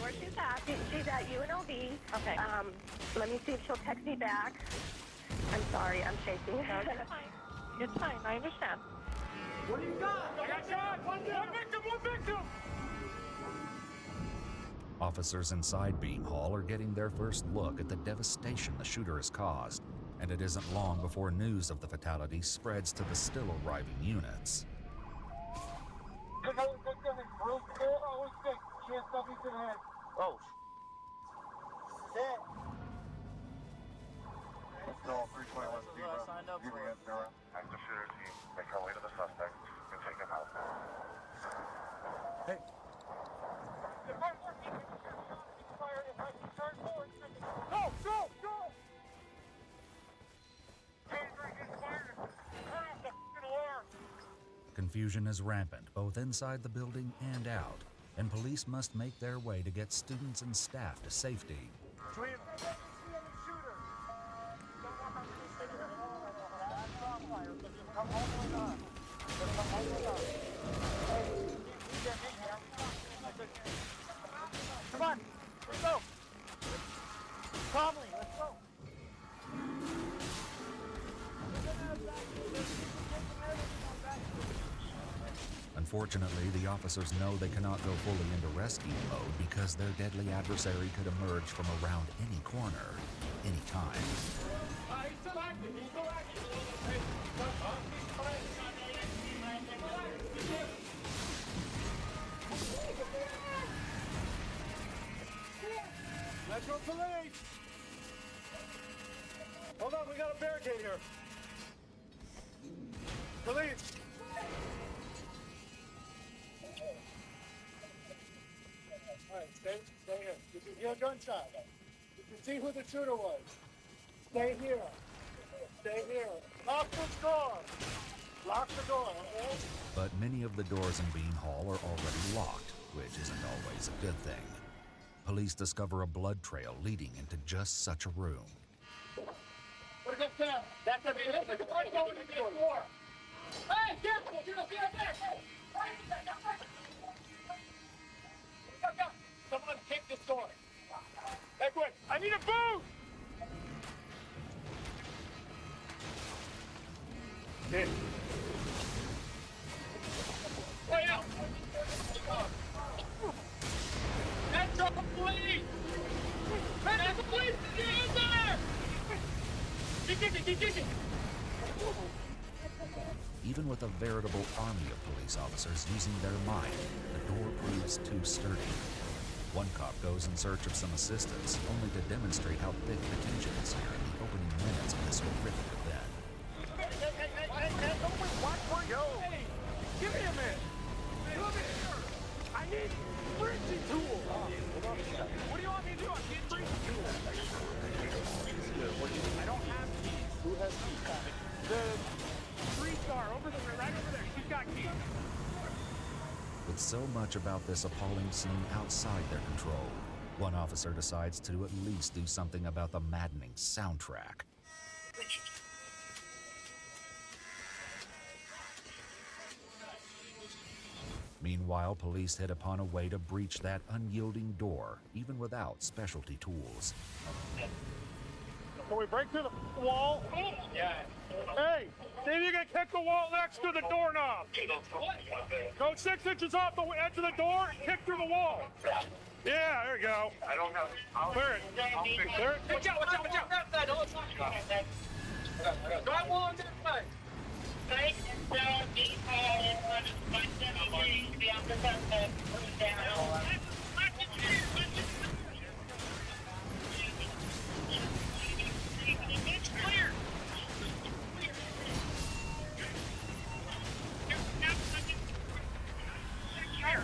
where she's at. She's at UNLV. Okay. Let me see if she'll text me back. I'm sorry, I'm shaking. No, it's fine. It's fine. I understand. What do you got? I got shot! One victim! One victim! Officers inside Beam Hall are getting their first look at the devastation the shooter has caused, and it isn't long before news of the fatality spreads to the still arriving units. Oh. Shit. No, 321 Zebra. Zebra. Active shooter team, make our way to the suspect and take him out. Hey. Go! Go! Go! Confusion is rampant, both inside the building and out, and police must make their way to get students and staff to safety. Come on! Let's go! Calmly, let's go! Unfortunately, the officers know they cannot go fully into rescue mode because their deadly adversary could emerge from around any corner, any time. He's still active! He's still active! Metro Police! Hold on, we got a barricade here. Police! Alright, stay here. You can hear a gunshot. You can see who the shooter was. Stay here. Stay here. Lock the door. Lock the door, okay? But many of the doors in Bean Hall are already locked, which isn't always a good thing. Police discover a blood trail leading into just such a room. What is that sound? That's a minute. I'm going to the door. Hey, careful! You're not there! Someone kick this door. Hey, quick! I need a boot! Hey. Way out! Metro Police! Metro Police! Get in there! Keep kicking! Even with a veritable army of police officers using their mind, the door proves too sturdy. One cop goes in search of some assistance, only to demonstrate how thick the tension is here in the opening minutes of this horrific event. Hey, watch where you go! Hey, give me a minute! Come here! I need bridging tools! What do you want me to do? I need bridging tools! I don't have keys. Who has keys? The 3-star right over there. She's got keys. with so much about this appalling scene outside their control, one officer decides to at least do something about the maddening soundtrack. Meanwhile, police hit upon a way to breach that unyielding door, even without specialty tools. Can we break through the wall? Yeah. Hey, see if you can kick the wall next to the doorknob. Go 6 inches off the edge of the door and kick through the wall. Yeah, there you go. I don't have. Clear it. Clear it. Watch out, watch out, watch out. Left side, hold on. Drive wall on this side. Right, so default in front of 573 to be on the suspect. Down. It's clear.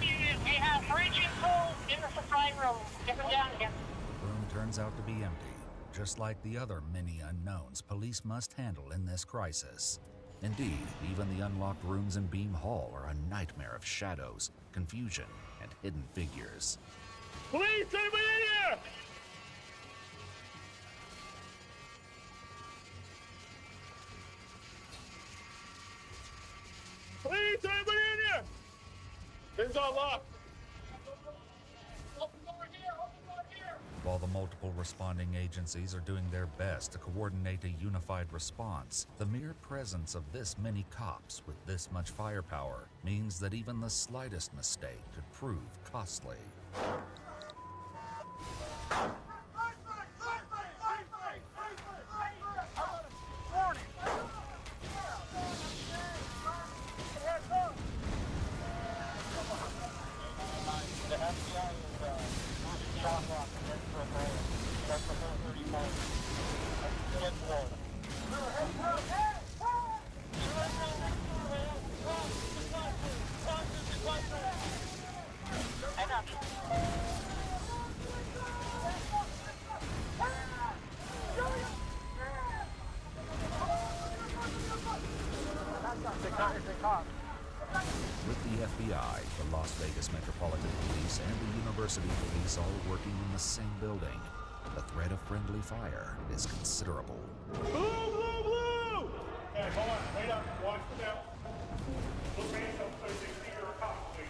We have bridging poles in the supply room. Get them down again. The room turns out to be empty, just like the other many unknowns police must handle in this crisis. Indeed, even the unlocked rooms in Beam Hall are a nightmare of shadows, confusion, and hidden figures. Police, anybody in here? Police, anybody in here? Things are locked. While the multiple responding agencies are doing their best to coordinate a unified response, the mere presence of this many cops with this much firepower means that even the slightest mistake could prove costly. With the FBI, the Las Vegas Metropolitan Police, and the University Police all working in the same building, the threat of friendly fire is considerable. Blue, blue, blue! Hey, hold on. Wait up. Watch the now. Look hands up so they see you're a cop, please.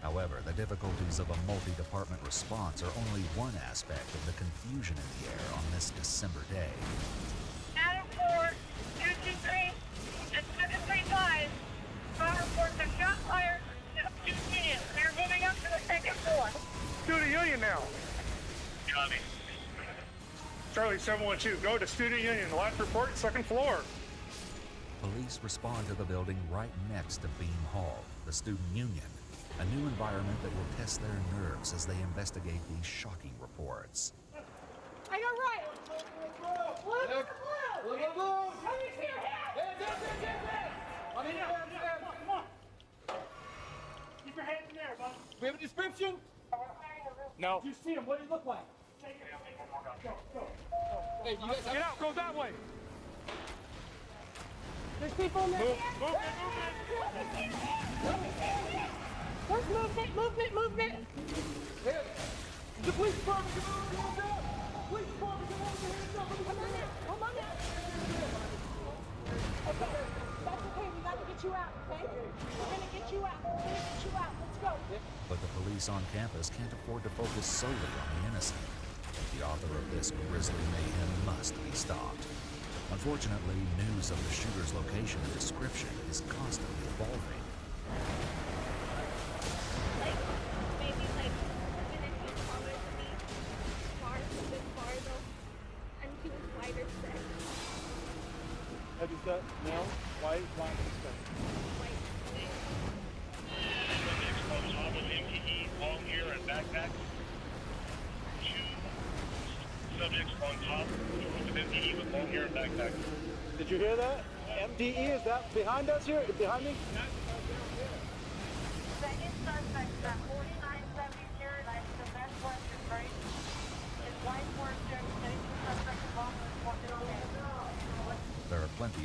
However, the difficulties of a multi-department response are only one aspect of the confusion in the air on this December day. Adam 4, 223, and 735. Phone reports of shot fired at Student Union. They're moving up to the second floor. Student Union now. Copy. Charlie 712, go to Student Union. Last report, second floor. Police respond to the building right next to Beam Hall, the Student Union, a new environment that will test their nerves as they investigate these shocking reports. I got right. Look, look, look, look. Come on. Keep your hands in there, bud. We have a description? No. You see him. What do he look like? Go, go. Hey, you guys Get out. Go that way. There's people in there. Move. There's movement. The police department, come on, hands up! Police department, come on, hands up! Come on now. Okay, that's okay. We got to get you out, okay? We're going to get you out. Let's go. But the police on campus can't afford to focus solely on the innocent. The author of this grisly mayhem must be stopped. Unfortunately, news of the shooter's location and description is constantly evolving. Heavy set, male, white, black, set. Subjects on top of MTE, long hair and backpack. 2 subjects on top of MTE with long hair and backpack. Did you hear that? MDE, is that behind us here? Behind me? Second suspect is at 4970, that's the best western break. His wife works during the suspect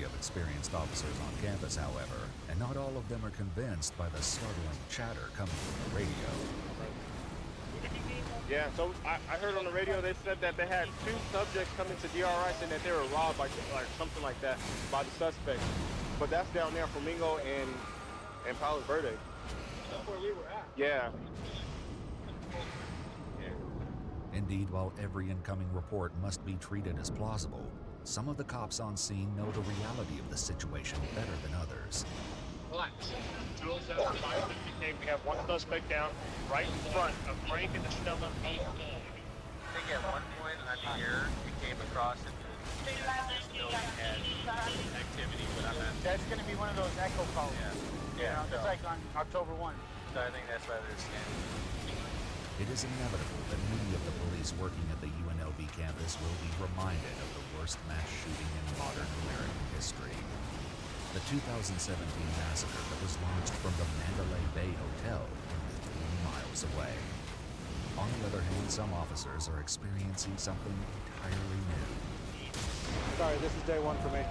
of experienced officers on campus, however, and not all of them are convinced by the startling chatter coming from the radio. Yeah, so I heard on the radio they said that they had 2 subjects coming to DRI saying that they were robbed by something like that by the suspect. But that's down there, Flamingo and Palos Verde. That's where we were at. Yeah. Indeed, while every incoming report must be treated as plausible, some of the cops on scene know the reality of the situation better than others. Relax. 207-550, we have 1 suspect down right in front of Frank and Estella. I think at one point on the year we came across it. Had activity, but I'm not. That's going to be one of those echo calls. Yeah. You know, just like on October 1. So I think that's why they're scanning. It is inevitable that many of the police working at the UNLV campus will be reminded of the worst mass shooting in modern American history. The 2017 massacre that was launched from the Mandalay Bay Hotel only 3 miles away. On the other hand, some officers are experiencing something entirely new. Sorry, this is day 1 for me.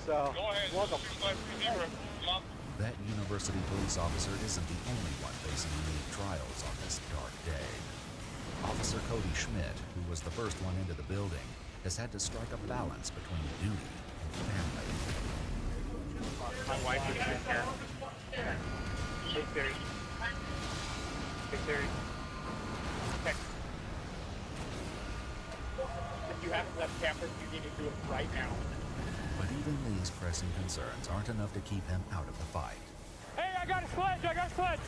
So, welcome. That university police officer isn't the only one facing unique trials on this dark day. Officer Cody Schmidt, who was the first one into the building, has had to strike a balance between duty and family. My wife is in here. Hey, Siri. Hey, Siri. Okay. If you haven't left campus, you need to do it right now. But even these pressing concerns aren't enough to keep him out of the fight. Hey, I got a sledge! I got a sledge!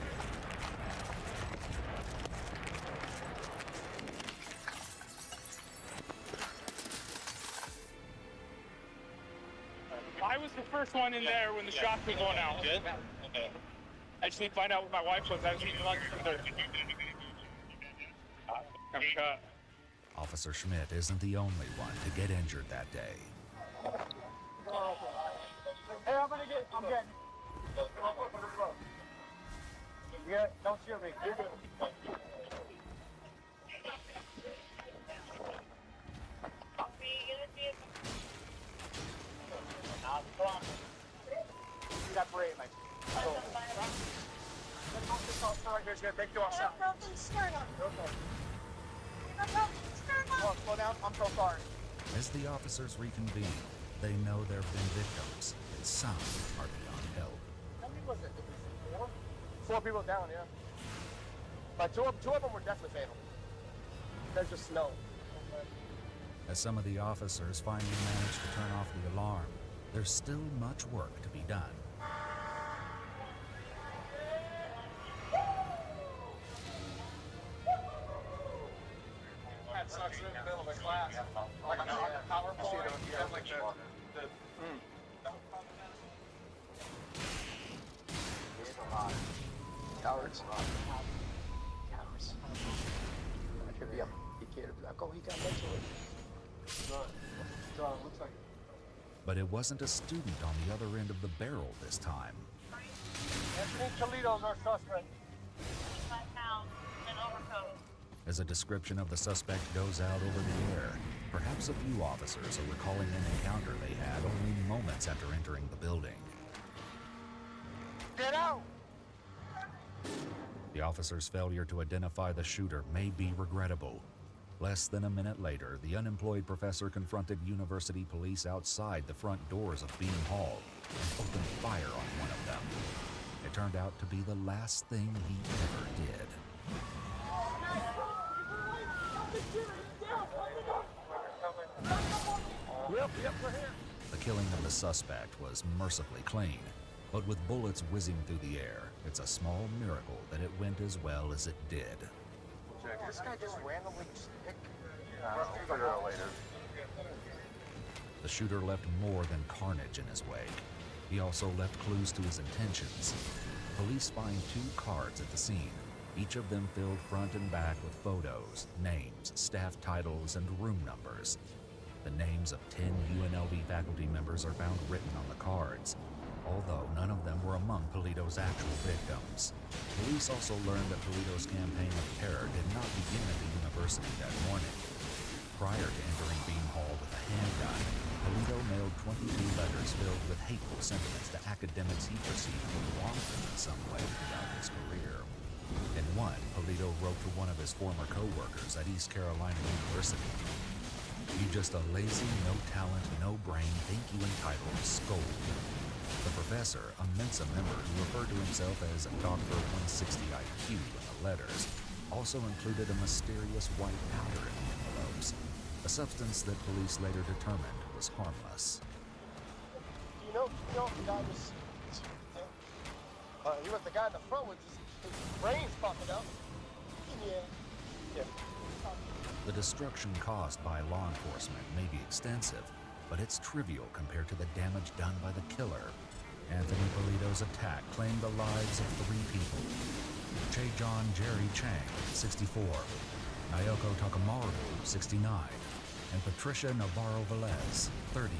I was the first one in there when the shots were going out. Good? Okay. I just need to find out where my wife was. I was eating lunch from there. I'm cut. Officer Schmidt isn't the only one to get injured that day. Hey, I'm getting. You good? Don't shoot me. You're good. That brave, mate. Here's good. Big door shot. Oh, slow down. I'm so sorry. As the officers reconvene, they know there have been victims, and some are beyond help. How many was it? 4? 4 people down, yeah. But two of them were definitely fatal. There's just snow. As some of the officers finally manage to turn off the alarm, there's still much work to be done. That sucks in the middle of a class. Like a PowerPoint. You have like the Cowards. Cowards. I could be up. He can't go. He got mental. Looks like. But it wasn't a student on the other end of the barrel this time. Anthony Toledo's our suspect. 5 pounds and overcoat. As a description of the suspect goes out over the air, perhaps a few officers are recalling an encounter they had only moments after entering the building. Get out! The officer's failure to identify the shooter may be regrettable. Less than a minute later, the unemployed professor confronted university police outside the front doors of Beam Hall and opened fire on one of them. It turned out to be the last thing he ever did. Yep, we're here. The killing of the suspect was mercifully clean, but with bullets whizzing through the air, it's a small miracle that it went as well as it did. This guy just randomly picked. Figure it out later. The shooter left more than carnage in his wake. He also left clues to his intentions. Police find 2 cards at the scene, each of them filled front and back with photos, names, staff titles, and room numbers. The names of 10 UNLV faculty members are found written on the cards, although none of them were among Polito's actual victims. Police also learned that Polito's campaign of terror did not begin at the university that morning. prior to entering Bean Hall with a handgun, Polito mailed 22 letters filled with hateful sentiments to academics he perceived were wrongful in some way throughout his career. In one, Polito wrote to one of his former co-workers at East Carolina University, "You just a lazy, no talent, no brain, think you entitled scold." The professor, a Mensa member who referred to himself as Dr. 160 IQ in the letters, also included a mysterious white powder in the envelopes, a substance that police later determined was harmless. You know the guy was, he was the guy in the front with his brains popping out. Yeah. The destruction caused by law enforcement may be extensive, but it's trivial compared to the damage done by the killer. Anthony Polito's attack claimed the lives of 3 people: Che-John Jerry Chang, 64, Naoko Takamaru, 69, and Patricia Navarro Velez, 39.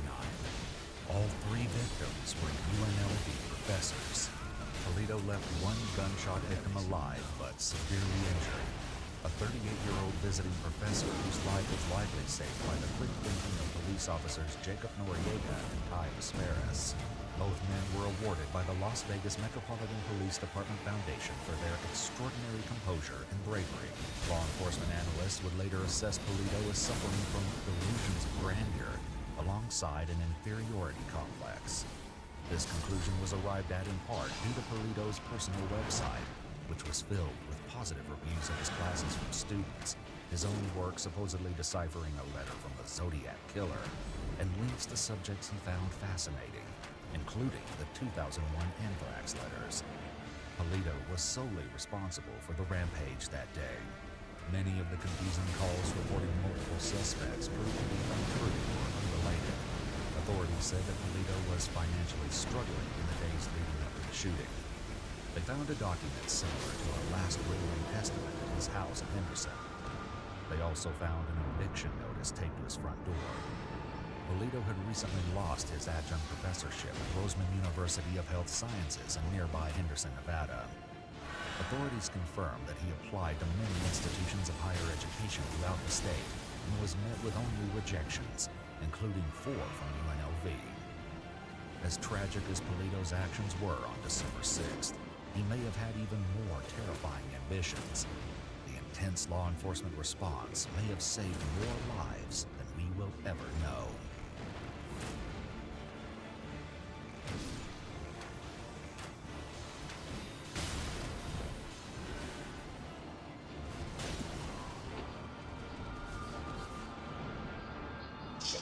All 3 victims were UNLV professors. Polito left 1 gunshot victim alive but severely injured, a 38-year-old visiting professor whose life was likely saved by the quick thinking of police officers Jacob Noriega and Ty Vesperis. Both men were awarded by the Las Vegas Metropolitan Police Department Foundation for their extraordinary composure and bravery. Law enforcement analysts would later assess Polito as suffering from delusions of grandeur alongside an inferiority complex. This conclusion was arrived at in part due to Polito's personal website, which was filled with positive reviews of his classes from students, his own work supposedly deciphering a letter from the Zodiac Killer, and links to subjects he found fascinating, including the 2001 anthrax letters. Polito was solely responsible for the rampage that day. Many of the confusing calls reporting multiple suspects proved to be untrue or unrelated. Authorities said that Polito was financially struggling in the days leading up to the shooting. They found a document similar to a last will and testament at his house in Henderson. They also found an eviction notice taped to his front door. Polito had recently lost his adjunct professorship at Roseman University of Health Sciences in nearby Henderson, Nevada. Authorities confirmed that he applied to many institutions of higher education throughout the state and was met with only rejections, including 4 from UNLV. As tragic as Polito's actions were on December 6th, he may have had even more terrifying ambitions. The intense law enforcement response may have saved more lives than we will ever know.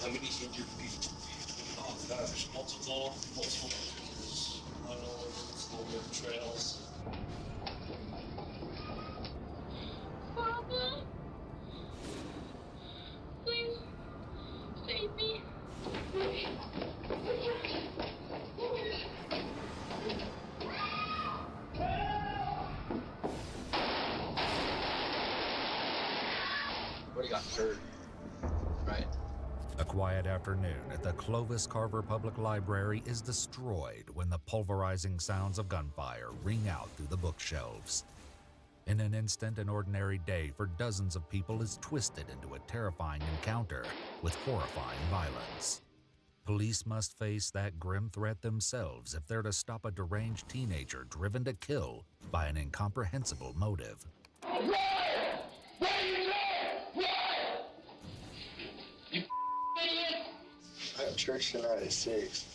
How many injured people? Oh gosh, multiple injuries on all over the trails. Papa, please save me. What do you got hurt? Right. A quiet afternoon at the Clovis Carver Public Library is destroyed when the pulverizing sounds of gunfire ring out through the bookshelves. In an instant, an ordinary day for dozens of people is twisted into a terrifying encounter with horrifying violence. Police must face that grim threat themselves if they're to stop a deranged teenager driven to kill by an incomprehensible motive. I have church tonight at 6.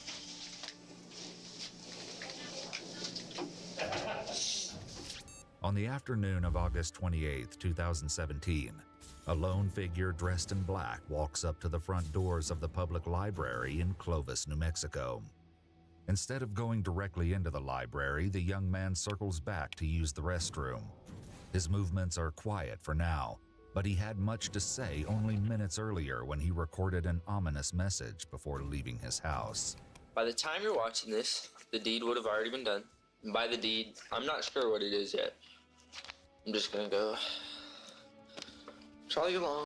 On the afternoon of August 28, 2017, a lone figure dressed in black walks up to the front doors of the public library in Clovis, New Mexico. Instead of going directly into the library, the young man circles back to use the restroom. His movements are quiet for now, but he had much to say only minutes earlier when he recorded an ominous message before leaving his house. By the time you're watching this, the deed would have already been done. And by the deed, I'm not sure what it is yet. I'm just gonna go trolley along.